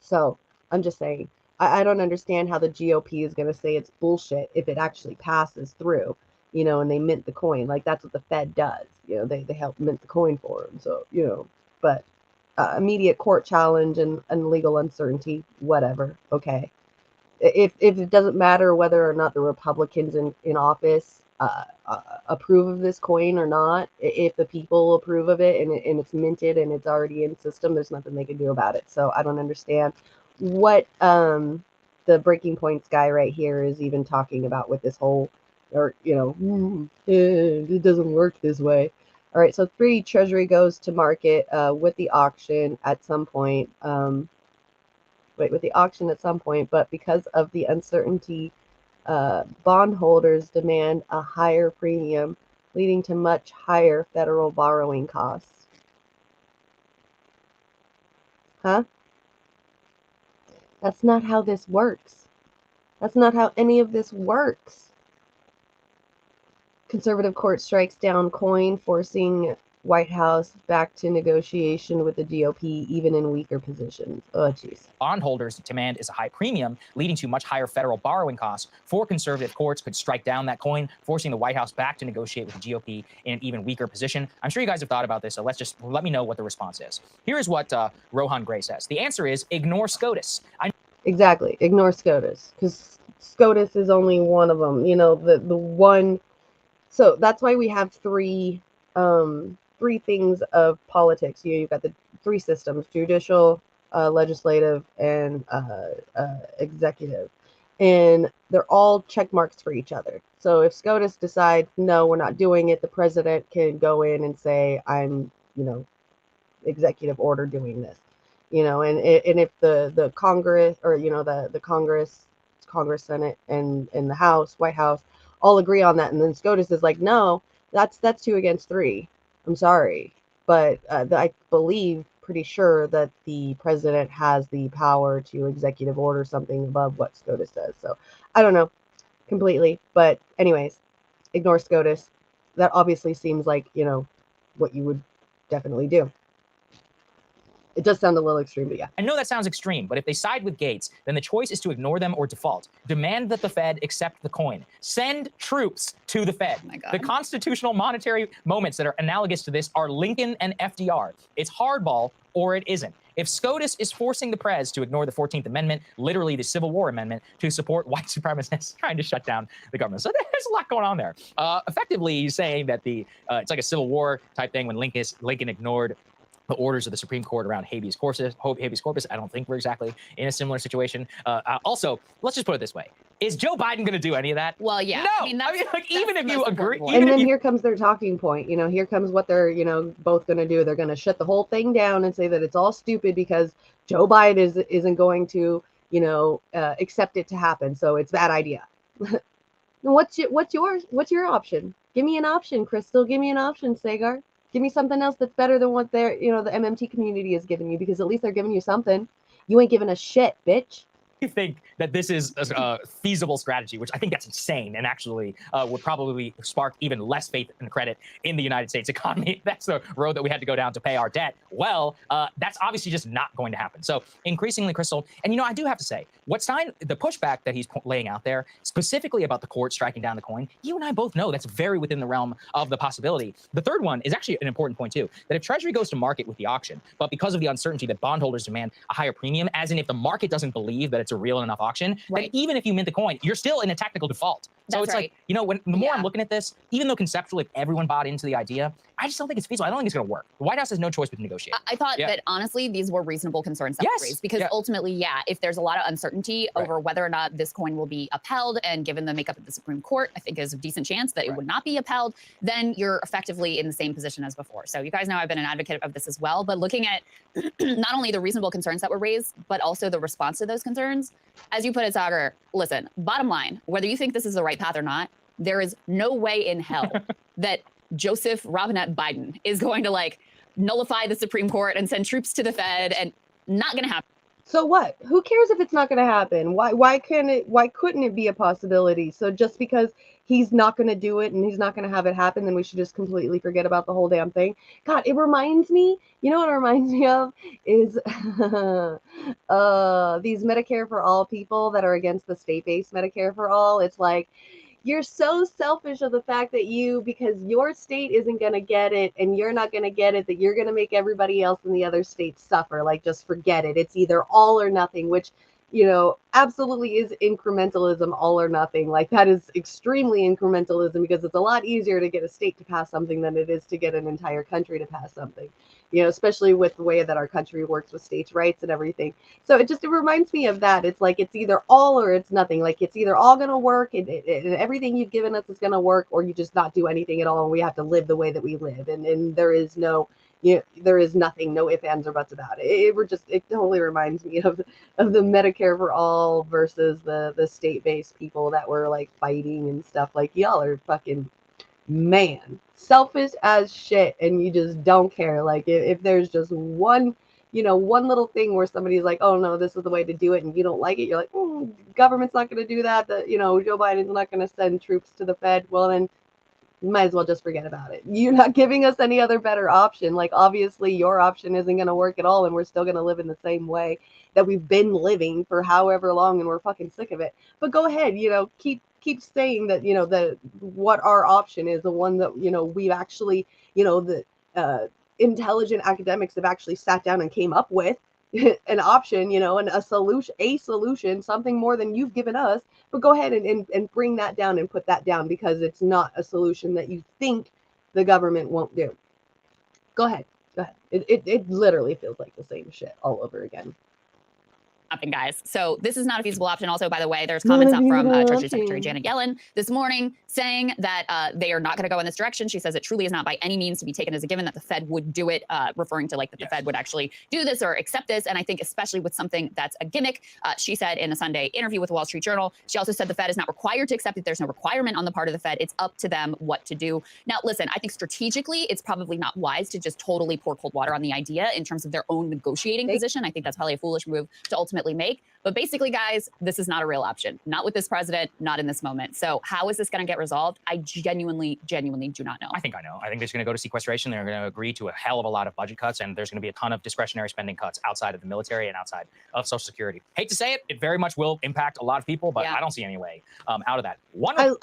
So I'm just saying, I don't understand how the GOP is going to say it's bullshit if it actually passes through, you know, and they mint the coin. Like, that's what the Fed does. You know, they help mint the coin for them. So, you know, but immediate court challenge and legal uncertainty, whatever. Okay. If it doesn't matter whether or not the Republicans in office approve of this coin or not, if the people approve of it and it's minted and it's already in system, there's nothing they can do about it. So I don't understand what the breaking points guy right here is even talking about with this whole, or, you know, it doesn't work this way. All right, so 3, Treasury goes to market with the auction at some point. With the auction at some point, but because of the uncertainty, bondholders demand a higher premium, leading to much higher federal borrowing costs. Huh? That's not how this works. That's not how any of this works. Conservative court strikes down coin, forcing White House back to negotiation with the GOP, even in weaker positions. Oh, jeez. Bondholders demand is a high premium, leading to much higher federal borrowing costs. 4 conservative courts could strike down that coin, forcing the White House back to negotiate with the GOP in an even weaker position. I'm sure you guys have thought about this, so let me know what the response is. Here is what Rohan Gray says. The answer is ignore SCOTUS. Exactly. Ignore SCOTUS, because SCOTUS is only one of them. You know, the one. So that's why we have three things of politics. You've got the 3 systems: judicial, legislative, and executive. And they're all check marks for each other. So if SCOTUS decides, no, we're not doing it, the president can go in and say, I'm, you know, executive order doing this. You know, and if the Congress, or, you know, the Congress, Senate, and the House, White House, all agree on that, and then SCOTUS is like, no, that's 2 against 3. I'm sorry, but I believe, pretty sure that the president has the power to executive order something above what SCOTUS does. So I don't know completely, but anyways, ignore SCOTUS. That obviously seems like, you know, what you would definitely do. It does sound a little extreme, but yeah. I know that sounds extreme, but if they side with Gates, then the choice is to ignore them or default. Demand that the Fed accept the coin. Send troops to the Fed. The constitutional monetary moments that are analogous to this are Lincoln and FDR. It's hardball or it isn't. If SCOTUS is forcing the Prez to ignore the 14th Amendment, literally the Civil War Amendment, to support white supremacists trying to shut down the government. So there's a lot going on there. Effectively, he's saying that it's like a Civil War type thing when Lincoln ignored the orders of the Supreme Court around habeas corpus. I don't think we're exactly in a similar situation. Also, let's just put it this way. Is Joe Biden going to do any of that? Well, yeah. No. I mean, like, even if you agree. And then here comes their talking point. You know, here comes what they're, you know, both going to do. They're going to shut the whole thing down and say that it's all stupid because Joe Biden isn't going to, you know, accept it to happen. So it's a bad idea. What's your option? Give me an option, Crystal. Give me an option, Sagar. Give me something else that's better than what they're, you know, the MMT community is giving you, because at least they're giving you something. You ain't giving a shit, bitch. You think that this is a feasible strategy, which I think that's insane, and actually would probably spark even less faith and credit in the United States economy. That's the road that we had to go down to pay our debt. Well, that's obviously just not going to happen. So increasingly, Crystal, and you know, I do have to say, what Stein, the pushback that he's laying out there, specifically about the court striking down the coin, you and I both know that's very within the realm of the possibility. The third one is actually an important point too, that if Treasury goes to market with the auction, but because of the uncertainty that bondholders demand a higher premium, as in if the market doesn't believe that it's a real enough auction, then even if you mint the coin, you're still in a technical default. So That's it's right. like, you know, when the more I'm looking at this, even though conceptually everyone bought into the idea, I just don't think it's feasible. I don't think it's going to work. The White House has no choice but to negotiate. I thought that honestly, these were reasonable concerns that were raised, because ultimately, if there's a lot of uncertainty over whether or not this coin will be upheld, and given the makeup of the Supreme Court, I think there's a decent chance that it would not be upheld, then you're effectively in the same position as before. So you guys know I've been an advocate of this as well, but looking at not only the reasonable concerns that were raised, but also the response to those concerns, as you put it, Sagar, listen, bottom line, whether you think this is the right path or not, there is no way in hell that Joseph Robinette Biden is going to like nullify the Supreme Court and send troops to the Fed, and not going to happen. So what? Who cares if it's not going to happen? Why couldn't it be a possibility? So just because he's not going to do it and he's not going to have it happen, then we should just completely forget about the whole damn thing? God, it reminds me, you know what it reminds me of is these Medicare for All people that are against the state-based Medicare for All. It's like, you're so selfish of the fact that because your state isn't going to get it and you're not going to get it, that you're going to make everybody else in the other states suffer. Like, just forget it. It's either all or nothing, which, you know, absolutely is incrementalism, all or nothing. Like, that is extremely incrementalism, because it's a lot easier to get a state to pass something than it is to get an entire country to pass something, you know, especially with the way that our country works with states' rights and everything. So it reminds me of that. It's like, it's either all or it's nothing. Like, it's either all going to work and everything you've given us is going to work, or you just not do anything at all and we have to live the way that we live. And there is no, you know, there is nothing, no ifs, ands, or buts about it. It totally reminds me of the Medicare for All versus the state-based people that were like fighting and stuff. Like, y'all are fucking, man, selfish as shit, and you just don't care. Like, if there's just one, you know, one little thing where somebody's like, oh no, this is the way to do it, and you don't like it, you're like, government's not going to do that. You know, Joe Biden's not going to send troops to the Fed. Well, then you might as well just forget about it. You're not giving us any other better option. Like, obviously your option isn't going to work at all, and we're still going to live in the same way that we've been living for however long, and we're fucking sick of it. But go ahead, you know, keep saying that, you know, what our option is, the one that, you know, we've actually, you know, the intelligent academics have actually sat down and came up with an option, you know, and a solution, something more than you've given us. But go ahead and bring that down and put that down, because it's not a solution that you think the government won't do. Go ahead. It literally feels like the same shit all over again. Guys, so this is not a feasible option. Also, by the way, there's comments up from Treasury Secretary Janet Yellen this morning saying that they are not going to go in this direction. She says it truly is not by any means to be taken as a given that the Fed would do it, referring to like that the Fed would actually do this or accept this. And I think especially with something that's a gimmick, she said in a Sunday interview with the Wall Street Journal, she also said the Fed is not required to accept it. There's no requirement on the part of the Fed. It's up to them what to do. Now, listen, I think strategically, it's probably not wise to just totally pour cold water on the idea in terms of their own negotiating position. I think that's probably a foolish move to ultimately make. But basically, guys, this is not a real option. Not with this president, not in this moment. So how is this going to get resolved? I genuinely do not know. I think I know. I think they're going to go to sequestration. They're going to agree to a hell of a lot of budget cuts, and there's going to be a ton of discretionary spending cuts outside of the military and outside of Social Security. Hate to say it, it very much will impact a lot of people, but I don't see any way out of that.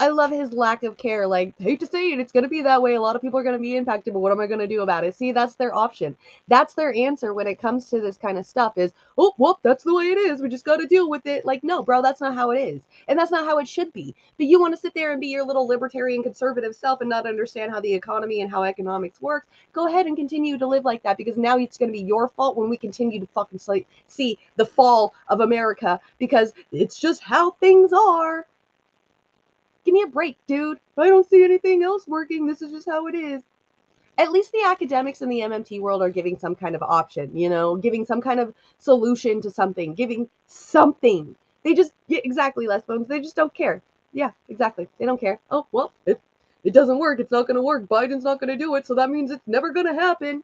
I love his lack of care. Like, hate to say it, it's going to be that way. A lot of people are going to be impacted, but what am I going to do about it? See, that's their option. That's their answer when it comes to this kind of stuff is, oh, well, that's the way it is. We just got to deal with it. Like, no, bro, that's not how it is. And that's not how it should be. But you want to sit there and be your little libertarian conservative self and not understand how the economy and how economics works. Go ahead and continue to live like that, because now it's going to be your fault when we continue to fucking see the fall of America, because it's just how things are. Give me a break, dude. I don't see anything else working. This is just how it is. At least the academics in the MMT world are giving some kind of option, giving some kind of solution to something, giving something. They just, yeah, exactly, Les Bones. They just don't care. Yeah, exactly. They don't care. Oh, well, if it doesn't work, it's not going to work. Biden's not going to do it, so that means it's never going to happen.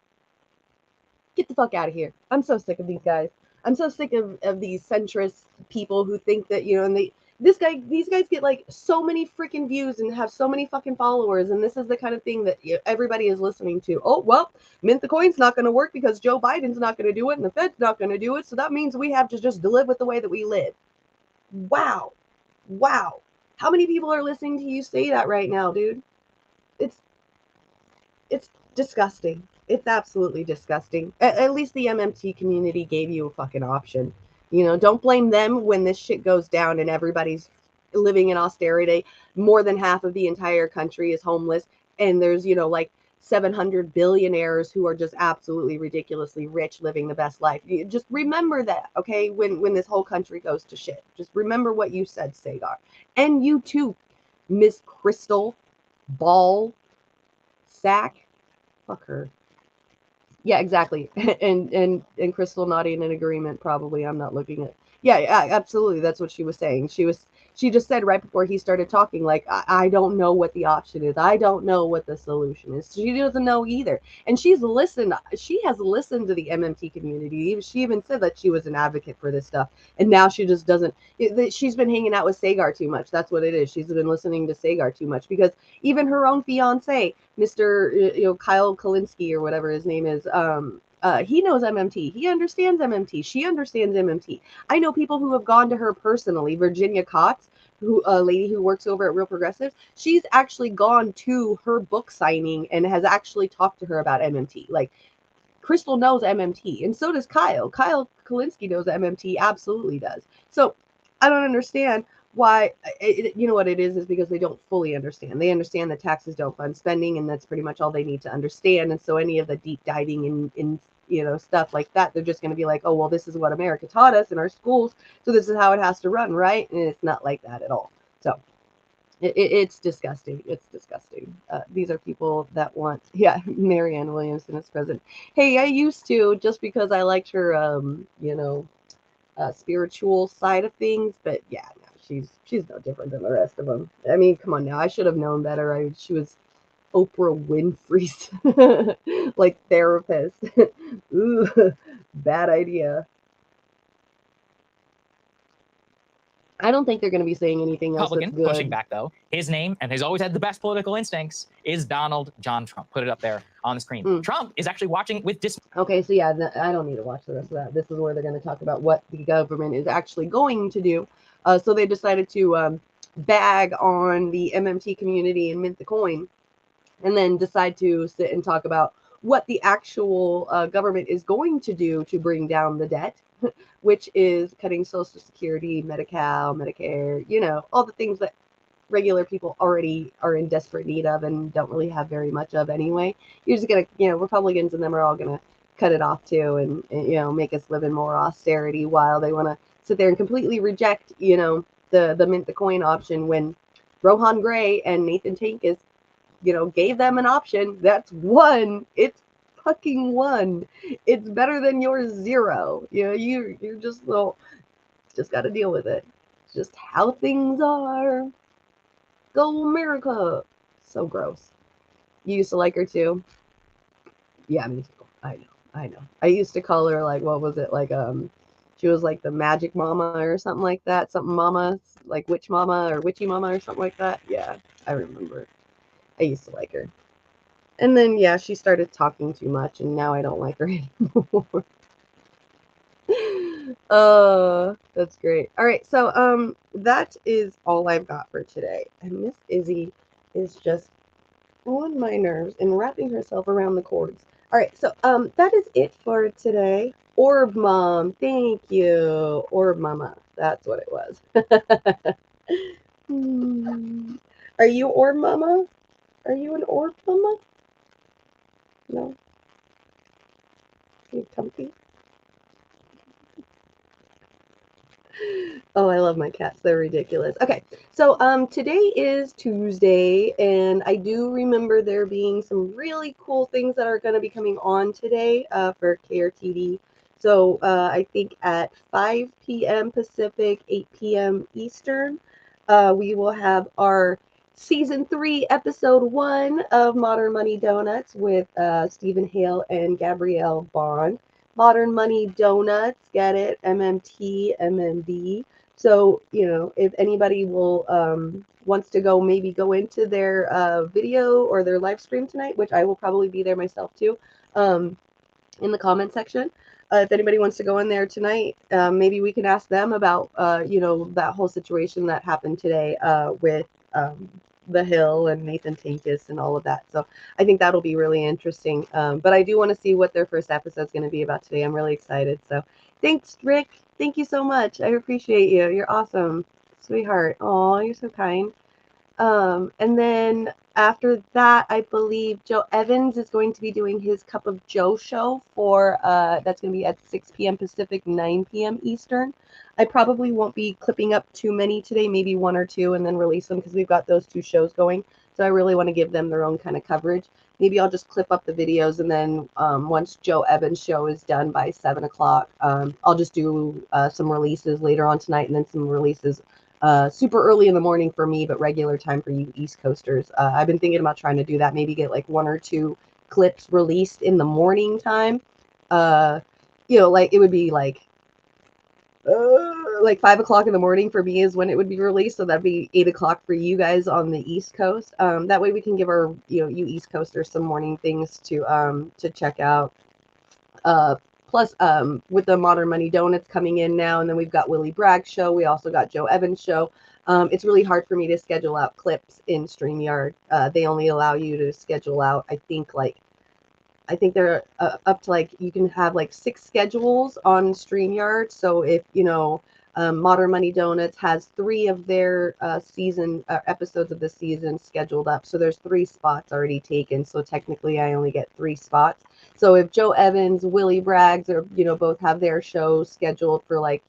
Get the fuck out of here. I'm so sick of these guys. I'm so sick of these centrist people who think that, and these guys get like so many freaking views and have so many fucking followers, and this is the kind of thing that everybody is listening to. Oh, well, mint the coin's not going to work because Joe Biden's not going to do it and the Fed's not going to do it, so that means we have to just live with the way that we live. Wow. How many people are listening to you say that right now, dude? It's disgusting. It's absolutely disgusting. At least the MMT community gave you a fucking option. Don't blame them when this shit goes down and everybody's living in austerity. More than half of the entire country is homeless. And there's, like 700 billionaires who are just absolutely ridiculously rich, living the best life. You just remember that, okay? When this whole country goes to shit. Just remember what you said, Sagar. And you too, Miss Crystal Ball Sack. Fuck her. Yeah, exactly. And Crystal nodding in agreement, probably. I'm not looking at. Yeah, absolutely. That's what she was saying. She just said right before he started talking, like, I don't know what the option is. I don't know what the solution is. She doesn't know either. And she has listened to the MMT community. She even said that she was an advocate for this stuff. And now she just doesn't. She's been hanging out with Sagar too much. That's what it is. She's been listening to Sagar too much, because even her own fiance, Mr. Kyle Kalinske or whatever his name is, he knows MMT. He understands MMT. She understands MMT. I know people who have gone to her personally. Virginia Cox, a lady who works over at Real Progressives, she's actually gone to her book signing and has actually talked to her about MMT. Like, Crystal knows MMT, and so does Kyle. Kyle Kalinske knows MMT, absolutely does. So I don't understand why. You know what it is because they don't fully understand. They understand that taxes don't fund spending, and that's pretty much all they need to understand. And so any of the deep diving in stuff like that, they're just going to be like, oh, well, this is what America taught us in our schools, so this is how it has to run, right? And it's not like that at all. So it's disgusting. It's disgusting. These are people that want, Marianne Williamson is present. Hey, I used to, just because I liked her, spiritual side of things, but yeah, no, she's no different than the rest of them. I mean, come on now, I should have known better. She was Oprah Winfrey's like therapist. Ooh, bad idea. I don't think they're going to be saying anything else Republican that's good. pushing back, though. His name, and he's always had the best political instincts, is Donald John Trump. Put it up there on the screen. Trump is actually watching with Okay, so yeah, I don't need to watch the rest of that. This is where they're going to talk about what the government is actually going to do. So they decided to bag on the MMT community and mint the coin, and then decide to sit and talk about what the actual government is going to do to bring down the debt, which is cutting Social Security, Medi-Cal, Medicare, all the things that regular people already are in desperate need of and don't really have very much of anyway. You're just going to, Republicans and them are all going to cut it off too and make us live in more austerity, while they want to sit there and completely reject, the mint the coin option, when Rohan Gray and Nathan Tankus, gave them an option. That's one. It's fucking one. It's better than your zero. You're just got to deal with it. It's just how things are. Go America. So gross. You used to like her too? Yeah, me too. I know. I used to call her, like, what was it? Like, she was like the magic mama or something like that. Something mama, like witch mama or witchy mama or something like that. Yeah, I remember. I used to like her. And then, yeah, she started talking too much, and now I don't like her anymore. That's great. All right, so that is all I've got for today. And Miss Izzy is just on my nerves and wrapping herself around the cords. All right, so that is it for today. Orb Mom, thank you. Orb Mama, that's what it was. Are you Orb Mama? Are you an Orb Mama? No? You comfy? Oh, I love my cats. They're ridiculous. Okay, so today is Tuesday, and I do remember there being some really cool things that are going to be coming on today for KRTV. So I think at 5 p.m. Pacific, 8 p.m. Eastern, we will have our Season 3, Episode 1 of Modern Money Donuts with Stephen Hale and Gabrielle Bond. Modern Money Donuts, get it? MMT, MMD. So, you know, if anybody will wants to maybe go into their video or their live stream tonight, which I will probably be there myself too, in the comment section. If anybody wants to go in there tonight, maybe we can ask them about, you know, that whole situation that happened today with The Hill and Nathan Tinkus and all of that. So I think that'll be really interesting. But I do want to see what their first episode is going to be about today. I'm really excited. So thanks, Rick. Thank you so much. I appreciate you. You're awesome. Sweetheart. Oh, you're so kind. And then after that, I believe Joe Evans is going to be doing his Cup of Joe show for that's going to be at 6 p.m. Pacific, 9 p.m. Eastern. I probably won't be clipping up too many today, maybe one or two, and then release them because we've got those two shows going. So I really want to give them their own kind of coverage. Maybe I'll just clip up the videos, and then once Joe Evans' show is done by 7 o'clock, I'll just do some releases later on tonight, and then some releases super early in the morning for me, but regular time for you East Coasters. I've been thinking about trying to do that, maybe get like one or two clips released in the morning time. You know, like it would be like 5 o'clock in the morning for me is when it would be released. So that'd be 8 o'clock for you guys on the East Coast. That way we can give our, you East Coasters some morning things to check out. Plus, with the Modern Money Donuts coming in now, and then we've got Willie Bragg's show. We also got Joe Evans' show. It's really hard for me to schedule out clips in StreamYard. They only allow you to schedule out, I think they're up to like, you can have like 6 schedules on StreamYard. So if, Modern Money Donuts has 3 of their season episodes of the season scheduled up. So there's 3 spots already taken. So technically I only get 3 spots. So if Joe Evans, Willie Braggs, or, both have their shows scheduled for like,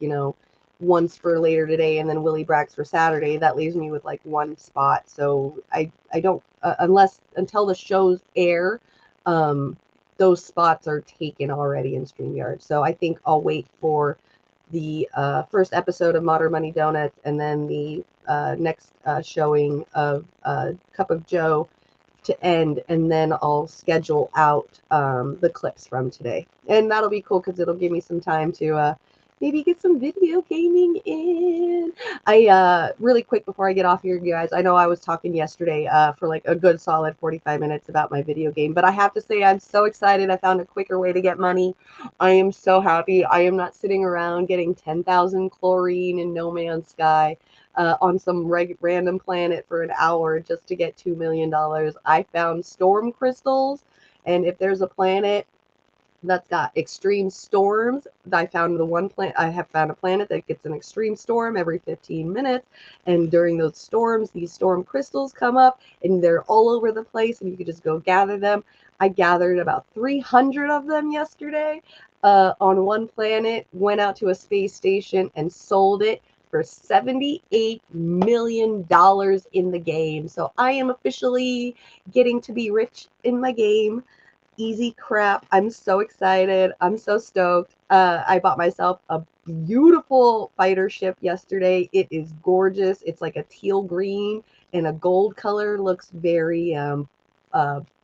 once for later today and then Willie Braggs for Saturday, that leaves me with like 1 spot. So I don't, until the shows air, those spots are taken already in StreamYard. So I think I'll wait for the first episode of Modern Money Donuts and then the next showing of Cup of Joe to end, and then I'll schedule out the clips from today. And that'll be cool because it'll give me some time to maybe get some video gaming in. I really quick before I get off here, you guys, I know I was talking yesterday for like a good solid 45 minutes about my video game, but I have to say I'm so excited. I found a quicker way to get money. I am so happy. I am not sitting around getting 10,000 chlorine in No Man's Sky on some random planet for an hour just to get $2 million. I found storm crystals, and if there's a planet that's got extreme storms, I have found a planet that gets an extreme storm every 15 minutes, and during those storms, these storm crystals come up, and they're all over the place, and you can just go gather them. I gathered about 300 of them yesterday on one planet, went out to a space station and sold it for $78 million in the game. So I am officially getting to be rich in my game. Easy crap. I'm so excited. I'm so stoked. I bought myself a beautiful fighter ship yesterday. It is gorgeous. It's like a teal green and a gold color. Looks very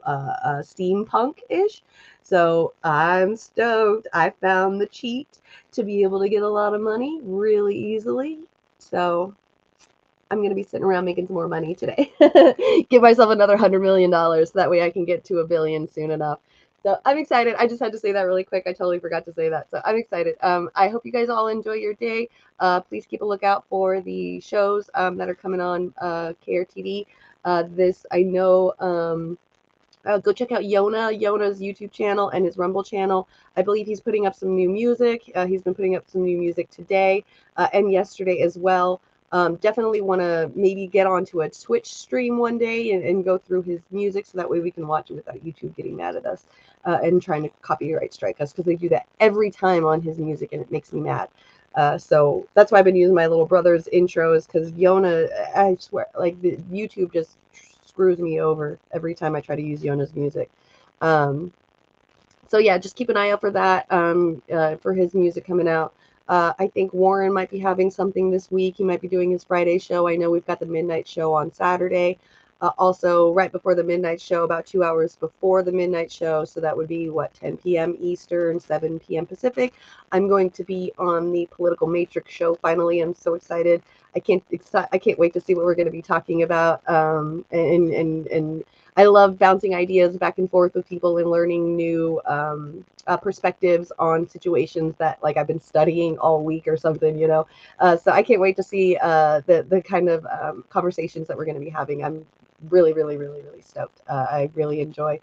steampunk-ish. So I'm stoked. I found the cheat to be able to get a lot of money really easily. So I'm going to be sitting around making some more money today. Give myself another $100 million so that way I can get to $1 billion soon enough. So I'm excited. I just had to say that really quick. I totally forgot to say that. So I'm excited. I hope you guys all enjoy your day. Please keep a lookout for the shows that are coming on KRTV. I know Go check out Yona's YouTube channel and his Rumble channel. I believe he's putting up some new music. He's been putting up some new music today and yesterday as well. Definitely want to maybe get onto a Twitch stream one day and go through his music so that way we can watch it without YouTube getting mad at us and trying to copyright strike us, because they do that every time on his music and it makes me mad. So that's why I've been using my little brother's intros, because Yona, I swear, like the YouTube just screws me over every time I try to use Yona's music. So yeah, just keep an eye out for that, for his music coming out. I think Warren might be having something this week. He might be doing his Friday show. I know we've got the midnight show on Saturday. Also, right before the midnight show, about 2 hours before the midnight show, so that would be, what, 10 p.m. Eastern, 7 p.m. Pacific, I'm going to be on the Political Matrix show. Finally, I'm so excited. I can't wait to see what we're going to be talking about. And I love bouncing ideas back and forth with people and learning new perspectives on situations that, like, I've been studying all week or something, you know. So I can't wait to see the kind of conversations that we're going to be having. I'm really stoked. I really enjoy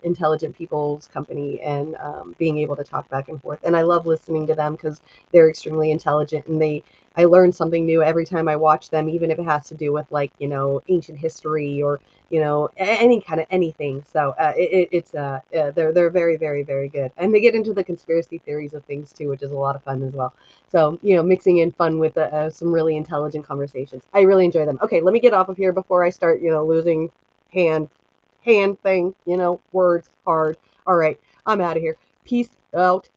intelligent people's company and being able to talk back and forth. And I love listening to them because they're extremely intelligent, and I learn something new every time I watch them, even if it has to do with, like, you know, ancient history or, you know, any kind of anything. So they're very good, and they get into the conspiracy theories of things too, which is a lot of fun as well. So, you know, mixing in fun with some really intelligent conversations. I really enjoy them. Okay, let me get off of here before I start, you know, losing hand thing, you know, words hard. All right, I'm out of here. Peace out.